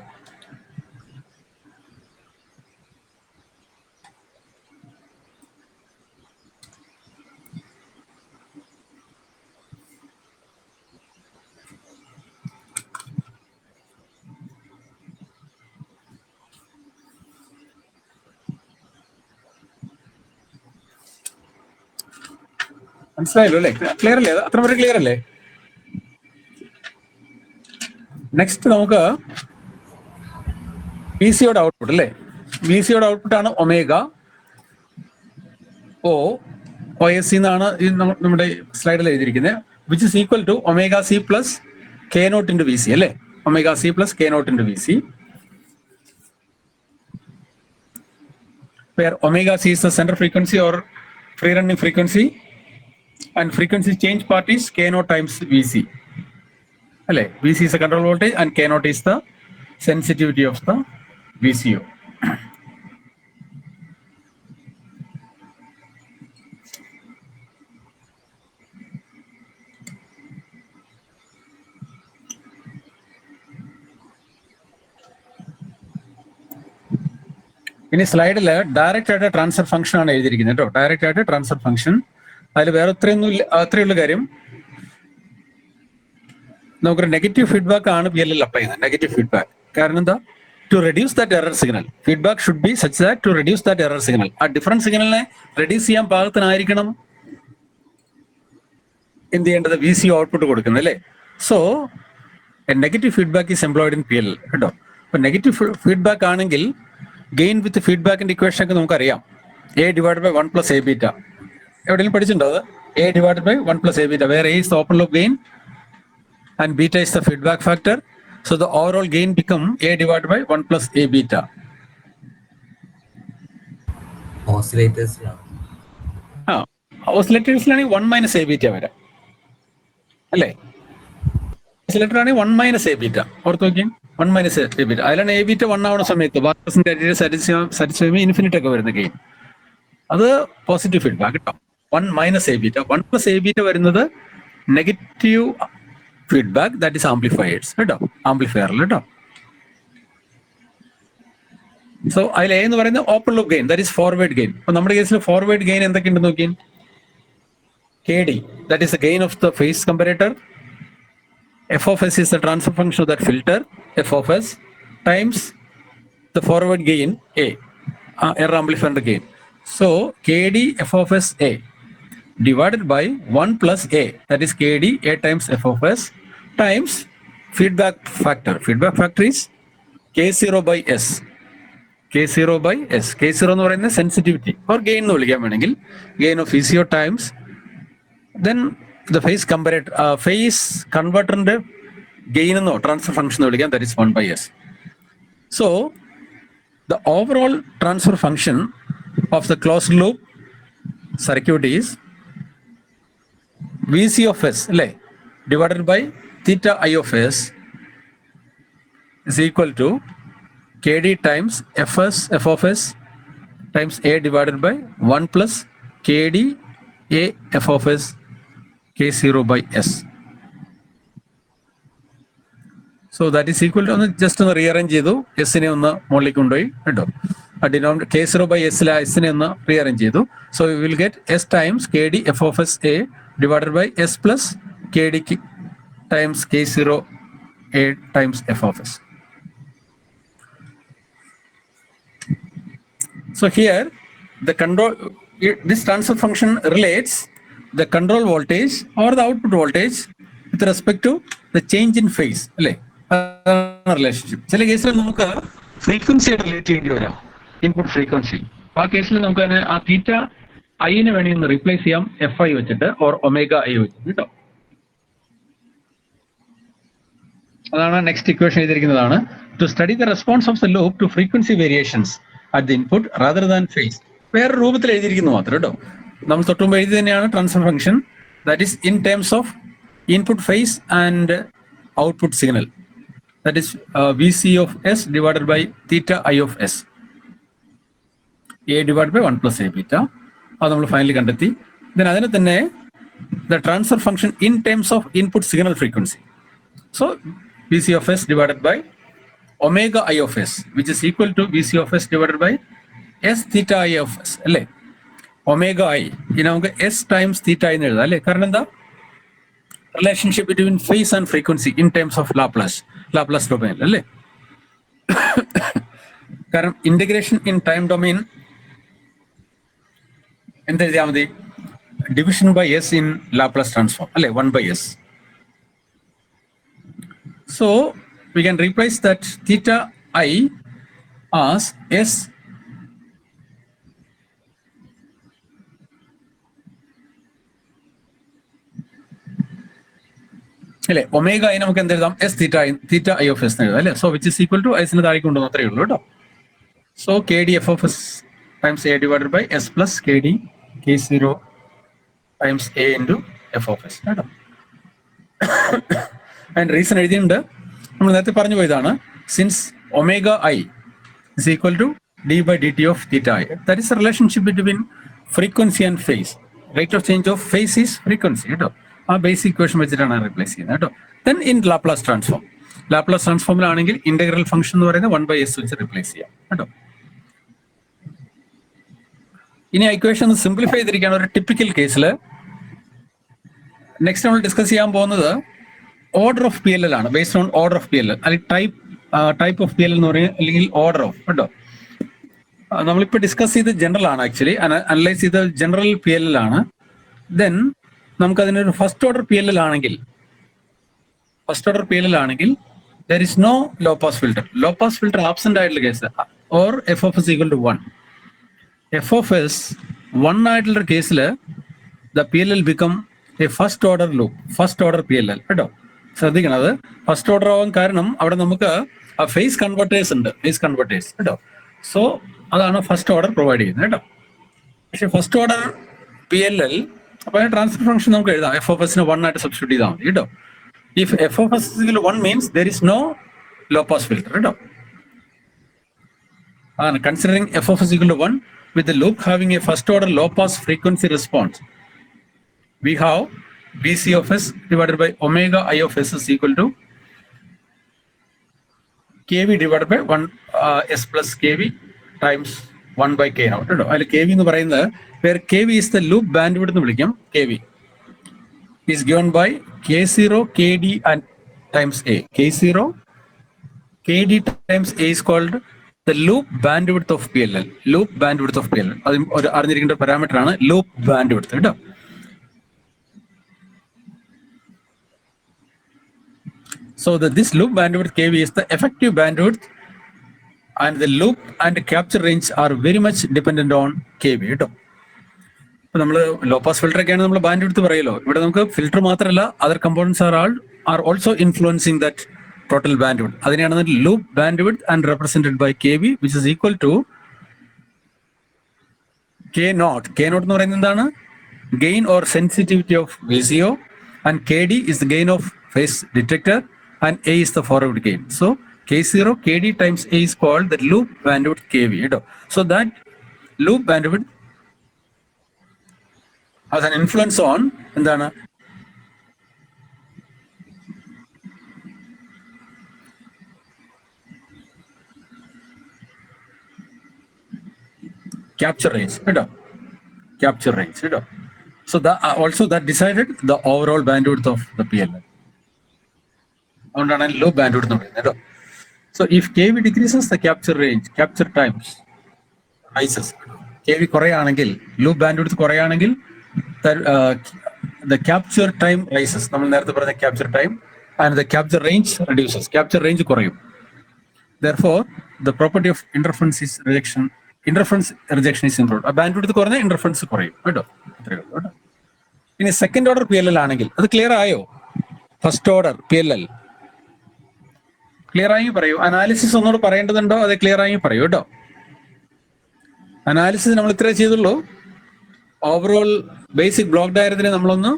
മനസ്സിലായല്ലോ അല്ലേ? ക്ലിയർ അല്ലേ? അത്ര വരെ ക്ലിയർ അല്ലേ? നെക്സ്റ്റ് നമുക്ക് VCOയുടെ ഔട്ട്പുട്ട് അല്ലേ. VCOയുടെ ഔട്ട്പുട്ട് ആണ് ഒമേഗ OSC എന്നാണ് നമ്മുടെ സ്ലൈഡിൽ എഴുതിയിരിക്കുന്നത്. Which is equal to omega C plus K0 into VC അല്ലേ. Omega C plus K0 into VC, where omega C is the center frequency or free running frequency and frequency change part is K0 times VC. അല്ലേ. VC is the control voltage and K0 is the sensitivity of the VCO. ഇനി സ്ലൈഡിൽ direct ആയിട്ട് transfer function ആണ് എഴുതിയിരിക്കുന്നത് കേട്ടോ. Direct ആയിട്ട് transfer function. അതിൽ വേറെ അത്രയുള്ള കാര്യം, നമുക്കൊരു നെഗറ്റീവ് ഫീഡ്ബാക്ക് ആണ് PLL അപ്ലൈ ചെയ്യുന്നത്. നെഗറ്റീവ് ഫീഡ്ബാക്ക് കാരണം എന്താ? To reduce that error signal. Feedback should be such that to reduce that error signal. ആ ഡിഫറൻസ് സിഗ്നലിനെ റെഡ്യൂസ് ചെയ്യാൻ പാകത്തിനായിരിക്കണം എന്ത് ചെയ്യേണ്ടത്? VCO ഔട്ട്പുട്ട് കൊടുക്കുന്നത് അല്ലേ. So negative feedback is employed in PLL കേട്ടോ. അപ്പൊ നെഗറ്റീവ് ഫീഡ്ബാക്ക് ആണെങ്കിൽ ഗെയിൻ വിത്ത് ഫീഡ്ബാക്കിന്റെ ഇക്വേഷൻ ഒക്കെ നമുക്കറിയാം. A/1 + A beta. എവിടെയെങ്കിലും പഠിച്ചിട്ടുണ്ടോ അത്? A/1 + A beta, where A is the open loop gain and beta is the feedback factor. So the overall gain become A/1 + A beta. Oscillators. ഓസിലേറ്റേഴ്സിലാണ് 1 - A beta വരാം അല്ലേ. Oscillator ആണ് 1 - A beta. ഓർത്ത് നോക്കിയും 1 - A beta. അതിലാണ് A beta 1 ആവുന്ന സമയത്ത് satisfy infinite ഒക്കെ വരുന്ന ഗെയിൻ. അത് പോസിറ്റീവ് ഫീഡ്ബാക്ക് കേട്ടോ. 1 - A beta. 1 + A beta വരുന്നത് negative feedback, that is amplifiers കേട്ടോ. ആംപ്ലിഫയറിൽ കേട്ടോ. സോ അതിൽ A എന്ന് പറയുന്നത് open loop gain, that is forward gain. അപ്പൊ നമ്മുടെ കേസിൽ ഫോർവേഡ് ഗെയിൻ എന്തൊക്കെയുണ്ട് നോക്കി. KD, that is the gain of the phase comparator. F of S is the transfer function of that filter, F of S, times the forward gain A, error amplifier gain. So KD F of S A divided by 1 + A, that is KD A times F of S, times feedback factor. Feedback factor is K0 by S. K0 by S. K0 എന്ന് പറയുന്നത് sensitivity or gain എന്ന് വിളിക്കാൻ വേണമെങ്കിൽ gain of VCO times then the phase comparator, phase converter gain എന്നോ transfer function എന്ന് വിളിക്കാം, that is 1 / S. So the overall transfer function of the closed loop circuit is VC of S അല്ലേ divided by theta I of S is equal to KD times F of S times A divided by 1 + KD A F of S K0 by S. So that is equal to, just ഒന്ന് rearrange ചെയ്തു, എസിനെ ഒന്ന് മുകളിലേക്ക് കൊണ്ടുപോയി കേട്ടോ. K0 by S എസിനെ ഒന്ന് rearrange ചെയ്തു. So we will get S times KD F of S A divided by S plus KD times K0 A times F of S. So here the control, this transfer function relates the control voltage or the output voltage with respect to the change in phase അല്ലേ. Relationship ചില കേസിൽ നമുക്ക് frequency relate ചെയ്യേണ്ടി വരാം, input frequency. ആ കേസിൽ നമുക്ക് തന്നെ ആ തീറ്റ ഐനെ വേണമെങ്കിൽ ഒന്ന് റീപ്ലേസ് ചെയ്യാം FI വെച്ചിട്ട് ഓർ ഒമേഗ I വെച്ചിട്ട് കേട്ടോ. അതാണ് നെക്സ്റ്റ് ഇക്വേഷൻ എഴുതിയിരിക്കുന്നതാണ്. To study the response of the loop to frequency variations at the input rather than phase. വേറെ രൂപത്തിൽ എഴുതിയിരിക്കുന്നു മാത്രം കേട്ടോ. നമ്മൾ തൊട്ടുമുമ്പ് എഴുതി തന്നെയാണ് transfer function. That is in terms of input phase and output signal. That is VC of S divided by theta I of S. A divided by 1 plus A beta. അത് നമ്മൾ ഫൈനലി കണ്ടെത്തി. ദെൻ അതിന് തന്നെ the transfer function in terms of input signal frequency. So VC of S divided by omega I of S, which is equal to VC of S divided by S theta I of S. അല്ലേ? Omega I ഇനി നമുക്ക് S times theta എന്ന് എഴുതാം അല്ലേ? കാരണം എന്താ? Relationship between phase and frequency in terms of Laplace domain അല്ലേ? കാരണം ഇന്റഗ്രേഷൻ ഇൻ ടൈം ഡൊമൈൻ എന്തെഴുതിയാൽ മതി? Division by S in Laplace transform അല്ലേ? 1/s. So we can replace that theta I as S അല്ലേ? ഒമേഗ ഐ നമുക്ക് എന്ത് എഴുതാം? S theta I of S എഴുതാം അല്ലേ? So which is equal to എസിന് താഴേക്ക് കൊണ്ടുവന്ന് അത്രയേ ഉള്ളൂ കേട്ടോ. So KD F of S times A divided by S plus KD K0 times A into F of S കേട്ടോ. ആൻഡ് റീസൺ എഴുതിയിട്ടുണ്ട്, നമ്മൾ നേരത്തെ പറഞ്ഞു പോയതാണ്. Since omega I is equal to d/dt of theta I. That is relationship between frequency and phase. Rate of change of phase is frequency കേട്ടോ. ആ basic equation വെച്ചിട്ടാണ് replace ചെയ്യുന്നത് കേട്ടോ. ദെൻ ഇൻ ലാപ്ലാസ് ട്രാൻസ്ഫോമിലാണെങ്കിൽ ഇന്റഗ്രൽ ഫംഗ്ഷൻ എന്ന് പറയുന്നത് 1/s വെച്ച് replace ചെയ്യാം കേട്ടോ. ഇനി ആ ഇക്വേഷൻ ഒന്ന് സിംപ്ലിഫൈ ചെയ്തിരിക്കുകയാണ് ഒരു ടിപ്പിക്കൽ കേസിൽ. നെക്സ്റ്റ് നമ്മൾ ഡിസ്കസ് ചെയ്യാൻ പോകുന്നത് ഓർഡർ ഓഫ് PLL ആണ്. Based on order of PLL അല്ലെങ്കിൽ ടൈപ്പ് ഓഫ് PLL എന്ന് പറയുന്നത് അല്ലെങ്കിൽ ഓർഡർ ഓഫ് കേട്ടോ. നമ്മളിപ്പോൾ ഡിസ്കസ് ചെയ്ത് ജനറൽ ആണ്, ആക്ച്വലി അനലൈസ് ചെയ്ത് ജനറൽ PLL ആണ്. ദെൻ നമുക്ക് അതിനൊരു ഫസ്റ്റ് ഓർഡർ PLL ആണെങ്കിൽ there is no low pass filter absent ആയിട്ടുള്ള case or F of S equal to 1. F of S 1 ആയിട്ടുള്ള കേസിൽ the PLL become A first order loop, first order PLL കേട്ടോ. ശ്രദ്ധിക്കണം, അത് first order ആവാൻ കാരണം അവിടെ നമുക്ക് ആ ഫേസ് കൺവെർട്ടേഴ്സ് ഉണ്ട്, കേട്ടോ. സോ അതാണ് ഫസ്റ്റ് ഓർഡർ പ്രൊവൈഡ് ചെയ്യുന്നത് കേട്ടോ. പക്ഷെ ഫസ്റ്റ് ഓർഡർ PLL അപ്പൊ ട്രാൻസ്ഫർ ഫംഗ്ഷൻ നമുക്ക് എഴുതാം. F of S നെ 1 ആയിട്ട് സബ്സ്റ്റിറ്റ്യൂട്ട് ചെയ്താൽ മതി കേട്ടോ. If F of S is equal to 1 means there is no low pass filter കേട്ടോ. അതാണ് considering F of S equal to 1 with the loop having a first order low pass frequency response. We have VC of S divided by omega I of S is equal to KV divided by 1 S plus KV times 1/K naught കേട്ടോ. അതിൽ KV എന്ന് പറയുന്നത് where KV is the loop bandwidth എന്ന് വിളിക്കാം. KV is given by K0 KD and times A. K0 KD times A is called the loop bandwidth of PLL. അത് ഒരു അറിഞ്ഞിരിക്കേണ്ട parameter ആണ് ലൂപ്പ് ബാൻഡ്വിഡ്ത്ത് കേട്ടോ. So this loop bandwidth KV is the effective bandwidth and the loop and capture range are very much dependent on KV കേട്ടോ. ഇപ്പൊ നമ്മൾ law pass filter ഒക്കെയാണ് നമ്മൾ ബാൻഡ്വിഡ്ത്ത് പറയല്ലോ. ഇവിടെ നമുക്ക് ഫിൽട്ടർ മാത്രമല്ല other components are also influencing that total bandwidth. അതിനെയാണ് loop bandwidth and represented by KV which is equal to K0 എന്ന് പറയുന്നത് എന്താണ്? Gain or sensitivity of VCO and KD is the gain of phase detector and A is the forward gain. So K0 KD times A is called the loop bandwidth KV. So that loop bandwidth has an influence on എന്താണ്? Capture range. So also that decided the overall bandwidth of the PLL. അതുകൊണ്ടാണ് low bandwidth എന്ന് പറയുന്നത് കേട്ടോ. So if KV decreases the capture times rises. KV കുറയാണെങ്കിൽ, loop bandwidth കുറയാണെങ്കിൽ the capture time rises. നമ്മൾ നേരത്തെ പറഞ്ഞ capture time and the capture range reduces. Capture range കുറയും. Therefore the property of interference rejection is improved. ആ bandwidth കുറഞ്ഞ interference കുറയും കേട്ടോ. അത്രയേ ഉള്ളൂ കേട്ടോ. ഇനി സെക്കൻഡ് ഓർഡർ PLL ആണെങ്കിൽ അത് ക്ലിയർ ആയോ? ഫസ്റ്റ് ഓർഡർ PLL ക്ലിയർ ആയി പറയൂ. അനാലിസിസ് ഒന്നുകൂടെ പറയേണ്ടതുണ്ടോ? അത് ക്ലിയർ ആയി പറയൂ കേട്ടോ. അനാലിസിസ് നമ്മൾ ഇത്രേ ചെയ്തുള്ളൂ. ഓവറോൾ ബേസിക് ബ്ലോക്ക് ഡയഗ്രത്തിനെ നമ്മളൊന്ന്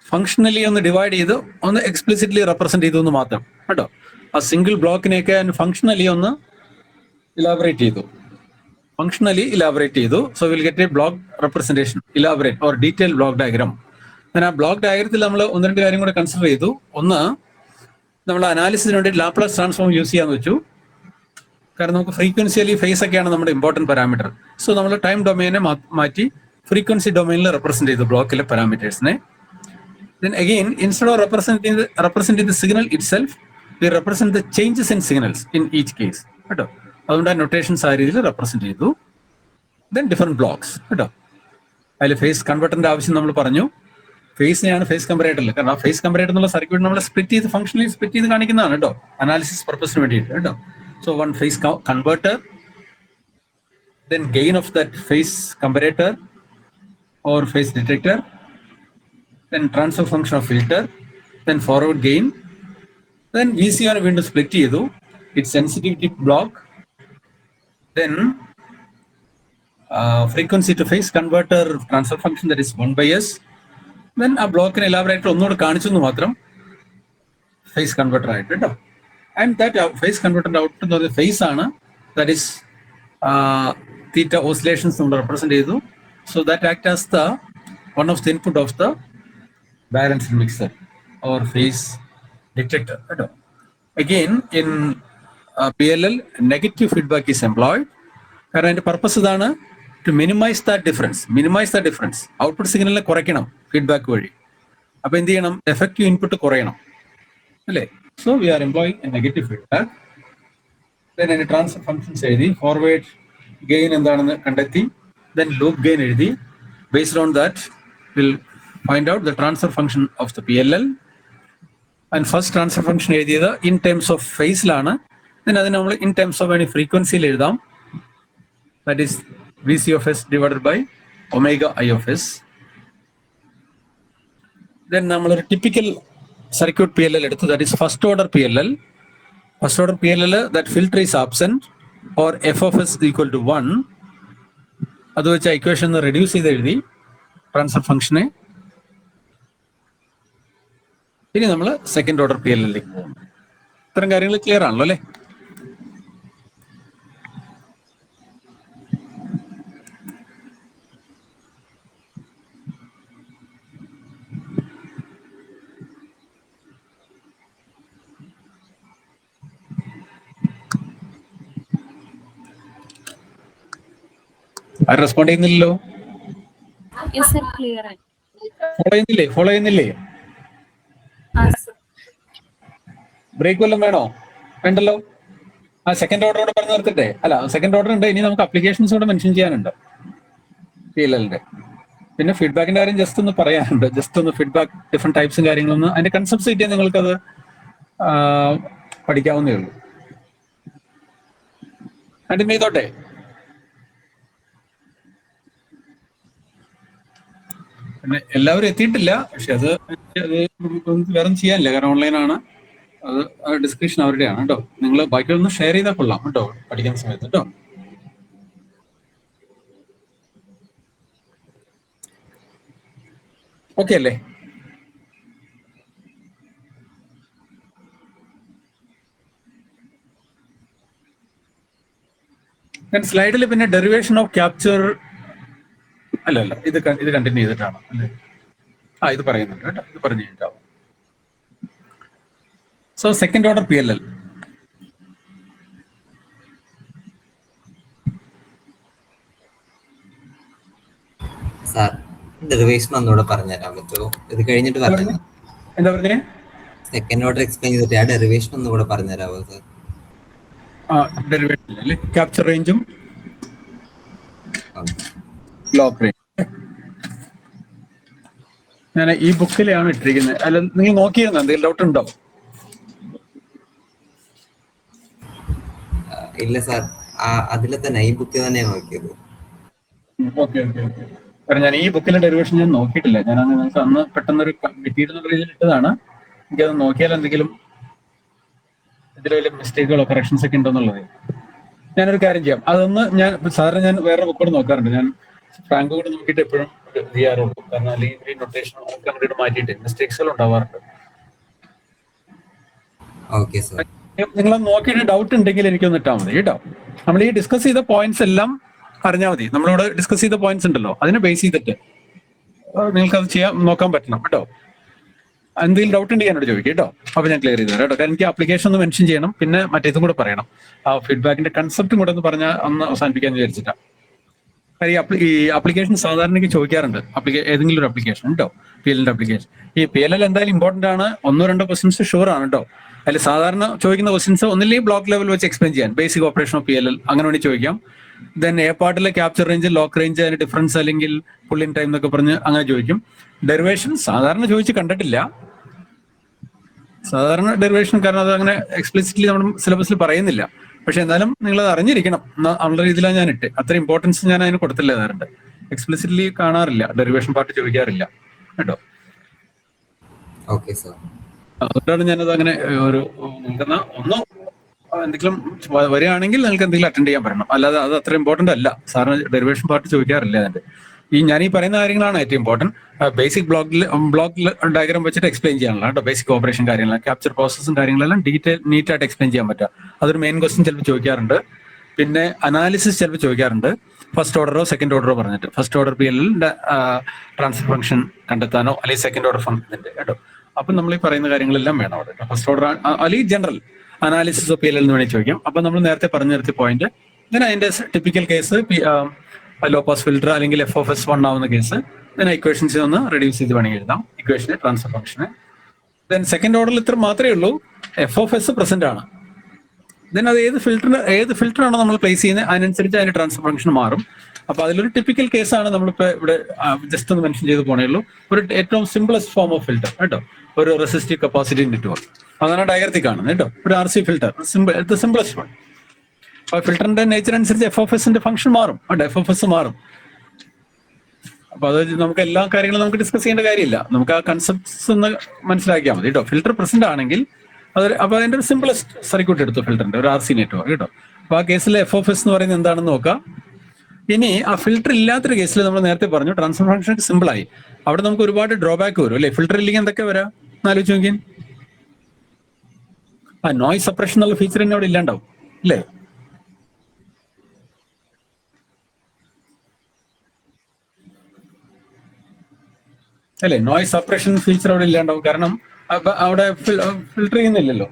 ഫങ്ഷണലി ഒന്ന് ഡിവൈഡ് ചെയ്ത് ഒന്ന് എക്സ്പ്ലിസിറ്റ്ലി റെപ്രസെന്റ് ചെയ്തു എന്ന് മാത്രം കേട്ടോ. ആ സിംഗിൾ ബ്ലോക്കിനെയൊക്കെ ഫങ്ഷണലി ഒന്ന് ഇലാബറേറ്റ് ചെയ്തു. So will get A block representation, elaborate or detail block diagram. ആ ബ്ലോക്ക് ഡയഗ്രത്തിൽ നമ്മൾ ഒന്ന് രണ്ട് കാര്യം കൂടെ കൺസിഡർ ചെയ്തു. ഒന്ന്, നമ്മൾ അനാലിസിസിന് വേണ്ടി ലാപ്ലേസ് ട്രാൻസ്ഫോം യൂസ് ചെയ്യാന്ന് വെച്ചു. കാരണം നമുക്ക് ഫ്രീക്വൻസിയലി ഫേസ് ഒക്കെയാണ് നമ്മുടെ ഇമ്പോർട്ടൻറ്റ് പാരാമീറ്റർ. സോ നമ്മൾ ടൈം ഡൊമൈനെ മാറ്റി ഫ്രീക്വൻസി ഡൊമൈനിൽ റെപ്രസെന്റ് ചെയ്തു ബ്ലോക്കിലെ പാരാമീറ്റേഴ്സിനെ. Then again, instead of representing the signal itself, we represent the changes in signals in each case. കേട്ടോ, അതുകൊണ്ട് ആ നൊട്ടേഷൻസ് ആ രീതിയിൽ റെപ്രസെന്റ് ചെയ്തു. ദെൻ ഡിഫറെന്റ് ബ്ലോക്സ് കേട്ടോ. അതിൽ ഫേസ് കൺവെർട്ടറിന്റെ ആവശ്യം നമ്മൾ പറഞ്ഞു. ഫേസിനെയാണ് ഫേസ് കമ്പറേറ്ററിൽ, കാരണം ഫേസ് കമ്പറേറ്റർ എന്നുള്ള സർക്യൂട്ട് നമ്മൾ സ്പ്ലിറ്റ് ചെയ്ത് ഫംഗ്ഷനലി സ്പ്ലിറ്റ് ചെയ്ത് കാണിക്കുന്നതാണ് കേട്ടോ, അനാലിസിസ് പർപ്പസിന് വേണ്ടിയിട്ട് കേട്ടോ. So one phase converter, then gain of that phase comparator or phase detector, then transfer function of filter, then forward gain, then VCR window split ചെയ്തു, its sensitivity block, then frequency to phase converter transfer function, that is 1/s, then ആ ബ്ലോക്കിനെ എലാബറേറ്റർ ഒന്നുകൂടെ കാണിച്ചു എന്ന് മാത്രം face converter ആയിട്ട് കേട്ടോ. And that face കൺവെർട്ടറിന്റെ output എന്ന് പറയുന്നത് ഫേസ് ആണ്, ദാറ്റ് ഇസ് തീറ്റ ഓസിലേഷൻസ് നമ്മൾ റെപ്രസെന്റ് ചെയ്തു. So that act as the one of the input of the balanced mixer or phase detector. Again, in PLL, negative feedback is employed. And the purpose is to minimize that difference. Output signal korrekkanam feedback vadi. Appo endu cheyanam, effective input korreyanam. Alle. So we are employing a negative feedback. Then any transfer functions eഴുതി, forward gain എന്താണെന്ന് കണ്ടെത്തി, then loop gain എഴുതി. Based on that, we'll find out the transfer function of the PLL. And first transfer function എഴുതിയത് in terms of phase ലാണ്. Then അതിനെ നമ്മൾ in terms of any frequency എഴുതാം. That is VC of S divided by omega I of S. Then നമ്മളൊരു typical circuit PLL എടുത്തു, that is first order PLL. First order PLL, that filter is absent or F of S is equal to 1. അത് വെച്ച് equation reduce ചെയ്ത് എഴുതി transfer ഫംഗ്ഷനെ. ഇനി നമ്മൾ second order PLL ലേക്ക് പോകും. ഇത്തരം കാര്യങ്ങൾ ക്ലിയർ ആണല്ലോ അല്ലേ? അത് റെസ്പോണ്ട് ചെയ്യുന്നില്ലല്ലോ. ഫോളോ ചെയ്യുന്നില്ലേ? ബ്രേക്ക് വല്ലതും വേണോ? വേണ്ടല്ലോ. ആ സെക്കൻഡ് ഓർഡറോട് പറഞ്ഞു നിർത്തിട്ടെ. അല്ല, സെക്കൻഡ് ഓർഡർ ഉണ്ട്. ഇനി നമുക്ക് അപ്ലിക്കേഷൻസ് കൂടെ മെൻഷൻ ചെയ്യാനുണ്ട് PLL-ന്റെ. പിന്നെ ഫീഡ്ബാക്കിന്റെ കാര്യം ജസ്റ്റ് ഒന്ന് പറയാനുണ്ട്. ജസ്റ്റ് ഒന്ന് ഫീഡ്ബാക്ക് ഡിഫറെന്റ് ടൈപ്സും കാര്യങ്ങളൊന്നും അതിന്റെ കൺസെപ്റ്റ്സ് കിട്ടിയാൽ നിങ്ങൾക്കത് പഠിക്കാവുന്നേ ഉള്ളൂ. കണ്ടിന്യൂ ചെയ്തോട്ടെ. പിന്നെ എല്ലാവരും എത്തിയിട്ടില്ല, പക്ഷെ അത് വേറെ ചെയ്യാനില്ല, കാരണം ഓൺലൈനാണ്. അത് ഡിസ്കഷൻ അവരുടെയാണ് കേട്ടോ. നിങ്ങൾ ബാക്കിയൊന്ന് ഷെയർ ചെയ്താൽ കൊള്ളാം കേട്ടോ പഠിക്കുന്ന സമയത്ത് കേട്ടോ. ഓക്കെ അല്ലേ? സ്ലൈഡിൽ പിന്നെ ഡെറിവേഷൻ ഓഫ് ക്യാപ്ചർ അല്ല ഇത് കണ്ടിന്യൂ ചെയ്തിട്ടാണ് അല്ലേ? ഇത് പറയുന്നുണ്ട് കേട്ടോ, ഇത് പറഞ്ഞു കഴിഞ്ഞിട്ടാവും. So second order PLL. Sir derivation ഒന്നുകൂടെ പറഞ്ഞുതരാൻ പറ്റുമോ? ഇത് കഴിഞ്ഞിട്ട് പറഞ്ഞു. എന്താ പറഞ്ഞേ? സെക്കൻഡ് ഓർഡർ എക്സ്പ്ലെയിൻ ചെയ്തിട്ട് ആ ഡെറിവേഷൻ ഒന്നുകൂടെ പറഞ്ഞുതരാമോ സാർ? ഡെറിവേഷൻ അല്ലേ, ക്യാപ്ചർ റേഞ്ചും ബ്ലോക്ക് റേഞ്ച്. ഞാൻ ഈ ബുക്കിലാണ് ഇട്ടിരിക്കുന്നത്. അല്ല, നിങ്ങൾ നോക്കിയിരുന്നോ? എന്തെങ്കിലും ഡൗട്ട് ഉണ്ടോ? ഇല്ല സാർ, അതിലെ തന്നെ ഈ ബുക്കിൽ തന്നെയാണ് നോക്കിയത്. ഓക്കെ. കാരണം ഞാൻ ഈ ബുക്കിലെ ഡെറിവേഷൻ ഞാൻ നോക്കിയിട്ടില്ല. ഞാൻ നിങ്ങൾക്ക് അന്ന് പെട്ടെന്നൊരു മെറ്റീരിയൽ രീതിയിൽ ഇട്ടതാണ്. എനിക്കത് നോക്കിയാൽ എന്തെങ്കിലും ഇതിൽ വലിയ മിസ്റ്റേക്കുകളോ കറക്ഷൻസ് ഒക്കെ ഉണ്ടോന്നുള്ളത്. ഞാനൊരു കാര്യം ചെയ്യാം, അതൊന്ന് ഞാൻ സാധാരണ ഞാൻ വേറെ ബുക്കോട് നോക്കാറുണ്ട്. ഞാൻ ഫ്രാങ്കോ കൂടെ നോക്കിയിട്ട് എപ്പോഴും ചെയ്യാറുള്ളൂ. കാരണം അല്ലെങ്കിൽ ഈ നൊട്ടേഷൻ ഒക്കെ അങ്ങോട്ട് മാറ്റിയിട്ട് മിസ്റ്റേക്സുകൾ ഉണ്ടാവാറുണ്ട്. Okay sir. നിങ്ങൾ നോക്കിയിട്ട് ഡൗട്ട് ഉണ്ടെങ്കിൽ എനിക്കൊന്ന് ഇട്ടാൽ മതി കേട്ടോ. നമ്മൾ ഈ ഡിസ്കസ് ചെയ്ത പോയിന്റ്സ് എല്ലാം അറിഞ്ഞാൽ മതി. നമ്മളിവിടെ ഡിസ്കസ് ചെയ്ത പോയിന്റ്സ് ഉണ്ടല്ലോ, അതിനെ ബേസ് ചെയ്തിട്ട് നിങ്ങൾക്ക് അത് ചെയ്യാൻ നോക്കാൻ പറ്റണം കേട്ടോ. എന്തെങ്കിലും ഡൗട്ട് ഉണ്ടെങ്കിൽ എന്നോട് ചോദിക്കും കേട്ടോ. അപ്പൊ ഞാൻ ക്ലിയർ ചെയ്തു തരാം കേട്ടോ. കാരണം എനിക്ക് ആപ്ലിക്കേഷൻ ഒന്ന് മെൻഷൻ ചെയ്യണം, പിന്നെ മറ്റേതും കൂടെ പറയണം. ആ ഫീഡ്ബാക്കിന്റെ കൺസെപ്റ്റും കൂടെ ഒന്ന് പറഞ്ഞാൽ ഒന്ന് അവസാനിപ്പിക്കാന്ന് വിചാരിച്ചിട്ടാണ്. കാര്യം ഈ ആപ്ലിക്കേഷൻ സാധാരണയ്ക്ക് ചോദിക്കാറുണ്ട്, ഏതെങ്കിലും ഒരു ആപ്ലിക്കേഷൻ കേട്ടോ, PLL ആപ്ലിക്കേഷൻ. ഈ PLL എന്തായാലും ഇമ്പോർട്ടന്റ് ആണ്. 1-2 ക്വസ്റ്റ്യൻസ് ഷുവർ ആണ് കേട്ടോ. അതിൽ സാധാരണ ചോദിക്കുന്ന ക്വസ്റ്റ്യൻസ് ഒന്നില്ലെങ്കിൽ ബ്ലോക്ക് ലെവൽ വെച്ച് എക്സ്പ്ലെയിൻ ചെയ്യാൻ, ബേസിക് ഓപ്പറേഷൻ ഓഫ് PLL അങ്ങനെ വേണ്ടി ചോദിക്കാം. ദെൻ എ പാർട്ടിലെ ക്യാപ്ചർ റേഞ്ച്, ലോക്ക് റേഞ്ച്, അതിന്റെ ഡിഫറൻസ് അല്ലെങ്കിൽ പുൾ ഇൻ ടൈം എന്നൊക്കെ പറഞ്ഞ് അങ്ങനെ ചോദിക്കും. ഡെറിവേഷൻ സാധാരണ ചോദിച്ച് കണ്ടിട്ടില്ല, സാധാരണ ഡെറിവേഷൻ, കാരണം അത് അങ്ങനെ എക്സ്പ്ലിസിറ്റ്ലി നമ്മുടെ സിലബസിൽ പറയുന്നില്ല. പക്ഷെ എന്നാലും നിങ്ങൾ അത് അറിഞ്ഞിരിക്കണം എന്നുള്ള രീതിയിലാണ് ഞാൻ ഇട്ട്. അത്ര ഇമ്പോർട്ടൻസ് ഞാൻ അതിന് കൊടുത്തില്ല. ഏതാണ്ട് എക്സ്പ്ലിസിറ്റ്ലി കാണാറില്ല, ഡെറിവേഷൻ പാർട്ട് ചോദിക്കാറില്ല കേട്ടോ. Okay sir. അതുകൊണ്ടാണ് ഞാനത് അങ്ങനെ ഒരു നിൽക്കുന്ന ഒന്നോ എന്തെങ്കിലും വരികയാണെങ്കിൽ നിങ്ങൾക്ക് എന്തെങ്കിലും അറ്റൻഡ് ചെയ്യാൻ പറയണം. അല്ലാതെ അത് അത്ര ഇമ്പോർട്ടന്റ് അല്ല. സാറിന് ഡെറിവേഷൻ പാർട്ട് ചോദിക്കാറില്ല. അതിന്റെ ഞാൻ ഈ പറയുന്ന കാര്യങ്ങളാണ് ഏറ്റവും ഇമ്പോർട്ടന്റ്. ബേസിക് ബ്ലോക്ക് ഡയഗ്രാം വെച്ചിട്ട് എക്സ്പ്ലെയിൻ ചെയ്യാനുള്ള കേട്ടോ. ബേസിക് ഓപ്പറേഷൻ കാര്യങ്ങൾ, ക്യാപ്ചർ പ്രോസസ്സും കാര്യങ്ങളെല്ലാം നീറ്റായിട്ട് എക്സ്പ്ലെയിൻ ചെയ്യാൻ പറ്റുക. അതൊരു മെയിൻ ക്വസ്റ്റ്യൻ ചിലപ്പോൾ ചോദിക്കാറുണ്ട്. പിന്നെ അനാലിസിസ് ചിലപ്പോൾ ചോദിക്കാറുണ്ട്, ഫസ്റ്റ് ഓർഡറോ സെക്കൻഡ് ഓർഡറോ പറഞ്ഞിട്ട്. ഫസ്റ്റ് ഓർഡർ PLLന്റെ ട്രാൻസ്ഫർ ഫംഗ്ഷൻ കണ്ടെത്താനോ അല്ലെങ്കിൽ സെക്കൻഡ് ഓർഡർ ഫംഗ്ഷന്റെ കേട്ടോ. അപ്പൊ നമ്മൾ ഈ പറയുന്ന കാര്യങ്ങളെല്ലാം വേണം അവിടെ. ഫസ്റ്റ് ഓർഡർ അല്ലെങ്കിൽ ജനറൽ അനാലിസിസ് ഓഫ് PLL എന്ന് വേണമെങ്കിൽ ചോദിക്കാം. അപ്പൊ നമ്മൾ നേരത്തെ പറഞ്ഞു നിർത്തിയ പോയിന്റ്. ഇതിന് അതിന്റെ typical case low pass filter അല്ലെങ്കിൽ FOS1 ആവുന്ന കേസ്. then ഇക്വേഷൻസ് ഒന്ന് റെഡ്യൂസ് ചെയ്ത് വേണമെങ്കിൽ എഴുതാം, equation, transfer function. Then second ഓർഡറിൽ ഇത്ര മാത്രമേ ഉള്ളൂ, FOS പ്രസന്റ് ആണ്. ദെൻ അത് ഏത് ഫിൽറ്ററാണോ നമ്മൾ പ്ലേസ് ചെയ്യുന്നത് അതിനനുസരിച്ച് അതിന്റെ ട്രാൻസ്ഫർ ഫംഗ്ഷൻ മാറും. അപ്പൊ അതിലൊരു ടിപ്പിക്കൽ കേസാണ് നമ്മളിപ്പോ ഇവിടെ ജസ്റ്റ് ഒന്ന് മെൻഷൻ ചെയ്ത് പോണേ ഉള്ളൂ. ഒരു ഏറ്റവും സിംപ്ലസ്റ്റ് ഫോം ഓഫ് ഫിൽറ്റർ കേട്ടോ, ഒരു റെസിസ്റ്റീവ് കപ്പാസിറ്റി നെറ്റ്വർക്ക്. അതാണ് ഡയഗ്രത്തിൽ കാണുന്നത് കേട്ടോ. ഒരു RC ഫിൽറ്റർ, സിംപ്ലസ്റ്റ് വൺ. അപ്പൊ ഫിൽറ്ററിന്റെ നേച്ചർ അനുസരിച്ച് FOSന്റെ ഫംഗ്ഷൻ മാറും, FOS മാറും. അപ്പൊ അത് നമുക്ക് എല്ലാ കാര്യങ്ങളും നമുക്ക് ഡിസ്കസ് ചെയ്യേണ്ട കാര്യമില്ല. നമുക്ക് ആ കൺസെപ്റ്റ്സ് ഒന്ന് മനസ്സിലാക്കിയാൽ മതി കേട്ടോ. ഫിൽറ്റർ പ്രസന്റ് ആണെങ്കിൽ അപ്പൊ അതിന്റെ ഒരു സിംപ്ലസ്റ്റ് സർക്യൂട്ട് എടുത്തു ഫിൽറ്ററിന്റെ, ഒരു RC നെറ്റ്വർക്ക് കേട്ടോ. അപ്പൊ ആ കേസിൽ FOS എന്ന് പറയുന്നത് എന്താണെന്ന് നോക്കാം. ഇനി ആ ഫിൽറ്റർ ഇല്ലാത്തൊരു കേസിൽ നമ്മൾ നേരത്തെ പറഞ്ഞു ട്രാൻസ്ഫർ ഫംഗ്ഷൻ സിമ്പിൾ ആയി. അവിടെ നമുക്ക് ഒരുപാട് ഡ്രോബാക്ക് വരും അല്ലെ. ഫിൽറ്റർ ഇല്ലെങ്കിൽ എന്തൊക്കെ വരാം ആലോചിച്ച് നോക്കിയാൽ. ആ നോയ്സ് സപ്രഷൻ എന്നുള്ള ഫീച്ചർ തന്നെ അവിടെ ഇല്ലാണ്ടാവും അല്ലേ. അല്ലെ, നോയ്സ് സപ്രഷൻ ഫീച്ചർ അവിടെ ഇല്ലാണ്ടാവും. കാരണം അവിടെ ഫിൽറ്റർ ചെയ്യുന്നില്ലല്ലോ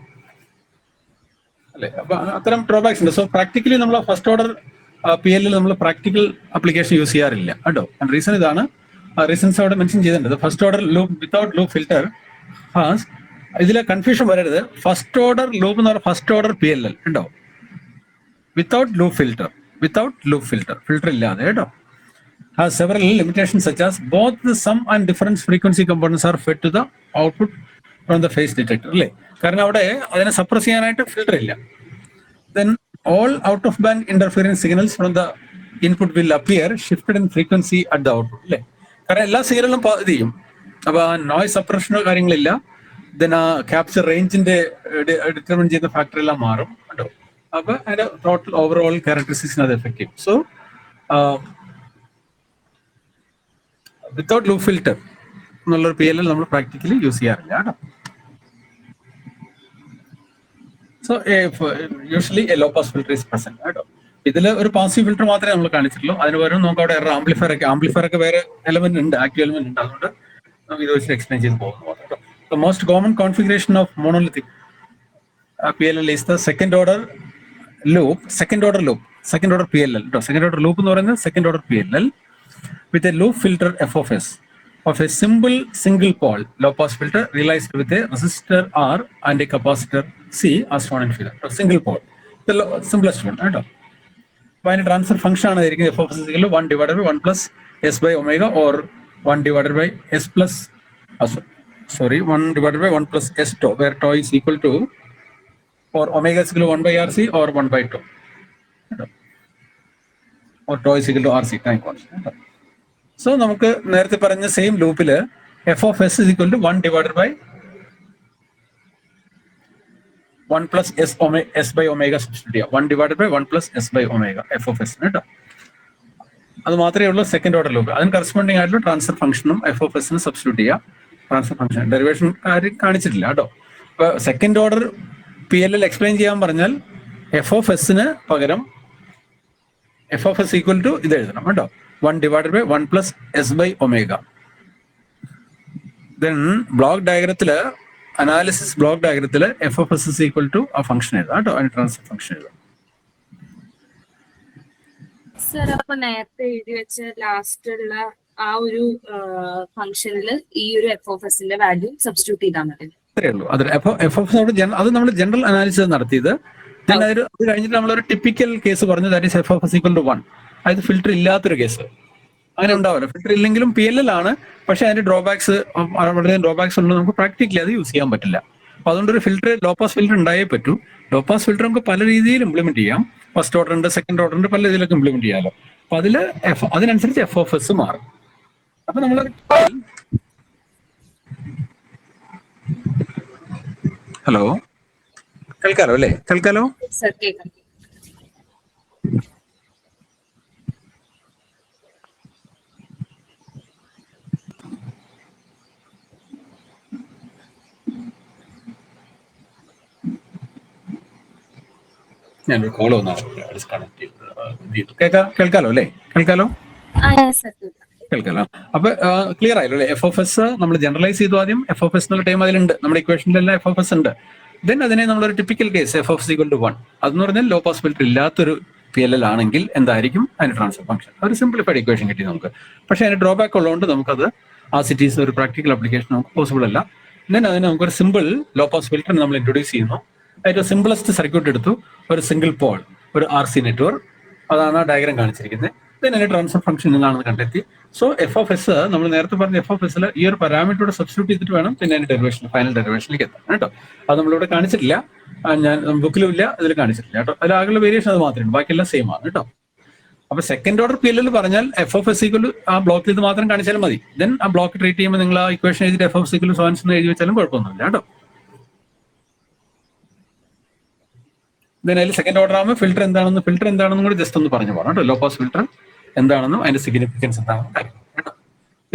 അല്ലെ. അപ്പൊ അത്തരം ഡ്രോബാക്സ് ഉണ്ട്. സോ പ്രാക്ടിക്കലി നമ്മൾ ഫസ്റ്റ് ഓർഡർ PLL നമ്മൾ പ്രാക്ടിക്കൽ ആപ്ലിക്കേഷൻ യൂസ് ചെയ്യാറില്ല കേട്ടോ. റീസൺ ഇതാണ്, റീസൺസ് അവിടെ മെൻഷൻ ചെയ്തിട്ടുണ്ട്. First order loop without loop filter has, ഇതിലെ കൺഫ്യൂഷൻ വരരുത്. ഫസ്റ്റ് ഓർഡർ ലൂപ്പ് എന്ന് പറഞ്ഞാൽ ഫസ്റ്റ് ഓർഡർ PLL ഉണ്ടോ, വിത്തൗട്ട് ലൂപ്പ് ഫിൽറ്റർ, ഫിൽറ്റർ ഇല്ലാതെ കേട്ടോ. has several limitations such as both the sum and difference frequency components are fed to the output from the phase detector അല്ലേ. കാരണം അവിടെ അതിനെ suppress ചെയ്യാനായിട്ട് ഫിൽറ്റർ ഇല്ല. then all out of band interference signals from the input will appear shifted in frequency at the output അല്ലേ. കാരണം എല്ലാ സിഗ്നലും ഇത് ചെയ്യും. അപ്പൊ ആ നോയ്സ് സപ്രഷനോ കാര്യങ്ങളില്ല. then ആ ക്യാപ്ചർ റേഞ്ചിന്റെ ഡിറ്റർമിൻ ചെയ്യുന്ന ഫാക്ടർ എല്ലാം മാറും കേട്ടോ. അപ്പൊ അതിന്റെ ടോട്ടൽ ഓവറോൾ ക്യാരക്ടറിസ്റ്റിക്സിന് അത് effective. So without loop filter എന്നുള്ളൊരു PLL നമ്മൾ പ്രാക്ടിക്കലി യൂസ് ചെയ്യാറില്ല കേട്ടോ. So usually low pass filter is present കേട്ടോ. ഇതിൽ ഒരു പാസീവ് ഫിൽറ്റർ മാത്രമേ നമ്മൾ കാണിച്ചിട്ടുള്ളൂ. അതിന് പകരം നമുക്ക് അവിടെ ആംപ്ലിഫയർ ഒക്കെ വേറെ എലമെന്റ് ഉണ്ട്, ആക്റ്റീവ് എലമെന്റ് ഉണ്ട്. അതുകൊണ്ട് നമുക്ക് ഇത് വെച്ച് എക്സ്പ്ലെയിൻ ചെയ്ത് പോകുന്നു കേട്ടോ. The most common configuration of monolithic PLL is the second order PLL കേട്ടോ. സെക്കൻഡ് ഓർഡർ ലൂപ്പ് എന്ന് പറയുന്നത് second order PLL with a loop filter FOS of a single pole low pass filter realized with a resistor R and a capacitor C as shown in figure. Single pole, the simplest one. By a transfer function FOS is equal to 1 divided by 1 plus S by omega or 1 divided by S plus 1 divided by 1 plus S tau, where tau is equal to, or omega is equal to 1 by RC or 1 by tau, or tau is equal to RC time constant. So നമുക്ക് നേരത്തെ പറഞ്ഞ same ലൂപ്പില് FOS is equal to 1 divided by 1 plus s by omega substitute ചെയ്യാം. 1 divided by 1 plus s by omega f of s കേട്ടോ. അത് മാത്രമേ ഉള്ളൂ second order loop. അതിന് corresponding ആയിട്ടുള്ള ട്രാൻസ്ഫർ ഫംഗ്ഷനും എഫ് ഓഫ് എസിന് സബ്സ്റ്റിറ്റ്യൂട്ട് ചെയ്യുക. ട്രാൻസ്ഫർ ഫംഗ്ഷൻ ഡെറിവേഷൻ കാര്യം കാണിച്ചിട്ടില്ല കേട്ടോ. ഇപ്പൊ second order P L L explain ചെയ്യാൻ പറഞ്ഞാൽ എഫ് ഓഫ് എസിന് പകരം F of S equal to ഇത് എഴുതണം കേട്ടോ. 1 divided by 1 plus s by omega. Then block ഡയഗ്രത്തില് അനാലിസിസ് ബ്ലോക്ക് ഡയഗ്രത്തില് F of S is equal to ആ ഫംഗ്ഷൻ എഴുതാം കേട്ടോ. അതിന് ട്രാൻസ്ഫർ ഫംഗ്ഷൻ എഴുതാം. സർ അപ്പൊ നേരത്തെ എഴുതി വെച്ച ലാസ്റ്റ് ഉള്ള ആ ഒരു ഫംഗ്ഷനിൽ ഈ ഒരു എഫ് ഓഫ് എസിന്റെ വാല്യൂ സബ്സ്റ്റിറ്റ്യൂട്ട് ചെയ്താൽ മതി. അത്രേ ഉള്ളൂ. അത് എഫ് ഓഫ് അത് നമ്മൾ ജനറൽ അനാലിസിസ് നടത്തിയത്. അത് കഴിഞ്ഞിട്ട് നമ്മളൊരു ടിപ്പിക്കൽ കേസ് പറഞ്ഞു, that is F of S equal to 1. അതായത് ഫിൽറ്റർ ഇല്ലാത്തൊരു കേസ്. അങ്ങനെ ഉണ്ടാവില്ല. ഫിൽറ്റർ ഇല്ലെങ്കിലും പി എൽ എൽ ആണ്, പക്ഷെ അതിന്റെ ഡ്രോബാക്സ് വളരെ ഡ്രോബാക്സ് ഉള്ളത് നമുക്ക് പ്രാക്ടിക്കലി അത് യൂസ് ചെയ്യാൻ പറ്റില്ല. അപ്പൊ അതുകൊണ്ട് ഒരു ഫിൽറ്റർ ലോ പാസ് ഫിൽറ്റർ ഉണ്ടായേ പറ്റൂ. ലോ പാസ് ഫിൽറ്റർ നമുക്ക് പല രീതിയിൽ ഇംപ്ലിമെന്റ് ചെയ്യാം. ഫസ്റ്റ് ഓർഡർ ഉണ്ട്, സെക്കൻഡ് ഓർഡർ ഉണ്ട്, പല രീതിയിലൊക്കെ ഇംപ്ലിമെന്റ് ചെയ്യാമല്ലോ. അപ്പൊ അതിനനുസരിച്ച് എഫ് ഓഫ് എസ് മാറും. അപ്പൊ നമ്മൾ ഹലോ കേൾക്കാലോ അല്ലേ? കേൾക്കാലോ സർ കേൾക്കാം. ഞാനൊരു കോൾ വന്നാണ് ഡിസ്കണക്ട് ചെയ്തത്. കേൾക്കാലോ അല്ലേ? കേൾക്കാലോ കേൾക്കാലോ. അപ്പൊ ക്ലിയർ ആയല്ലോ അല്ലേ? എഫ് ഓഫ് എസ് നമ്മൾ ജനറലൈസ് ചെയ്തു ആദ്യം. എഫ് ഓഫ് എസ് എന്നുള്ള ടൈം അതിലുണ്ട്, നമ്മുടെ ഇക്വേഷനിലെല്ലാം എഫ് ഓഫ് എസ് ഉണ്ട്. ദെൻ അതിനെ നമ്മളൊരു typical case F of equal to 1 അതെന്ന് പറഞ്ഞാൽ ലോ പാസ് ഫിൽറ്റർ ഇല്ലാത്തൊരു പി എൽ എൽ ആണെങ്കിൽ എന്തായിരിക്കും അതിന് ട്രാൻസ്ഫർ ഫംഗ്ഷൻ. ഒരു സിംപ്ലിഫൈഡ് ഇക്വേഷൻ കിട്ടി നമുക്ക്. പക്ഷേ അതിന് ഡ്രോബാക്ക് ഉള്ളതുകൊണ്ട് നമുക്കത് ആ സിറ്റീസ് ഒരു പ്രാക്ടിക്കൽ ആപ്ലിക്കേഷൻ നമുക്ക് പോസിബിൾ അല്ല. ദെൻ അതിന് നമുക്കൊരു സിമ്പിൾ ലോ പാസ് ഫിൽറ്റർ നമ്മൾ ഇൻട്രൊഡ്യൂസ് ചെയ്യുന്നു. ഏറ്റവും സിംപിളസ്റ്റ് സർക്യൂട്ട് എടുത്തു, ഒരു സിംഗിൾ പോൾ, ഒരു ആർ സി നെറ്റ്വർക്ക്. അതാണ് ആ ഡയഗ്രാം കാണിച്ചിരിക്കുന്നത്. ദെൻ അതിന്റെ ട്രാൻസ്ഫർ ഫംഗ്ഷൻ എന്താണെന്ന് കണ്ടെത്തി. സോ എഫ് ഓഫ് എസ് നമ്മൾ നേരത്തെ പറഞ്ഞ എഫ് ഓഫ് എസിൽ ഈ ഒരു പാരാമീറ്ററോട് സബ്സ്റ്റിറ്റ്യൂട്ട് ചെയ്തിട്ട് വേണം പിന്നെ അതിന്റെ ഡെറിവേഷൻ ഫൈനൽ ഡെറിവേഷനിലേക്ക് എത്താൻ കേട്ടോ. അത് നമ്മളിവിടെ കാണിച്ചിട്ടില്ല, ഞാൻ ബുക്കിലും ഇല്ല, ഇതിൽ കാണിച്ചിട്ടില്ല കേട്ടോ. അതിൽ ആകെയുള്ള വേരിയേഷൻ അത് മാത്രമേ ഉള്ളൂ, ബാക്കിയെല്ലാം സെയിം ആണ് കേട്ടോ. അപ്പൊ second order P L L പറഞ്ഞാൽ എഫ് ഓഫ് എസ് ഈക്വൽ ആ ബ്ലോക്കിൽ ഇത് മാത്രം കാണിച്ചാലും മതി. ദെൻ ആ ബ്ലോക്ക് ട്രീറ്റ് ചെയ്യുമ്പോൾ നിങ്ങൾ ആ ഇക്വേഷൻ എഴുതിയിട്ട് എഫ് ഓഫ് എസ് ഈക്വൽ സോൻസ് എന്ന് എഴുതി വെച്ചാലും കുഴപ്പമൊന്നുമില്ല കേട്ടോ. ദെൻ അതിൽ സെക്കൻഡ് ഓർഡർ ആകുമ്പോൾ ഫിൽറ്റർ എന്താണെന്നും കൂടി ജസ്റ്റ് ഒന്ന് പറഞ്ഞു പോകാം കേട്ടോ. ലോ പാസ് ഫിൽറ്റർ എന്താണെന്നും അതിന്റെ സിഗ്നിഫിക്കൻസ് എന്താണെന്നും കാര്യം കേട്ടോ.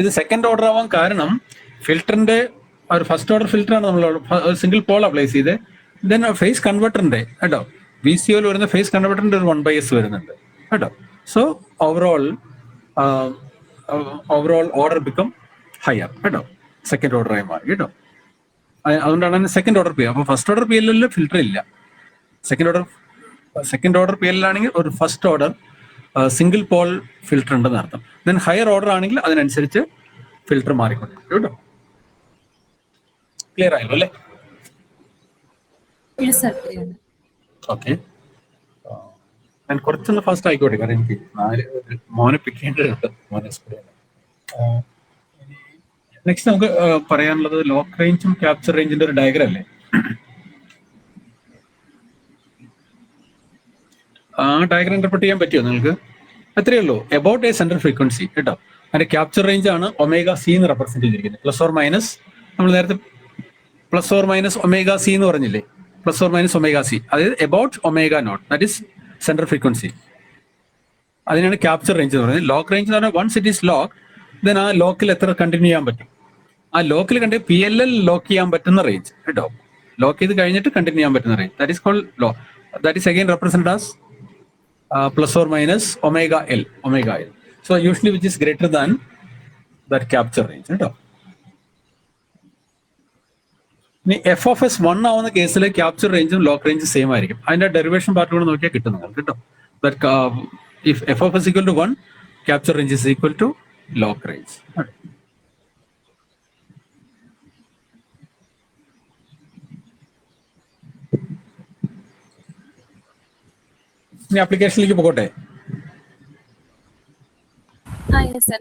ഇത് സെക്കൻഡ് ഓർഡർ ആവാൻ കാരണം ഫിൽറ്ററിന്റെ ഒരു ഫസ്റ്റ് ഓർഡർ ഫിൽറ്റർ ആണ് നമ്മൾ സിംഗിൾ പോൾ അപ്ലൈ ചെയ്ത്. ദെൻ ഫേസ് കൺവെർട്ടറിന്റെ കേട്ടോ, വി സി ഒയിൽ വരുന്ന ഫേസ് കൺവെർട്ടറിന്റെ ഒരു 1/s വരുന്നുണ്ട് കേട്ടോ. So overall order become higher കേട്ടോ, സെക്കൻഡ് ഓർഡർ ആയി മാറി കേട്ടോ. അതുകൊണ്ടാണ് സെക്കൻഡ് ഓർഡർ പി. അപ്പൊ ഫസ്റ്റ് ഓർഡർ പി എൽ എല്ലിൽ ഫിൽറ്റർ ഇല്ല. സെക്കൻഡ് ഓർഡർ പി എൽ ആണെങ്കിൽ ഒരു first order single pole filter ഉണ്ടെന്ന് അർത്ഥം. ദെൻ ഹയർ ഓർഡർ ആണെങ്കിൽ അതിനനുസരിച്ച് ഫിൽറ്റർ മാറിക്കൊണ്ടിരിക്കും കേട്ടോ. ക്ലിയർ ആയല്ലോ അല്ലേ? ഓക്കെ, ഞാൻ കുറച്ചൊന്ന് ഫാസ്റ്റ് ആയിക്കോട്ടെ, കാരണം എനിക്ക് മോനെ പിക്ക് ചെയ്യേണ്ടതുണ്ട്. നെക്സ്റ്റ് നമുക്ക് പറയാനുള്ളത് ലോക്ക് റേഞ്ചും ക്യാപ്ചർ റേഞ്ചിന്റെ ഒരു ഡയഗ്രം അല്ലേ? ആ ഡയഗ്രം ഇന്റർപ്രറ്റ് ചെയ്യാൻ പറ്റുമോ നിങ്ങൾക്ക്? അത്രയേ ഉള്ളൂ. എബൌട്ട് എ സെൻട്രൽ ഫ്രീക്വൻസി കേട്ടോ. അതിന്റെ ക്യാപ്ചർ റേഞ്ച് ആണ് ഒമേഗ സി എന്ന് റെപ്രസെന്റ് ചെയ്തിരിക്കുന്നത്. പ്ലസ് ഓർ മൈനസ്, നമ്മൾ നേരത്തെ plus or minus omega C എന്ന് പറഞ്ഞില്ലേ? Plus or minus omega C, അതായത് about omega nought, that is central frequency. അതിനാണ് ക്യാപ്ചർ റേഞ്ച് എന്ന് പറയുന്നത്. ലോക്ക് റേഞ്ച് എന്ന് പറഞ്ഞാൽ once it is lock, then ആ ലോക്കിൽ എത്ര കണ്ടിന്യൂ ചെയ്യാൻ പറ്റും, ആ ലോക്കിൽ കണ്ട് പി എൽ എൽ ലോക്ക് ചെയ്യാൻ പറ്റുന്ന റേഞ്ച് കേട്ടോ. ലോക്ക് ചെയ്ത് കഴിഞ്ഞിട്ട് കണ്ടിന്യൂ ചെയ്യാൻ പറ്റുന്ന range, that is called low. That is again represent as plus or minus omega L. So usually which is greater than that capture range കേട്ടോ. ഇനി F of S 1 ആവുന്ന കേസിൽ ക്യാപ്ചർ റേഞ്ചും ലോക്ക് റേഞ്ചും സെയിം ആയിരിക്കും. അതിന്റെ derivation part കൂടെ നോക്കിയാൽ കിട്ടും നിങ്ങൾക്ക് കേട്ടോ. If f of s equal to 1, capture range is equal to lock range. ഇനി ആപ്ലിക്കേഷനിലേക്ക് പോകട്ടെ.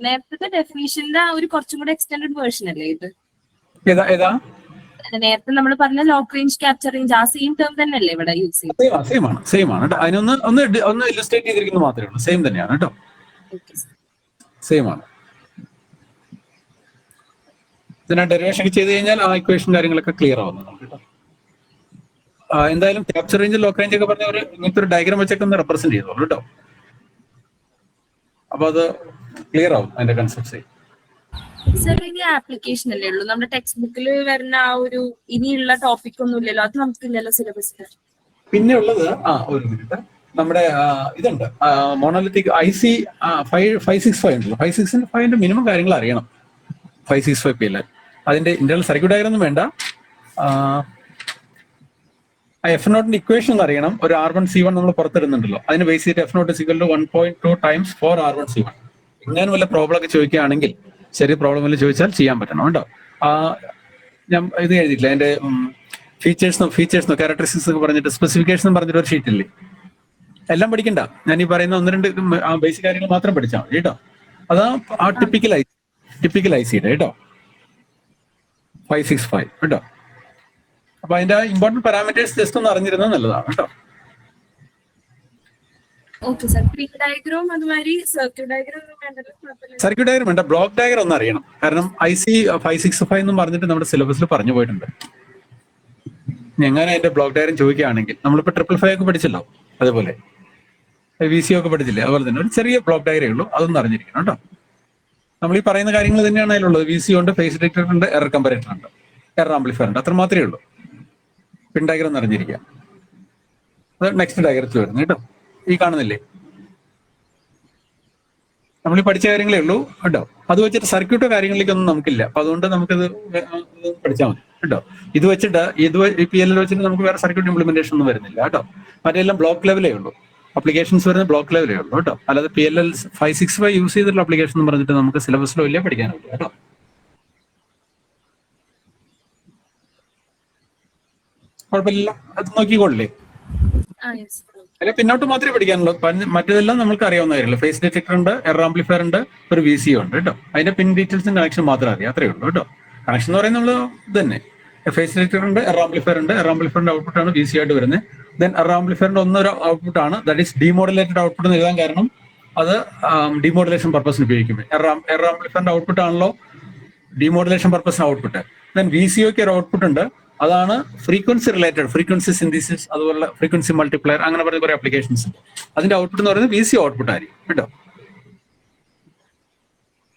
നേരത്തെ ഡെഫിനിഷന്റെ ഒരു കുറച്ചും കൂടെ എക്സ്റ്റെൻഡഡ് വേർഷൻ അല്ലേ ഇത്? ഏതാ നേരത്തെ നമ്മൾ പറഞ്ഞ ലോക്ക് റേഞ്ച് ക്യാപ്ചർ റേഞ്ച് ആ സെയിം ടേം തന്നെയല്ലേ ഇവിടെ യൂസ് ചെയ്യുന്നത്? സെയിം ആണ് കേട്ടോ. അതിനൊന്ന് ഇല്ലസ്ട്രേറ്റ് ചെയ്തിരിക്കുന്നത് മാത്രമേ ഉള്ളൂ. സെയിം തന്നെയാണ് കേട്ടോ, സെയിം ആണ്. ഇതിനെ ഡെറിവേഷൻ ചെയ്ത് കഴിഞ്ഞാൽ ആ ഇക്വേഷൻ കാര്യങ്ങളൊക്കെ ക്ലിയർ ആവുന്നതാണ് കേട്ടോ. എന്തായാലും ക്യാപ്ചർ റേഞ്ച് ലോക്ക് റേഞ്ച് ഒക്കെ പറഞ്ഞ ഒരു ഇങ്ങനത്തെ ഒരു ഡയഗ്രാം വെച്ചൊക്കെ ഒന്ന് റെപ്രസെന്റ് ചെയ്തോളൂ കേട്ടോ. അപ്പൊ അത് ക്ലിയർ ആവും അതിന്റെ കൺസെപ്റ്റ്. സർ ഇനി ആപ്ലിക്കേഷൻ അല്ലേ ഉള്ളൂ, നമ്മുടെ ടെക്സ്റ്റ് ബുക്കിൽ വരുന്ന ആ ഒരു ഇനിയുള്ള ടോപ്പിക് ഒന്നും ഇല്ലല്ലോ, അത് നമുക്കില്ലല്ലോ സിലബസിൽ. പിന്നെ ഉള്ളത് ഒരു മിനിറ്റ്, നമ്മുടെ ഇതുണ്ട് മോണോലിത്തിക് IC 565 ഉണ്ടല്ലോ. 565 മിനിമം കാര്യങ്ങൾ അറിയണം. 565 PLL അതിന്റെ ഇന്റർണൽ സർക്യൂട്ട് ഡയഗ്രം ഒന്നും വേണ്ട. F0 ഇക്വേഷൻ ഒന്ന് അറിയണം. ഒരു R1C1 നമ്മൾ പുറത്തിടുന്നുണ്ടല്ലോ, അതിന് ബേസ് ചെയ്തിട്ട് F0 1.2 times 4 R1C1. ഇങ്ങനെ വല്ല പ്രോബ്ലം ഒക്കെ ചോദിക്കുകയാണെങ്കിൽ, ചെറിയ പ്രോബ്ലം വല്ല ചോദിച്ചാൽ ചെയ്യാൻ പറ്റണം കേട്ടോ. ഞാൻ ഇത് എഴുതിയിട്ടില്ല, അതിന്റെ ഫീച്ചേഴ്സിനോ ക്യാരക്ടറിസ്റ്റിക്സ് ഒക്കെ പറഞ്ഞിട്ട് സ്പെസിഫിക്കേഷൻ പറഞ്ഞിട്ട് ഒരു ഷീറ്റ് ഇല്ലേ. എല്ലാം പഠിക്കണ്ട, ഞാൻ ഈ പറയുന്ന 1-2 ബേസിക് കാര്യങ്ങൾ മാത്രം പഠിച്ചാൽ മതി കേട്ടോ. അതാ ആ ടിപ്പിക്കൽ ICയുടെ കേട്ടോ 565 കേട്ടോ. അപ്പൊ അതിന്റെ ഇമ്പോർട്ടന്റ് പാരാമീറ്റേഴ്സ് ജസ്റ്റ് ഒന്ന് അറിഞ്ഞിരുന്നത് നല്ലതാണ് കേട്ടോ. സർക്യൂട്ട് ഡയഗ്രം വേണ്ട, ബ്ലോക്ക് ഡയഗ്രം ഒന്ന് അറിയണം. കാരണം IC 565 എന്നും പറഞ്ഞിട്ട് നമ്മുടെ സിലബസിൽ പറഞ്ഞു പോയിട്ടുണ്ട്. എങ്ങനെ അതിന്റെ ബ്ലോക്ക് ഡയഗ്രം ചോദിക്കുകയാണെങ്കിൽ, നമ്മളിപ്പോ 555 ഒക്കെ പഠിച്ചല്ലോ, അതേപോലെ VCO ഒക്കെ പഠിച്ചില്ലേ, അതുപോലെ തന്നെ ഒരു ചെറിയ ബ്ലോക്ക് ഡയഗ്രേ ഉള്ളൂ, അതൊന്നും അറിഞ്ഞിരിക്കണം കേട്ടോ. നമ്മൾ ഈ പറയുന്ന കാര്യങ്ങൾ തന്നെയാണ് അതിലുള്ളത്. VCO ഉണ്ട്, ഫേസ് ഡിറ്റക്ടർ ഉണ്ട്, എറർ കമ്പാരേറ്റർ ഉണ്ട്, എറർ ആംപ്ലിഫയർ ഉണ്ട്, അത്ര മാത്രമേ ഉള്ളൂ. പിൻ ഡയഗ്രം ഒന്ന് അറിഞ്ഞിരിക്കുക. അത് നെക്സ്റ്റ് ഡയഗ്രത്തിൽ വരുന്നു കേട്ടോ. ഈ കാണുന്നില്ലേ, നമ്മൾ ഈ പഠിച്ച കാര്യങ്ങളേ ഉള്ളൂ കേട്ടോ. അത് വെച്ചിട്ട് സർക്യൂട്ടോ കാര്യങ്ങളിലേക്കൊന്നും നമുക്കില്ല. അപ്പൊ അതുകൊണ്ട് നമുക്കിത് പഠിച്ചാൽ മതി കേട്ടോ. ഇത് വെച്ചിട്ട് PLL വെച്ചിട്ട് നമുക്ക് വേറെ സർക്യൂട്ട് ഇംപ്ലിമെന്റേഷൻ ഒന്നും വരുന്നില്ല കേട്ടോ. മറ്റെല്ലാം ബ്ലോക്ക് ലെവലേ ഉള്ളൂ, അപ്ലിക്കേഷൻസ് വരുന്നത് ബ്ലോക്ക് ലെവലേ ഉള്ളൂ കേട്ടോ. അല്ലാതെ PLL 565 യൂസ് ചെയ്തിട്ടുള്ള അപ്ലിക്കേഷൻ എന്ന് പറഞ്ഞിട്ട് നമുക്ക് സിലബസിലോ ഇല്ല, പഠിക്കാനുള്ളൂ കേട്ടോ. കുഴപ്പമില്ല, അത് നോക്കിക്കൊള്ളേ. അല്ലെ പിന്നോട്ട് മാത്രമേ പഠിക്കാനുള്ളൂ. മറ്റേതെല്ലാം നമുക്ക് അറിയാവുന്ന കാര്യമല്ല. ഫേസ് ഡിറ്റക്ടർ ഉണ്ട്, എറർ ആംപ്ലിഫയർ ഉണ്ട്, ഒരു VCO ഉണ്ട് കേട്ടോ. അതിന്റെ പിൻ ഡീറ്റെയിൽസും കണക്ഷൻ മാത്രം അറിയാം, അത്രേ ഉള്ളൂ കേട്ടോ. കണക്ഷൻ എന്ന് പറയുന്നത് നമ്മൾ ഇത് തന്നെ, ഫേസ് ഡിറ്റക്ടർ ഉണ്ട്, എറർ ആംപ്ലിഫയർ ഉണ്ട്. എറർ ആംപ്ലിഫയറിന്റെ ഔട്ട്പുട്ട് ആണ് VCO ആയിട്ട് വരുന്നത്. ദെൻ എറർ ആംപ്ലിഫയറിന്റെ ഒന്നൊരു ഔട്ട്പുട്ട് ആണ്, ദാറ്റ് ഈസ് ഡീമോഡുലേറ്റഡ് ഔട്ട്പുട്ട് എന്ന് എഴുതാൻ കാരണം അത് ഡീമോഡുലേഷൻ പർപ്പസിന് ഉപയോഗിക്കും. എറർ ആംപ്ലിഫയറിന്റെ ഔട്ട്പുട്ട് ആണല്ലോ ഡീമോഡുലേഷൻ പർപ്പസിന് ഔട്ട്പുട്ട്. ദെൻ VCOക്ക് ഒരു ഔട്ട്പുട്ട് ഉണ്ട്, അതാണ് ഫ്രീക്വൻസി റിലേറ്റഡ്, ഫ്രീക്വൻസി സിന്തസിസ്, അതുപോലെ ഫ്രീക്വൻസി മൾട്ടിപ്ലയർ, അങ്ങനെ പറയുന്ന കുറെ അപ്ലിക്കേഷൻസ് ഉണ്ട്. അതിന്റെ ഔട്ട്പുട്ട് എന്ന് പറയുന്നത് VCO ഔട്ട്പുട്ട് ആയിരിക്കും കേട്ടോ.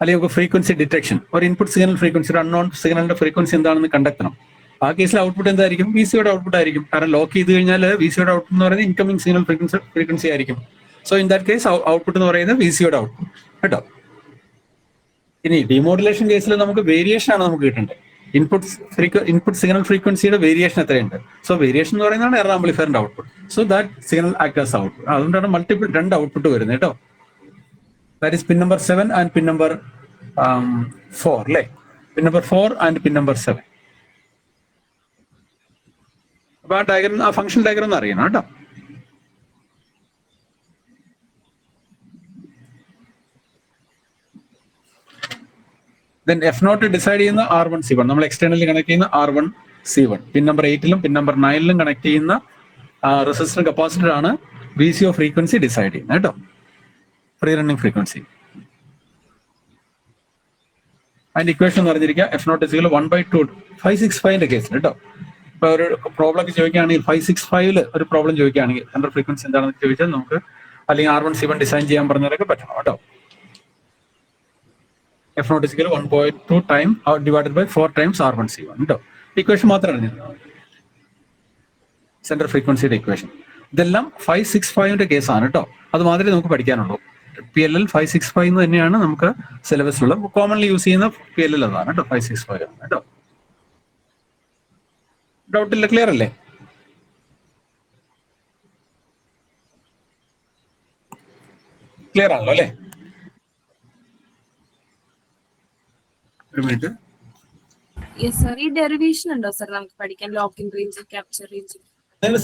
അല്ലെങ്കിൽ നമുക്ക് ഫ്രീക്വൻസി ഡിറ്റക്ഷൻ, ഒരു ഇൻപുട്ട് സിഗ്നൽ ഫ്രീക്വൻസി, ഒരു അൺനോൺ സിഗ്നലിന്റെ ഫ്രീക്വൻസി എന്താണെന്ന് കണ്ടെത്തണം. ആ കേസിൽ ഔട്ട്പുട്ട് എന്തായിരിക്കും? VCOയുടെ ഔട്ട്പുട്ട് ആയിരിക്കും. കാരണം ലോക്ക് ചെയ്ത് കഴിഞ്ഞാൽ VCOയുടെ ഔട്ട്പുട്ട് എന്ന് പറയുന്നത് ഇൻകമിംഗ് സിഗ്നൽ ഫ്രീക്വൻസി ആയിരിക്കും. So in that case output എന്ന് പറയുന്നത് VCOയുടെ ഔട്ട്പുട്ട് കേട്ടോ. ഇനി ഡിമോഡുലേഷൻ കേസിൽ നമുക്ക് വേരിയേഷൻ ആണ് നമുക്ക് കിട്ടേണ്ടത്. ഇൻപുട്ട് സിഗ്നൽ ഫ്രീക്വൻസിയുടെ വേരിയേഷൻ എത്രയുണ്ട്? സോ വേരിയേഷൻ എന്ന് പറയുന്നതാണ് എറർ ആംപ്ലിഫയറിന്റെ output. So that signal act as output. അതുകൊണ്ടാണ് മൾട്ടിപ്പിൾ 2 ഔട്ട്പുട്ട് വരുന്നത് കേട്ടോ. That is pin number 7 and pin number 4 അല്ലേ? Pin number 4 and pin number 7. അപ്പൊ ആ ഡയഗ്രം, ആ ഫംഗ്ഷൻ ഡയഗ്രം ഒന്ന് അറിയണം കേട്ടോ. ദെൻ F0 ഡിസൈഡ് ചെയ്യുന്ന R1C1, നമ്മൾ എക്സ്റ്റേണലി കണക്ട് ചെയ്യുന്ന R1C1. Pin number 8-ലും pin number 9-ലും connect ചെയ്യുന്ന റെസിസ്റ്റർ കപ്പാസിറ്റർ ആണ് VCO ഫ്രീക്വൻസി ഡിസൈഡ് ചെയ്യുന്നത് കേട്ടോ, ഫ്രീ റണ്ണിങ് ഫ്രീക്വൻസി. അതിന്റെ ഇക്വേഷൻ എന്ന് പറഞ്ഞിരിക്കുക F0 1/2 565ന്റെ കേസിൽ കേട്ടോ. ഇപ്പൊ ഒരു പ്രോബ്ലം ഒക്കെ ചോദിക്കുകയാണെങ്കിൽ 565 ഒരു പ്രോബ്ലം ചോദിക്കുകയാണെങ്കിൽ സെൻട്രൽ ഫ്രീക്വൻസി എന്താണെന്ന് ചോദിച്ചാൽ നമുക്ക്, അല്ലെങ്കിൽ R1C1 ഡിസൈൻ ചെയ്യാൻ പറഞ്ഞവരൊക്കെ പറ്റണം കേട്ടോ. F0 1.2 time divided by 4 times R1C1 കേട്ടോ. ഇക്വേഷൻ മാത്രം അറിഞ്ഞിരുന്നു, സെൻട്രൽ ഫ്രീക്വൻസിയുടെ ഇക്വേഷൻ. ഇതെല്ലാം 565ന്റെ കേസാണ് കേട്ടോ. അത് മാത്രമേ നമുക്ക് പഠിക്കാനുള്ളൂ. PLL 565 തന്നെയാണ് നമുക്ക് സിലബസിലുള്ള കോമൺലി യൂസ് ചെയ്യുന്ന PLL അതാണ് കേട്ടോ, 565 ആണ് കേട്ടോ. ഡൗട്ട് ഇല്ല, ക്ലിയർ അല്ലേ? ക്ലിയർ ആണല്ലോ അല്ലേ? ഒരു മിനിറ്റ്. ഈ ഡെറിവേഷൻ ഉണ്ടോ സർ നമുക്ക് പഠിക്കാൻ? ലോക്കിംഗ് റേഞ്ച്, ക്യാപ്ചർ റേഞ്ച്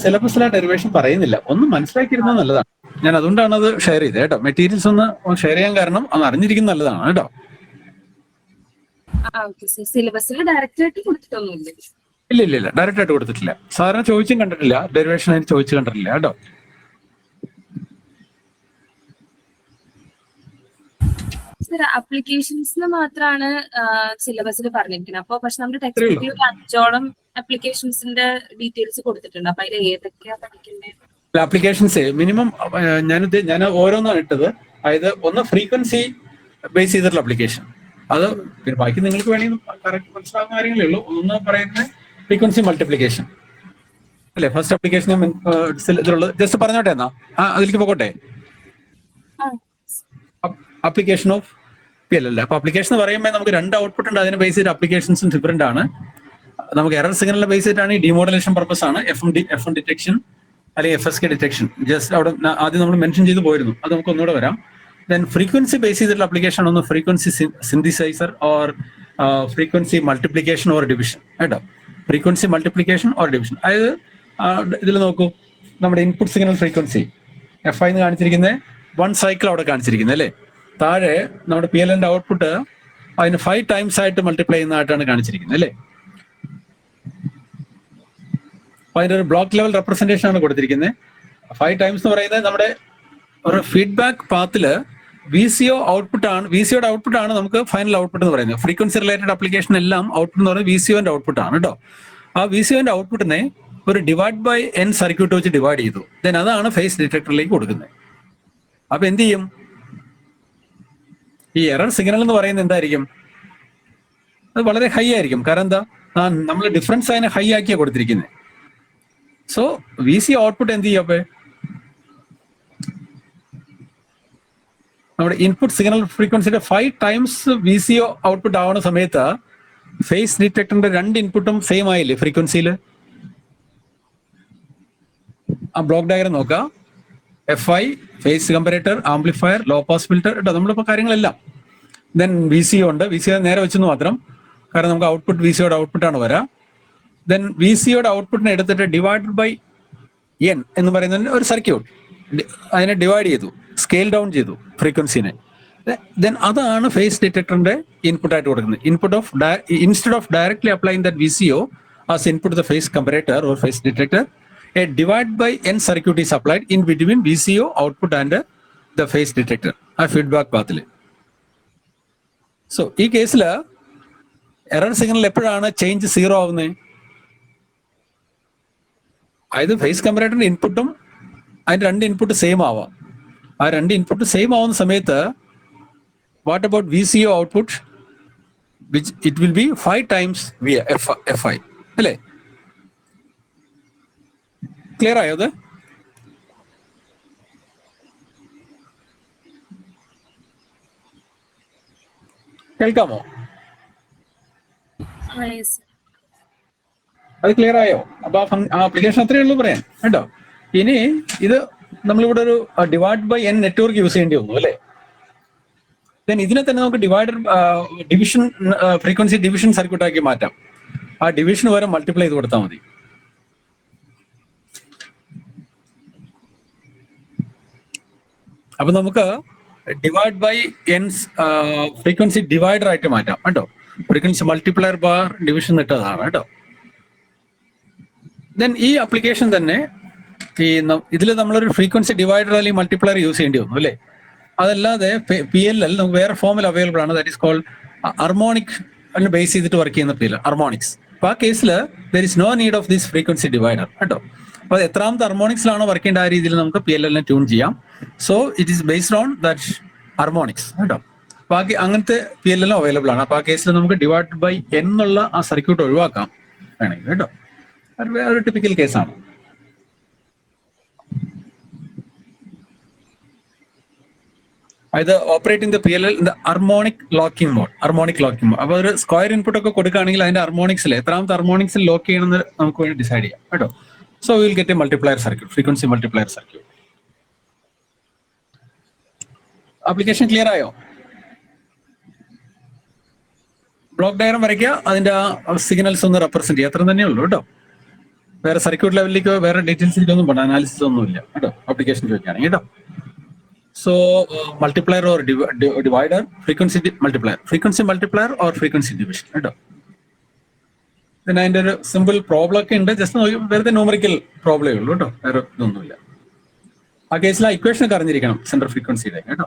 സിലബസിലെ ഡെറിവേഷൻ പറയുന്നില്ല, ഒന്ന് മനസ്സിലാക്കിയിരുന്നത് നല്ലതാണ്. ഞാൻ അതുകൊണ്ടാണ് അത് ഷെയർ ചെയ്തത് കേട്ടോ. മെറ്റീരിയൽസ് ഒന്ന് ഷെയർ ചെയ്യാൻ കാരണം അത് അറിഞ്ഞിരിക്കുന്നത് നല്ലതാണ് കേട്ടോ. സിലബസിൽ ഡയറക്റ്റ് ആയിട്ട് കൊടുത്തിട്ടൊന്നുമില്ല? ഇല്ല, ഡയറക്റ്റ് ആയിട്ട് കൊടുത്തിട്ടില്ല. സാധാരണ ചോദിച്ചും കണ്ടിട്ടില്ല, ഡെറിവേഷൻ അതിന് ചോദിച്ചു കണ്ടിട്ടില്ല കേട്ടോ. അപ്ലിക്കേഷൻസിന് മാത്രമാണ് സിലബസിൽ പറഞ്ഞിരിക്കുന്നത്. അപ്പൊ പക്ഷെ നമ്മുടെ ടെക്സ്റ്റ് ബുക്കിൽ ഒരു 5ഓളം അപ്ലിക്കേഷൻസിന്റെ ഡീറ്റെയിൽസ് കൊടുത്തിട്ടുണ്ട്. അപ്പൊ അതിൽ ഏതൊക്കെയാ പഠിക്കേണ്ടത്? ആപ്ലിക്കേഷൻസ് മിനിമം ഞാൻ ഓരോന്നാണ് ഇട്ടത്. അതായത് ഒന്ന് ഫ്രീക്വൻസി ബേസ് ചെയ്തിട്ടുള്ള അപ്ലിക്കേഷൻ, അത് പിന്നെ ബാക്കി നിങ്ങൾക്ക് വേണമെങ്കിൽ കറക്റ്റ് മനസ്സിലാവുന്ന കാര്യങ്ങളേ ഉള്ളൂ. ഒന്ന് പറയുന്നത് ഫ്രീക്വൻസി മൾട്ടിപ്ലിക്കേഷൻ അല്ലേ, ഫസ്റ്റ് അപ്ലിക്കേഷൻ ഞാൻ ഇതിലുള്ളത് ജസ്റ്റ് പറഞ്ഞോട്ടെ എന്നാ അതിലേക്ക് പോകട്ടെ. Application of PLL. അപ്പൊ അപ്ലിക്കേഷൻ എന്ന് പറയുമ്പോൾ നമുക്ക് 2 ഔട്ട്പുട്ട് ഉണ്ട്. അതിനെ ബേസ് ചെയ്ത് അപ്ലിക്കേഷൻസും ഡിഫറെന്റ് ആണ്. നമുക്ക് എറർ സിഗ്നലിനെ ബേസ് ചെയ്തിട്ടാണ് ഈ ഡിമോഡുലേഷൻ പർപ്പസ് ആണ് FM ഡിറ്റക്ഷൻ അല്ലെങ്കിൽ FSK ഡിറ്റക്ഷൻ. ജസ്റ്റ് അവിടെ ആദ്യം നമ്മൾ മെൻഷൻ ചെയ്ത് പോയിരുന്നു, അത് നമുക്ക് ഒന്നുകൂടെ വരാം. ദെൻ ഫ്രീക്വൻസി ബേസ് ചെയ്തിട്ടുള്ള അപ്ലിക്കേഷൻ ഒന്ന് frequency synthesiser or frequency multiplication or division കേട്ടോ. ഫ്രീക്വൻസി മൾട്ടിപ്ലിക്കേഷൻ ഓർ ഡിവിഷൻ, അതായത് ഇതിൽ നോക്കൂ, നമ്മുടെ ഇൻപുട്ട് സിഗ്നൽ ഫ്രീക്വൻസി FI എന്ന് കാണിച്ചിരിക്കുന്നത് 1 സൈക്കിൾ അവിടെ കാണിച്ചിരിക്കുന്നത് അല്ലേ. താഴെ നമ്മുടെ PLLന്റെ ഔട്ട്പുട്ട് അതിന് 5 ടൈംസ് ആയിട്ട് മൾട്ടിപ്ലൈ ചെയ്യുന്നതായിട്ടാണ് കാണിച്ചിരിക്കുന്നത് അല്ലേ. അപ്പൊ അതിന്റെ ഒരു ബ്ലോക്ക് ലെവൽ റെപ്രസെന്റേഷൻ ആണ് കൊടുത്തിരിക്കുന്നത്. 5 ടൈംസ് എന്ന് പറയുന്നത് നമ്മുടെ ഒരു ഫീഡ്ബാക്ക് പാത്തില് VCO ഔട്ട്പുട്ട് ആണ്, VCOയുടെ ഔട്ട്പുട്ട് ആണ് നമുക്ക് ഫൈനൽ ഔട്ട്പുട്ട് എന്ന് പറയുന്നത്. ഫ്രീക്വൻസി റിലേറ്റഡ് ആപ്ലിക്കേഷൻ എല്ലാം ഔട്ട്പുട്ട് എന്ന് പറയുന്നത് VCOന്റെ ഔട്ട്പുട്ട് ആണ് കേട്ടോ. ആ VCOന്റെ ഔട്ട്പുട്ടിനെ ഒരു ഡിവൈഡ് ബൈ N സർക്യൂട്ട് വെച്ച് ഡിവൈഡ് ചെയ്തു. ദെൻ അതാണ് ഫേസ് ഡിറ്റക്ടറിലേക്ക് കൊടുക്കുന്നത്. അപ്പൊ എന്ത് ചെയ്യും? ഈ എറർ സിഗ്നൽ എന്ന് പറയുന്നത് എന്തായിരിക്കും? അത് വളരെ ഹൈ ആയിരിക്കും. കാരണം എന്താ, നമ്മൾ ഡിഫറൻസ് അതിനെ ഹൈ ആക്കിയാണ് കൊടുത്തിരിക്കുന്നത്. സോ VCO ഔട്ട്പുട്ട് എന്ത് ചെയ്യും? അപ്പൊ നമ്മുടെ ഇൻപുട്ട് സിഗ്നൽ ഫ്രീക്വൻസിയുടെ 5 ടൈംസ് VCO ഔട്ട്പുട്ട് ആവുന്ന സമയത്ത് ഫേസ് ഡിറ്റക്ടറിന്റെ 2 ഇൻപുട്ടും സെയിം ആയില്ലേ ഫ്രീക്വൻസിയിൽ? ആ ബ്ലോക്ക് ഡയഗ്രം നോക്കാം. FI, phase comparator, amplifier, low pass filter കേട്ടോ, നമ്മളിപ്പോൾ കാര്യങ്ങളെല്ലാം. ദെൻ VCO ഉണ്ട്. VCO നേരെ വെച്ചെന്ന് മാത്രം, കാരണം നമുക്ക് ഔട്ട്പുട്ട് VCOയുടെ ഔട്ട്പുട്ടാണ് വരാം. ദെൻ VCOയുടെ ഔട്ട്പുട്ടിനെ എടുത്തിട്ട് ഡിവൈഡഡ് ബൈ N എന്ന് പറയുന്ന ഒരു സർക്യൂട്ട്, അതിനെ ഡിവൈഡ് ചെയ്തു, സ്കെയിൽ ഡൗൺ ചെയ്തു ഫ്രീക്വൻസിനെ. ദെൻ അതാണ് ഫേസ് ഡിറ്റക്ടറിന്റെ ഇൻപുട്ട് ആയിട്ട് കൊടുക്കുന്നത്. Instead of directly applying that VCO as input the phase comparator or phase detector, a divide by N circuit is applied in between VCO output and the phase detector, a feedback path. So ഈ കേസിൽ error signal എപ്പോഴാണ് change 0 ആവുന്നത്? അതായത് face കമ്പറേറ്ററിന്റെ ഇൻപുട്ടും അതിന്റെ 2 input same ആവാം. ആ 2 input same ആവുന്ന സമയത്ത് what about VCO output, which it will be 5 times FI അല്ലേ? ക്ലിയർ ആയോ? അത് കേൾക്കാമോ? അത് ക്ലിയർ ആയോ? അപ്പൊ ആ ആപ്ലിക്കേഷൻ അത്രയേ ഉള്ളൂ പറയാൻ കേട്ടോ. ഇനി ഇത് നമ്മളിവിടെ ഒരു divide by N network use ചെയ്യേണ്ടി വന്നു അല്ലേ. ദെൻ ഇതിനെ തന്നെ നമുക്ക് ഡിവിഷൻ ഫ്രീക്വൻസി ഡിവിഷൻ സർക്യൂട്ട് ആക്കി മാറ്റാം. ആ ഡിവിഷൻ വരെ മൾട്ടിപ്ലൈ ചെയ്ത് കൊടുത്താൽ മതി. അപ്പൊ നമുക്ക് divide by N frequency divider ആയിട്ട് മാറ്റാം കേട്ടോ. ഫ്രീക്വൻസി മൾട്ടിപ്ലയർ ബാർ ഡിവിഷൻ ഇട്ടതാണ് കേട്ടോ. ദെൻ ഈ ആപ്ലിക്കേഷൻ തന്നെ ഇതിൽ നമ്മളൊരു ഫ്രീക്വൻസി ഡിവൈഡർ അല്ലെങ്കിൽ മൾട്ടിപ്ലയർ യൂസ് ചെയ്യേണ്ടി വന്നു അല്ലേ. അതല്ലാതെ PLL നമുക്ക് വേറെ ഫോമിൽ അവൈലബിൾ ആണ്. That is called harmonic base ചെയ്തിട്ട് വർക്ക് ചെയ്യുന്ന PLL, ഹാർമോണിക്സ്. അപ്പൊ ആ കേസിൽ there is no need of this frequency divider കേട്ടോ. അപ്പൊ എത്രാമത്തെ ഹാർമോണിക്സിലാണോ വർക്ക് ചെയ്യേണ്ട ആ രീതിയിൽ നമുക്ക് PLLനെ ട്യൂൺ ചെയ്യാം. So it is based on that harmonics കേട്ടോ. ബാക്കി അങ്ങനത്തെ PLL അവൈലബിൾ ആണ്. അപ്പൊ ആ കേസിൽ നമുക്ക് ഡിവൈഡ് ബൈ N എന്നുള്ള ആ സർക്യൂട്ട് ഒഴിവാക്കാം വേണമെങ്കിൽ കേട്ടോ. ഒരു ടിപ്പിക്കൽ കേസാണ്. ഇത് operating the PLL in the harmonic locking mode. അപ്പൊ ഒരു സ്ക്വയർ ഇൻപുട്ട് ഒക്കെ കൊടുക്കുകയാണെങ്കിൽ അതിന്റെ ഹാർമോണിക്സിൽ എത്രാമത്തെ ഹാർമോണിക്സിൽ ലോക്ക് ചെയ്യണമെന്ന് നമുക്ക് വേണ്ടി ഡിസൈഡ് ചെയ്യാം കേട്ടോ. So we will get a multiplier circuit, frequency multiplier circuit. Application clear ആയോ? ബ്ലോക്ക് ഡയഗ്രം വരയ്ക്കുക, അതിന്റെ സിഗ്നൽസ് ഒന്ന് റെപ്രസെന്റ് ചെയ്യുക, അത്ര തന്നെ ഉള്ളൂ കേട്ടോ. വേറെ സർക്യൂട്ട് ലെവലിലേക്കോ വേറെ ഡീറ്റെയിൽസിലേക്കോ ഒന്നും പോകണം, അനാലിസിസ് ഒന്നും ഇല്ല കേട്ടോ. ആപ്ലിക്കേഷൻ ചോദിക്കുകയാണെങ്കിൽ കേട്ടോ. So multiplier or divider, frequency multiplier or frequency division കേട്ടോ. പിന്നെ അതിന്റെ ഒരു സിമ്പിൾ പ്രോബ്ലം ഒക്കെ ഉണ്ട്. ജസ്റ്റ് നോക്കി വെറുതെ ന്യൂമറിക്കൽ പ്രോബ്ലമേ ഉള്ളൂ കേട്ടോ, വേറെ ഇതൊന്നുമില്ല. ആ കേസിൽ ആ ഇക്വേഷൻ ഒക്കെ അറിഞ്ഞിരിക്കണം സെൻട്രൽ ഫ്രീക്വൻസിയുടെ കേട്ടോ.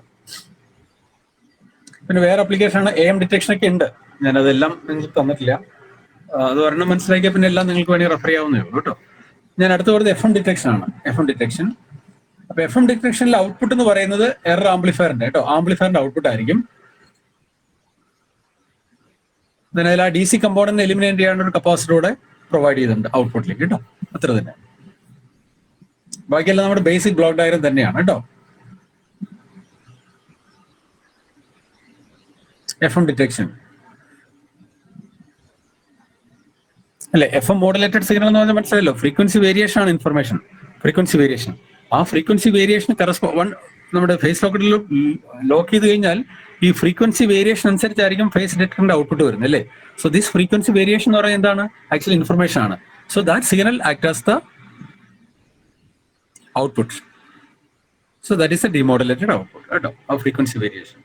പിന്നെ വേറെ ആപ്ലിക്കേഷൻ ആണ് AM ഡിറ്റക്ഷൻ ഒക്കെ ഉണ്ട്. ഞാനതെല്ലാം നിങ്ങൾക്ക് തന്നിട്ടില്ല. അത് ഒരെണ്ണം മനസ്സിലാക്കിയാൽ പിന്നെ എല്ലാം നിങ്ങൾക്ക് വേണമെങ്കിൽ റെഫർ ചെയ്യാവുന്നേ ഉള്ളൂ കേട്ടോ. ഞാൻ അടുത്ത പറഞ്ഞത് FM ഡിറ്റക്ഷൻ ആണ്. FM detection. അപ്പൊ FM ഡിറ്റക്ഷനിൽ ഔട്ട്പുട്ട് എന്ന് പറയുന്നത് എറർ ആംപ്ലിഫയറിന്റെ കേട്ടോ, ആംപ്ലിഫയറിന്റെ ഔട്ട്പുട്ട് ആയിരിക്കും. അതിൽ ആ DC കമ്പോണന്റ് എലിമിനേറ്റ് ചെയ്യാനുള്ള ഒരു കപ്പാസിറ്ററോടെ പ്രൊവൈഡ് ചെയ്തിട്ടുണ്ട് ഔട്ട്പുട്ടിലേക്ക് കേട്ടോ. അത്ര തന്നെ. ബാക്കിയെല്ലാം നമ്മുടെ ബേസിക് ബ്ലോക്ക് ഡയഗ്രം തന്നെയാണ് കേട്ടോ. FM ഡിറ്റക്ഷൻ അല്ലെ, FM മോഡുലേറ്റഡ് സിഗ്നൽ എന്ന് പറഞ്ഞാൽ മനസ്സിലായല്ലോ, ഫ്രീക്വൻസി വേരിയേഷൻ ആണ് ഇൻഫർമേഷൻ. ഫ്രീക്വൻസി വേരിയേഷൻ, ആ ഫ്രീക്വൻസി വേരിയേഷൻ നമ്മുടെ ഫേസ് ലോക്കറ്റിൽ ലോക്ക് ചെയ്ത് കഴിഞ്ഞാൽ ഈ ഫ്രീക്വൻസി വേരിയേഷൻ അനുസരിച്ചായിരിക്കും ഫേസ് ഡിറ്റക്ടറിന്റെ ഔട്ട്പുട്ട് വരുന്നത് അല്ലേ. സോ ദിസ് ഫ്രീക്വൻസി വേരിയേഷൻ എന്ന് പറയുന്നത് എന്താണ്? ആക്ച്വലി ഇൻഫർമേഷൻ ആണ്. So that signal act as the output. So that is a demodulated output കേട്ടോ, ആ ഫ്രീക്വൻസി വേരിയേഷൻ.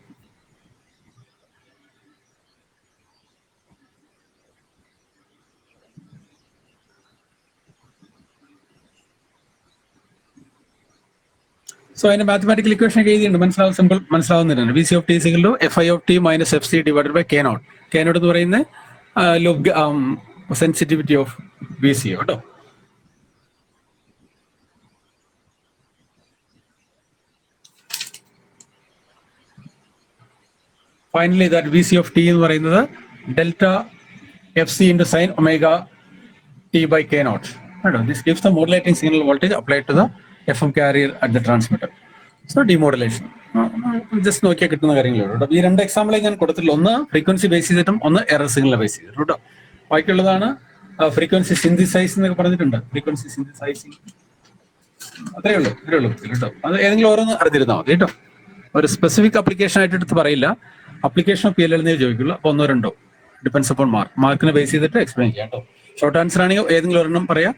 സോ അതിന്റെ മാത്തമാറ്റിക്കൽ ഇക്വേഷൻ ഒക്കെ എഴുതിയുണ്ട്, simple മനസ്സിലാവുന്നതാണ്. VC of t = FI of t minus FC divided by K0. K0 എന്ന് പറയുന്നത് sensitivity of VC കേട്ടോ. Finally that VC of t എന്ന് പറയുന്നത് delta FC into sin omega t by K0 കേട്ടോ. This gives the modulating signal voltage applied to the FM carrier at the transmitter. So demodulation. Just നോക്കിയാൽ കിട്ടുന്ന കാര്യങ്ങളേ ഉള്ളൂ. ഈ രണ്ട് എക്സാമ്പിളെ ഞാൻ കൊടുത്തില്ല. ഒന്ന് ഫ്രീക്വൻസി ബേസ് ചെയ്തിട്ടും ഒന്ന് എറർ സിഗ്നൽ ബേസ് ചെയ്തിട്ടും കേട്ടോ. ബാക്കിയുള്ളതാണ് ഫ്രീക്വൻസി സിന്തസൈസ് എന്നൊക്കെ പറഞ്ഞിട്ടുണ്ട്. ഫ്രീക്വൻസി സിന്തസൈസിങ് അത്രേ ഉള്ളൂ കേട്ടോ. അത് ഏതെങ്കിലും ഓരോന്ന് അറിഞ്ഞിരുന്നാൽ മതി കേട്ടോ. ഒരു സ്പെസിഫിക് ആപ്ലിക്കേഷൻ ആയിട്ട് എടുത്ത് പറയില്ല. ആപ്ലിക്കേഷൻ ഓഫ് PLL എന്നേ ചോദിക്കുള്ളൂ. അപ്പോൾ ഒന്നോ രണ്ടോ ഡിപ്പെൻസ് അപ്പോൺ മാർക്കിനെ ബേസ് ചെയ്തിട്ട് എക്സ്പ്ലെയിൻ ചെയ്യാം കേട്ടോ. ഷോർട്ട് ആൻസർ ആണെങ്കിൽ ഏതെങ്കിലും ഒരെണ്ണം പറയാം.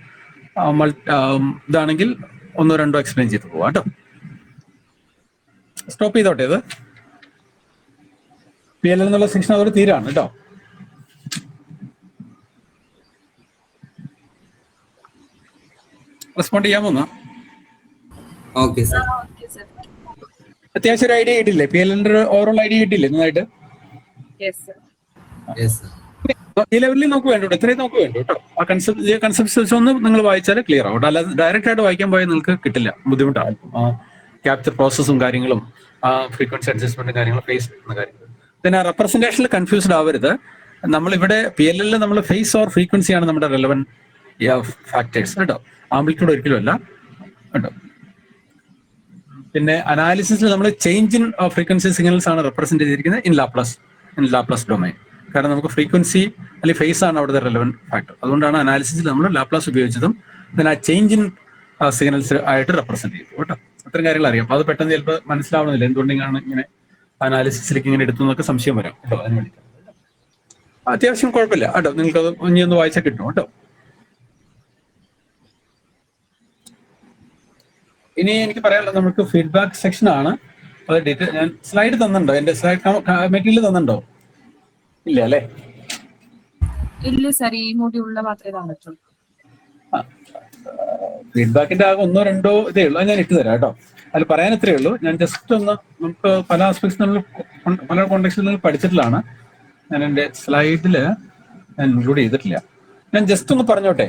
ഇതാണെങ്കിൽ ഒന്നോ രണ്ടോ എക്സ്പ്ലെയിൻ ചെയ്ത് പോവാം കേട്ടോ. സ്റ്റോപ്പ് ചെയ്തോട്ടെ. ഇത് PLL എന്നുള്ള സെക്ഷൻ അതോടെ തീരാണ് കേട്ടോ. റെസ്പോണ്ട് ചെയ്യാൻ പോന്ന ഓക്കെ സർ. അത്യാവശ്യം ഒരു ഐഡിയ കിട്ടില്ലേ? PLL ഓവറോൾ ഐഡിയ കിട്ടില്ലേ നന്നായിട്ട്? ഈ ലെവലിൽ നമുക്ക് വേണ്ടോ, ഇത്രയും നമുക്ക് വേണ്ടോ കേട്ടോ. ആ കൺസെപ്റ്റ് ഒന്ന് നിങ്ങൾ വായിച്ചാൽ ക്ലിയർ ആവും. അല്ലാതെ ഡയറക്റ്റ് ആയിട്ട് വായിക്കാൻ പോയാൽ നിങ്ങൾക്ക് കിട്ടില്ല, ബുദ്ധിമുട്ടാകും. ക്യാപ്ചർ പ്രോസസ്സും കാര്യങ്ങളും ഫ്രീക്വൻസി അഡ്ജസ്റ്റ്മെന്റും കാര്യങ്ങളും ഫേസ് ചെയ്യുന്ന കാര്യങ്ങൾ. പിന്നെ റെപ്രസെന്റേഷനിൽ കൺഫ്യൂസ്ഡ് ആവരുത്. നമ്മളിവിടെ PLL നമ്മൾ ഫേസ് ഓർ ഫ്രീക്വൻസിയാണ് നമ്മുടെ റെലവൻറ്റ് ഫാക്ടേഴ്സ് കേട്ടോ. ആംപ്ലിറ്റ്യൂഡ് ഒരിക്കലും അല്ല കേട്ടോ. പിന്നെ അനാലിസിസിൽ നമ്മൾ ചേഞ്ച് ഇൻ ഫ്രീക്വൻസി സിഗ്നൽസ് ആണ് റെപ്രസെന്റ് ചെയ്തിരിക്കുന്നത് ഇൻ ലാപ്ലാസ് ഡൊമൈൻ. കാരണം നമുക്ക് ഫ്രീക്വൻസി അല്ലെങ്കിൽ ഫേസ് ആണ് അവിടുത്തെ റെലവൻറ്റ് ഫാക്ടർ. അതുകൊണ്ടാണ് അനാലിസിസിൽ നമ്മൾ ലാപ്ലാസ് ഉപയോഗിച്ചതും പിന്നെ ആ ചേഞ്ച് ഇൻ സിഗ്നൽസ് ആയിട്ട് റെപ്രസെന്റ് ചെയ്തു കേട്ടോ. അത്തരം കാര്യങ്ങൾ അറിയാം. അത് പെട്ടെന്ന് ചിലപ്പോൾ മനസ്സിലാവുന്നില്ല എന്തുകൊണ്ടാണ് ഇങ്ങനെ അനാലിസിസിലേക്ക് ഇങ്ങനെ എടുത്തു എന്നൊക്കെ സംശയം വരാം കേട്ടോ. അതിന് വേണ്ടി അത്യാവശ്യം കുഴപ്പമില്ല കേട്ടോ. നിങ്ങൾക്ക് അത് ഇനി ഒന്ന് വായിച്ചാൽ കിട്ടും കേട്ടോ. ഇനി എനിക്ക് പറയാനുള്ളത് നമുക്ക് ഫീഡ്ബാക്ക് സെക്ഷൻ ആണ്. അത് ഡീറ്റെയിൽ ഞാൻ സ്ലൈഡ് തന്നിട്ടുണ്ടോ? എന്റെ സ്ലൈഡ് മെറ്റീരിയൽ തന്നിട്ടുണ്ടോ? ഇല്ല അല്ലേ? ഇല്ല സാർ, ഈ മൊഡ്യൂളിൽ മാത്രമേ തന്നിട്ടുള്ളൂ. ഫീഡ്ബാക്കിന്റെ ആകെ ഒന്നോ രണ്ടോ ഇതേ ഉള്ളൂ. അത് ഞാൻ ഇട്ട് തരാം കേട്ടോ. അതിൽ പറയാൻ ഇത്രയേ ഉള്ളൂ. ഞാൻ ജസ്റ്റ് ഒന്ന് നമുക്ക് പല ആസ്പെക്ട്സ് നമ്മൾ പല കോണ്ടെക്സ്റ്റിൽ നിങ്ങൾ പഠിച്ചിട്ടുള്ളതാണ്. ഞാൻ എൻ്റെ സ്ലൈഡിൽ ഞാൻ ഇൻക്ലൂഡ് ചെയ്തിട്ടില്ല. ഞാൻ ജസ്റ്റ് ഒന്ന് പറഞ്ഞോട്ടെ.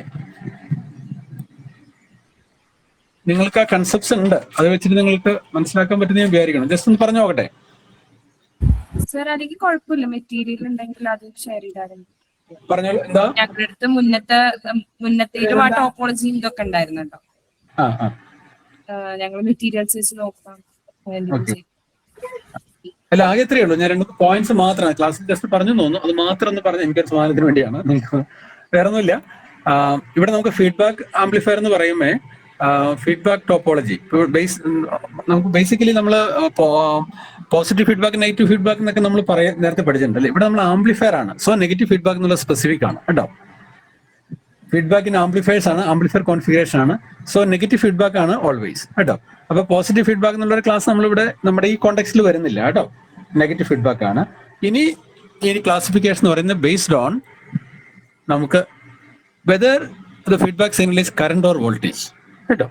നിങ്ങൾക്ക് ആ കൺസെപ്റ്റ്സ് ഉണ്ട്, അത് വെച്ചിട്ട് നിങ്ങൾക്ക് മനസ്സിലാക്കാൻ പറ്റുന്ന ഞാൻ വിചാരിക്കണം. ജസ്റ്റ് ഒന്ന് പറഞ്ഞു നോക്കട്ടെ. സാർ അല്ലെങ്കിൽ കുഴപ്പമില്ല, മെറ്റീരിയൽ ഉണ്ടെങ്കിൽ അത് ഷെയർ ചെയ്താലും പറഞ്ഞോളൂ. എന്താ? ഞങ്ങളുടെ അടുത്ത് മുന്നത്തെ ടോപ്പോളജി ഇതൊക്കെ ഉണ്ടായിരുന്നു കേട്ടോ. ഞങ്ങൾ മെറ്റീരിയൽസ് വെച്ച് നോക്കാം. അല്ല, ആകെ എത്രയേ ഉള്ളൂ. ഞാൻ 2 പോയിന്റ്സ് മാത്രമാണ് ക്ലാസ്സിൽ ജസ്റ്റ് പറഞ്ഞു തോന്നുന്നു. അത് മാത്രം ഒന്ന് പറഞ്ഞ് എനിക്കൊരു സമാധാനത്തിന് വേണ്ടിയാണ്. നിങ്ങൾക്ക് വേറെ ഒന്നുമില്ല. ഇവിടെ നമുക്ക് ഫീഡ്ബാക്ക് ആംപ്ലിഫയർ എന്ന് പറയുമ്പോൾ ഫീഡ്ബാക്ക് ടോപ്പോളജി നമുക്ക് ബേസിക്കലി നമ്മൾ പോസിറ്റീവ് ഫീഡ്ബാക്ക് നെഗറ്റീവ് ഫീഡ്ബാക്ക് എന്നൊക്കെ നമ്മൾ നേരത്തെ പഠിച്ചിട്ടുണ്ട് അല്ലേ. ഇവിടെ നമ്മൾ ആംപ്ലിഫയർ ആണ്. സോ നെഗറ്റീവ് ഫീഡ്ബാക്ക് എന്നുള്ള സ്പെസിഫിക് ആണ് കേട്ടോ. ഫീഡ്ബാക്കിന് ആംപ്ലിഫയേഴ്സ് ആണ്, ആംപ്ലിഫയർ കോൺഫിഗറേഷൻ ആണ്. സോ നെഗറ്റീവ് ഫീഡ്ബാക്ക് ആണ് ഓൾവേസ് കേട്ടോ. അപ്പൊ പോസിറ്റീവ് ഫീഡ്ബാക്ക് എന്നുള്ള ഒരു ക്ലാസ് നമ്മളിവിടെ നമ്മുടെ ഈ കോണ്ടെക്സ്റ്റിൽ വരുന്നില്ല കേട്ടോ. നെഗറ്റീവ് ഫീഡ്ബാക്ക് ആണ്. ഇനി ക്ലാസിഫിക്കേഷൻ എന്ന് പറയുന്നത് ബേസ്ഡ് ഓൺ നമുക്ക് whether the feedback signal is current or voltage കേട്ടോ.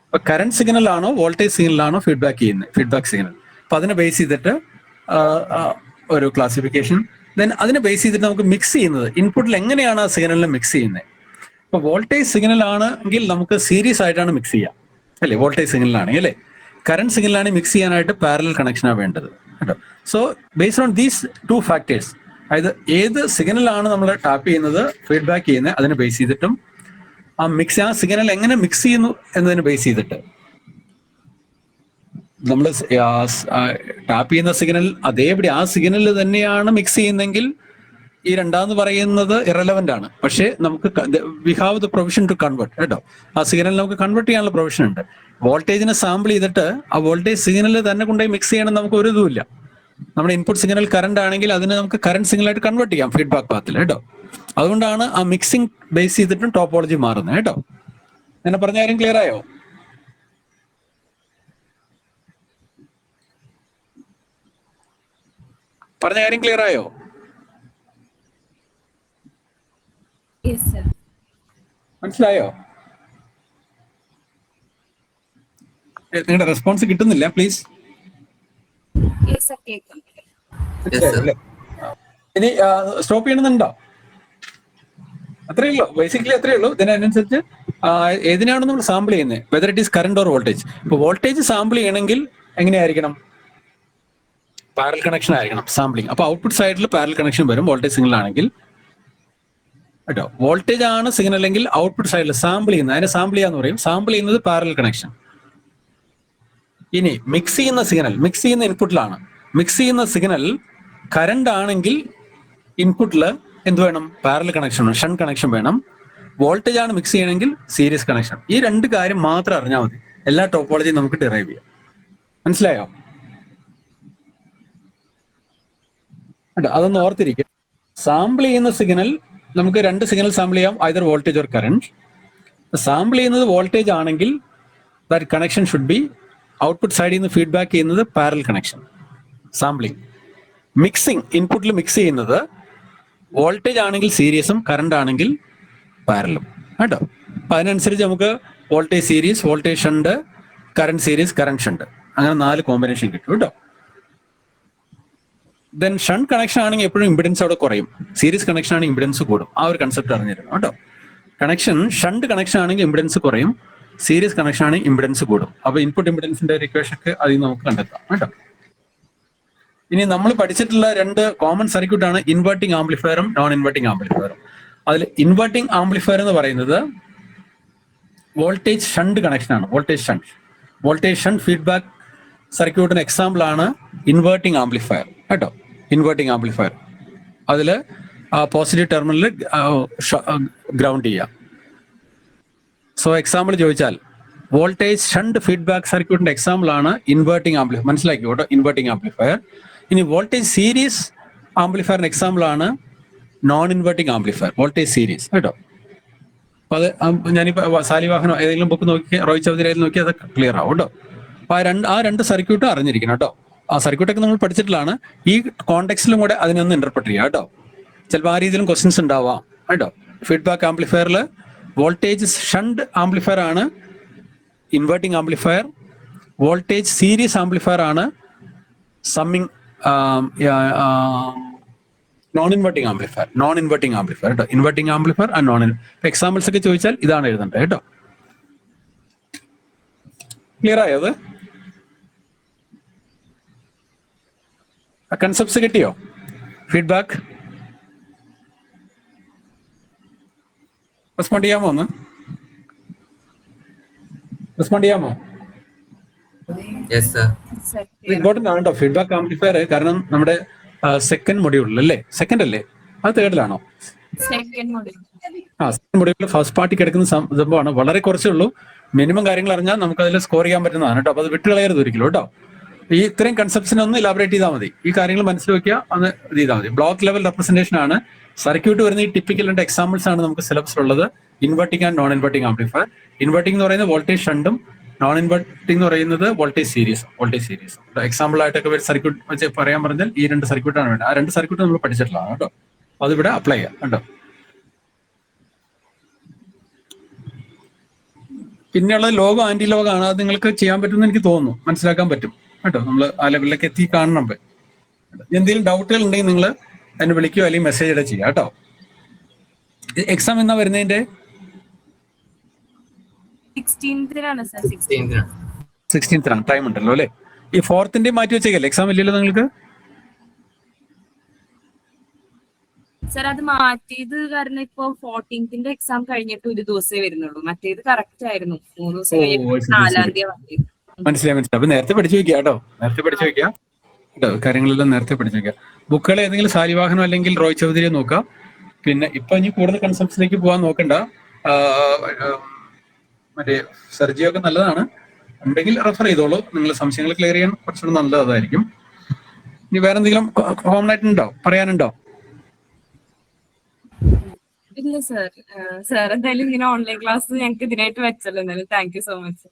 അപ്പൊ കറന്റ് സിഗ്നൽ ആണോ വോൾട്ടേജ് സിഗ്നൽ ആണോ ഫീഡ്ബാക്ക് ചെയ്യുന്നത്, ഫീഡ്ബാക്ക് സിഗ്നൽ. അപ്പൊ അതിനെ ബേസ് ചെയ്തിട്ട് ഒരു ക്ലാസിഫിക്കേഷൻ. ദെൻ അതിനെ ബേസ് ചെയ്തിട്ട് നമുക്ക് മിക്സ് ചെയ്യുന്നത് ഇൻപുട്ടിൽ എങ്ങനെയാണ് ആ സിഗ്നലിനെ മിക്സ് ചെയ്യുന്നത്. ഇപ്പൊ വോൾട്ടേജ് സിഗ്നൽ ആണെങ്കിൽ നമുക്ക് സീരീസ് ആയിട്ടാണ് മിക്സ് ചെയ്യാം അല്ലേ, വോൾട്ടേജ് സിഗ്നലാണെങ്കിൽ അല്ലേ. കറണ്ട് സിഗ്നലാണ് മിക്സ് ചെയ്യാനായിട്ട് പാരലൽ കണക്ഷനാണ് വേണ്ടത് കേട്ടോ. So based on these 2 factors, അതായത് ഏത് സിഗ്നലാണ് നമ്മൾ ടാപ്പ് ചെയ്യുന്നത്, ഫീഡ്ബാക്ക് ചെയ്യുന്നത്, അതിനെ ബേസ് ചെയ്തിട്ടും ആ സിഗ്നൽ എങ്ങനെ മിക്സ് ചെയ്യുന്നു എന്നതിനെ ബേസ് ചെയ്തിട്ട് നമ്മൾ ടാപ്പ് ചെയ്യുന്ന സിഗ്നൽ അതേപടി ആ സിഗ്നൽ തന്നെയാണ് മിക്സ് ചെയ്യുന്നെങ്കിൽ ഈ രണ്ടാമെന്ന് പറയുന്നത് ഇറലവന്റ് ആണ്. പക്ഷേ നമുക്ക് we have the provision to convert കേട്ടോ. ആ സിഗ്നൽ നമുക്ക് കൺവേർട്ട് ചെയ്യാനുള്ള പ്രൊവിഷൻ ഉണ്ട്. വോൾട്ടേജിനെ സാമ്പിൾ ചെയ്തിട്ട് ആ വോൾട്ടേജ് സിഗ്നൽ തന്നെ കൊണ്ടുപോയി മിക്സ് ചെയ്യണം നമുക്ക് ഒരു ഇതുമില്ല. നമ്മുടെ ഇൻപുട്ട് സിഗ്നൽ കറണ്ട് ആണെങ്കിൽ അതിനെ നമുക്ക് കറണ്ട് സിഗ്നലായിട്ട് കൺവേർട്ട് ചെയ്യാം ഫീഡ്ബാക്ക് പാത്തിൽ കേട്ടോ. അതുകൊണ്ടാണ് ആ മിക്സിംഗ് ബേസ് ചെയ്തിട്ടും ടോപ്പോളജി മാറുന്നത് കേട്ടോ. ഞാൻ പറഞ്ഞ കാര്യം ക്ലിയർ ആയോ? പറഞ്ഞ കാര്യം ക്ലിയർ ആയോ? മനസ്സിലായോ? നിങ്ങളുടെ റെസ്പോൺസ് കിട്ടുന്നില്ല പ്ലീസ്. ഇനി സ്റ്റോപ്പ് ചെയ്യണമെന്നുണ്ടോ? അത്രയേ ഉള്ളൂ, ബേസിക്കലി അത്രയേ ഉള്ളൂ. ഇതിനനുസരിച്ച് ഏതിനാണ് നമ്മൾ സാമ്പിൾ ചെയ്യുന്നത്, whether it is current or voltage. ഇപ്പൊ വോൾട്ടേജ് സാമ്പിൾ ചെയ്യണമെങ്കിൽ എങ്ങനെയായിരിക്കണം? പാരൽ കണക്ഷൻ ആയിരിക്കണം സാമ്പിളിങ്. അപ്പൊ ഔട്ട്പുട്ട് സൈഡിൽ പാരൽ കണക്ഷൻ വരും വോൾട്ടേജ് സിഗ്നൽ ആണെങ്കിൽ കേട്ടോ. വോൾട്ടേജ് ആണ് സിഗ്നൽ എങ്കിൽ ഔട്ട്പുട്ട് സൈഡിൽ സാമ്പിൾ ചെയ്യുന്നത്, അതിനെ സാമ്പിൾ ചെയ്യാന്ന് പറയും. സാമ്പിൾ ചെയ്യുന്നത് പാരൽ കണക്ഷൻ. ഇനി മിക്സ് ചെയ്യുന്ന സിഗ്നൽ, മിക്സ് ചെയ്യുന്ന ഇൻപുട്ടിലാണ്. മിക്സ് ചെയ്യുന്ന സിഗ്നൽ കറണ്ട് ആണെങ്കിൽ ഇൻപുട്ടിൽ എന്ത് വേണം? പാരലൽ കണക്ഷൻ വേണം, ഷണ്ട് കണക്ഷൻ വേണം. വോൾട്ടേജ് ആണ് മിക്സ് ചെയ്യണമെങ്കിൽ സീരീസ് കണക്ഷൻ. ഈ 2 കാര്യം മാത്രം അറിഞ്ഞാൽ മതി, എല്ലാ ടോപ്പോളജിയും നമുക്ക് ഡിറൈവ് ചെയ്യാം. മനസ്സിലായോ? അതൊന്ന് ഓർത്തിരിക്കും. സാമ്പിൾ ചെയ്യുന്ന സിഗ്നൽ നമുക്ക് 2 സിഗ്നൽ സാമ്പിൾ ചെയ്യാം, either voltage or current. Sample ചെയ്യുന്നത് വോൾട്ടേജ് ആണെങ്കിൽ that connection should be output സൈഡിൽ നിന്ന് ഫീഡ്ബാക്ക് ചെയ്യുന്നത് പാരലൽ കണക്ഷൻ സാമ്പിളിങ്. മിക്സിംഗ് ഇൻപുട്ടിൽ മിക്സ് ചെയ്യുന്നത് വോൾട്ടേജ് ആണെങ്കിൽ സീരീസും കറണ്ട് ആണെങ്കിൽ പാരലും കേട്ടോ. അപ്പൊ അതിനനുസരിച്ച് നമുക്ക് voltage series, voltage shunt, current series, current shunt, അങ്ങനെ 4 കോമ്പിനേഷൻ കിട്ടും കേട്ടോ. ദെൻ ഷണ്ട് കണക്ഷൻ ആണെങ്കിൽ എപ്പോഴും ഇമ്പിഡൻസ് അവിടെ കുറയും, സീരീസ് കണക്ഷൻ ആണെങ്കിൽ ഇമ്പിഡൻസ് കൂടും. ആ ഒരു കൺസെപ്റ്റ് അറിഞ്ഞിരുന്നു കേട്ടോ. കണക്ഷൻ ഷണ്ട് കണക്ഷൻ ആണെങ്കിൽ ഇമ്പിഡൻസ് കുറയും, സീരീസ് കണക്ഷൻ ആണെങ്കിൽ ഇമ്പിഡൻസ് കൂടും. അപ്പൊ ഇൻപുട്ട് ഇമ്പിഡൻസിന്റെ ഒരു ഇക്വേഷൻ ഒക്കെ അതിൽ നമുക്ക് കണ്ടെത്താം കേട്ടോ. ഇനി നമ്മൾ പഠിച്ചിട്ടുള്ള 2 കോമൺ സർക്യൂട്ട് ആണ് ഇൻവെർട്ടിംഗ് ആംപ്ലിഫയറും നോൺ ഇൻവെർട്ടിംഗ് ആംപ്ലിഫയറും. അതിൽ ഇൻവെർട്ടിംഗ് ആംപ്ലിഫയർ എന്ന് പറയുന്നത് വോൾട്ടേജ് ഷണ്ട് കണക്ഷൻ ആണ്. വോൾട്ടേജ് ഷണ്ട് ഫീഡ്ബാക്ക് സർക്യൂട്ടിന് എക്സാമ്പിൾ ആണ് ഇൻവെർട്ടിംഗ് ആംപ്ലിഫയർ കേട്ടോ. ഇൻവെർട്ടിംഗ് ആംപ്ലിഫയർ അതിൽ പോസിറ്റീവ് ടെർമിനലിൽ ഗ്രൗണ്ട് ചെയ്യാം. സോ എക്സാമ്പിൾ ചോദിച്ചാൽ വോൾട്ടേജ് ഷണ്ട് ഫീഡ്ബാക്ക് സർക്യൂട്ടിന്റെ എക്സാമ്പിൾ ആണ് ഇൻവെർട്ടിംഗ് ആംപ്ലിഫയർ. മനസ്സിലാക്കി കേട്ടോ, ഇൻവെർട്ടിംഗ് ആംപ്ലിഫയർ. ഇനി വോൾട്ടേജ് സീരീസ് ആംപ്ലിഫയറിന്റെ എക്സാമ്പിൾ ആണ് non inverting amplifier, voltage series കേട്ടോ. അപ്പൊ അത് ഞാനിപ്പോ സാലിവാഹനോ ഏതെങ്കിലും ബുക്ക് നോക്കി, റോയ് ചൗധരി നോക്കി അത് ക്ലിയർ ആവും കേട്ടോ. അപ്പൊ ആ രണ്ട് സർക്യൂട്ടും അറിഞ്ഞിരിക്കണം കേട്ടോ. ആ സർക്യൂട്ടൊക്കെ നമ്മൾ പഠിച്ചിട്ടുള്ളതാണ്. ഈ കോണ്ടെക്സ്റ്റിലും കൂടെ അതിനൊന്ന് ഇന്റർപ്രറ്റ് ചെയ്യാം കേട്ടോ. ചിലപ്പോൾ ആ രീതിയിലും ക്വസ്റ്റ്യൻസ് ഉണ്ടാവാം കേട്ടോ. ഫീഡ്ബാക്ക് ആംപ്ലിഫയറിൽ വോൾട്ടേജ് ഷണ്ട് ആംപ്ലിഫയർ ആണ് inverting amplifier, voltage series amplifier ആണ് സമ്മിങ് നോൺ ഇൻവെർട്ടിംഗ് ആംപ്ലിഫയർ കേട്ടോ. Inverting amplifier and non. Examples ഒക്കെ ചോദിച്ചാൽ ഇതാണ് എഴുതേണ്ടത് കേട്ടോ. ക്ലിയർ ആയോ? അത് കൺസെപ്റ്റ്സ് കിട്ടിയോ? ഫീഡ്ബാക്ക് റെസ്പോണ്ട് ചെയ്യാമോ? ഒന്ന് റെസ്പോണ്ട് ചെയ്യാമോ? ഇമ്പോർട്ടന്റ് ആണ് കേട്ടോ ഫീഡ്ബാക്ക് ആംപ്ലിഫയർ. കാരണം നമ്മുടെ സെക്കൻഡ് മൊഡ്യൂളിൽ അല്ലേ, സെക്കൻഡ് അല്ലേ, അത് തേർഡിലാണോ? സെക്കൻഡ് മൊഡ്യൂളിൽ ഫസ്റ്റ് പാർട്ടി കിടക്കുന്ന സംഭവമാണ്. വളരെ കുറച്ചേ ഉള്ളൂ. മിനിമം കാര്യങ്ങൾ അറിഞ്ഞാൽ നമുക്ക് അതിൽ സ്കോർ ചെയ്യാൻ പറ്റുന്നതാണ് കേട്ടോ. അപ്പൊ അത് വിട്ടുകളയരുത് ഒരിക്കലും കേട്ടോ. ഈ ഇത്രയും കൺസെപ്റ്റ്സിനെ ഒന്ന് ഇലാബറേറ്റ് ചെയ്താൽ മതി. ഈ കാര്യങ്ങൾ മനസ്സിൽ വെക്കുക, ഒന്ന് ഇത് ചെയ്താൽ മതി. ബ്ലോക്ക് ലെവൽ റെപ്രസെന്റേഷൻ ആണ് സർക്യൂട്ട് വരുന്ന. ഈ ടിപ്പിക്കൽ 2 എക്സാമ്പിൾസ് ആണ് നമുക്ക് സിലബസിലുള്ളത്, inverting and non inverting amplifier. Inverting എന്ന് പറയുന്നത് വോൾട്ടേജ് ഷണ്ടും, നോൺ ഇൻവെർട്ടിംഗ് എന്ന് പറയുന്നത് വോൾട്ടേജ് സീരീസും. എക്സാമ്പിൾ ആയിട്ടൊക്കെ സർക്യൂട്ട് വെച്ച് പറയാൻ പറഞ്ഞാൽ ഈ 2 സർക്യൂട്ടാണ് വേണ്ടത്. ആ 2 സർക്യൂട്ട് നമ്മൾ പഠിച്ചിട്ടുള്ളതാണ് കേട്ടോ. അതിവിടെ അപ്ലൈ ചെയ്യാം കേട്ടോ. പിന്നെയുള്ളത് ലോഗോ ആന്റി ലോഗോ ആണ്. അത് നിങ്ങൾക്ക് ചെയ്യാൻ പറ്റുമെന്ന് എനിക്ക് തോന്നുന്നു, മനസ്സിലാക്കാൻ പറ്റും കേട്ടോ. നമ്മൾ ആ ലെവലിലേക്ക് എത്തി കാണണം. എന്തെങ്കിലും ഡൗട്ടുകൾ ഉണ്ടെങ്കിൽ നിങ്ങൾ എന്നെ വിളിക്കുകയോ അല്ലെങ്കിൽ മെസ്സേജ് ഇടുക ചെയ്യാം കേട്ടോ. എക്സാം എന്നാ വരുന്നതിന്റെ 16th-നാണ് സർ. 16th ടൈം ഉണ്ടല്ലോ അല്ലേ? ഈ 4th മാറ്റി വെച്ചേക്കല്ലേ, എക്സാം ഇല്ലല്ലോ നിങ്ങൾക്ക്? സർ അത് മാറ്റിയത് കാരണം ഇപ്പൊ 14th എക്സാം കഴിഞ്ഞിട്ട് ഒരു ദിവസമേ വരുന്നുള്ളൂ. മറ്റേത് കറക്റ്റ് ആയിരുന്നു, 3 ദിവസം കഴിഞ്ഞിട്ട് 4-ാം തീയതി മാറ്റിയത്. മനസ്സിലായി. അപ്പൊ നേരത്തെ പഠിച്ചു വെക്കുക കേട്ടോ, നേരത്തെ പഠിച്ചു വെക്കുക കേട്ടോ, കാര്യങ്ങളെല്ലാം നേരത്തെ പഠിച്ചു വെക്കുക. ബുക്കുകൾ ഏതെങ്കിലും സാലിവാഹനം അല്ലെങ്കിൽ റോയ് ചൗധരിയെ നോക്കാം. പിന്നെ ഇപ്പൊ ഇനി കൂടുതൽ കൺസെപ്റ്റ്സിലേക്ക് പോകാൻ നോക്കണ്ട. മറ്റേ സർജിയോ ഒക്കെ നല്ലതാണ്, ഉണ്ടെങ്കിൽ റെഫർ ചെയ്തോളൂ. നിങ്ങൾ സംശയങ്ങൾ ക്ലിയർ ചെയ്യാൻ കുറച്ചുകൂടി നല്ലത് അതായിരിക്കും. ഇനി വേറെ എന്തെങ്കിലും കോമൺ ആയിട്ടുണ്ടോ, പറയാനുണ്ടോ? ഇല്ല സർ. സർ എന്തായാലും ഇങ്ങനെ ഓൺലൈൻ ക്ലാസ് ഞങ്ങൾക്ക് ഇതിനായിട്ട് വെച്ചല്ലോ, എന്തായാലും താങ്ക് യു സോ മച്ച്.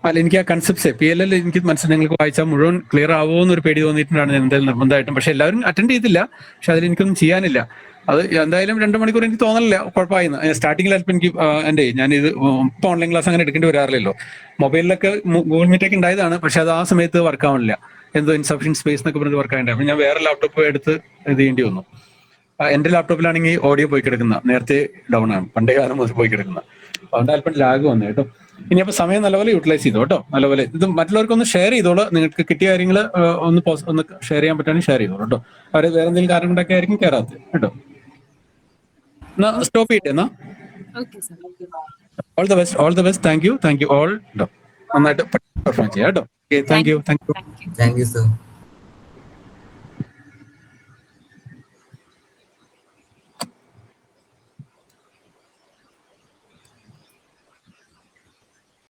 അല്ല, എനിക്ക് ആ കൺസെപ്റ്റ്സ് PLL എനിക്ക് മനസ്സിലായി, നിങ്ങൾക്ക് വായിച്ചാൽ മുഴുവൻ ക്ലിയർ ആവുമോ എന്നൊരു പേടി തോന്നിയിട്ടാണ് എന്തായാലും നിർബന്ധമായിട്ടും. പക്ഷെ എല്ലാവരും അറ്റൻഡ് ചെയ്തില്ല, പക്ഷെ അതിൽ എനിക്കൊന്നും ചെയ്യാനില്ല. അത് എന്തായാലും 2 മണിക്കൂർ എനിക്ക് തോന്നലില്ല കുഴപ്പമായിരുന്നു. സ്റ്റാർട്ടിങ്ങിൽ അല്പം എനിക്ക് ഞാനിത് ഇപ്പോൾ ഓൺലൈൻ ക്ലാസ് അങ്ങനെ എടുക്കേണ്ടി വരാറില്ലല്ലോ. മൊബൈലിലൊക്കെ ഗൂഗിൾ മീറ്റൊക്കെ ഉണ്ടായതാണ്, പക്ഷെ അത് ആ സമയത്ത് വർക്ക് ആവണില്ല. എന്തോ ഇൻസഫിഷ്യൻ സ്പേസ് എന്നൊക്കെ പറഞ്ഞത് വർക്ക് ആയിട്ടുണ്ട്. അപ്പം ഞാൻ വേറെ ലാപ്ടോപ്പ് എടുത്ത് ഇത് ചെയ്യേണ്ടി വന്നു. എന്റെ ലാപ്ടോപ്പിലാണെങ്കിൽ ഓഡിയോ പോയി കിടക്കുന്ന, നേരത്തെ ഡൗൺ ആണ്, പണ്ടേ കാലം മുതൽ പോയി കിടക്കുന്ന. അതുകൊണ്ട് അല്പം ലാഗ് വന്നു കേട്ടോ. ഇനി അപ്പൊ സമയം നല്ലപോലെ യൂട്ടിലൈസ് ചെയ്തോ കേട്ടോ, നല്ലപോലെ. ഇത് മറ്റുള്ളവർക്കൊന്ന് ഷെയർ ചെയ്തോളൂ, നിങ്ങൾക്ക് കിട്ടിയ കാര്യങ്ങൾ ഒന്ന് ഷെയർ ചെയ്യാൻ പറ്റുകയാണെങ്കിൽ ഷെയർ ചെയ്തോളൂ കേട്ടോ. അവർ വേറെ എന്തെങ്കിലും കാരണം കൊണ്ടൊക്കെ ആയിരിക്കും കയറാത്തത് കേട്ടോ. എന്നാ സ്റ്റോപ്പ് ചെയ്യട്ടെ എന്നാ. All the best. Thank you all കേട്ടോ. നന്നായിട്ട് പെർഫോം ചെയ്യാം കേട്ടോ. Thank you. Thank you sir.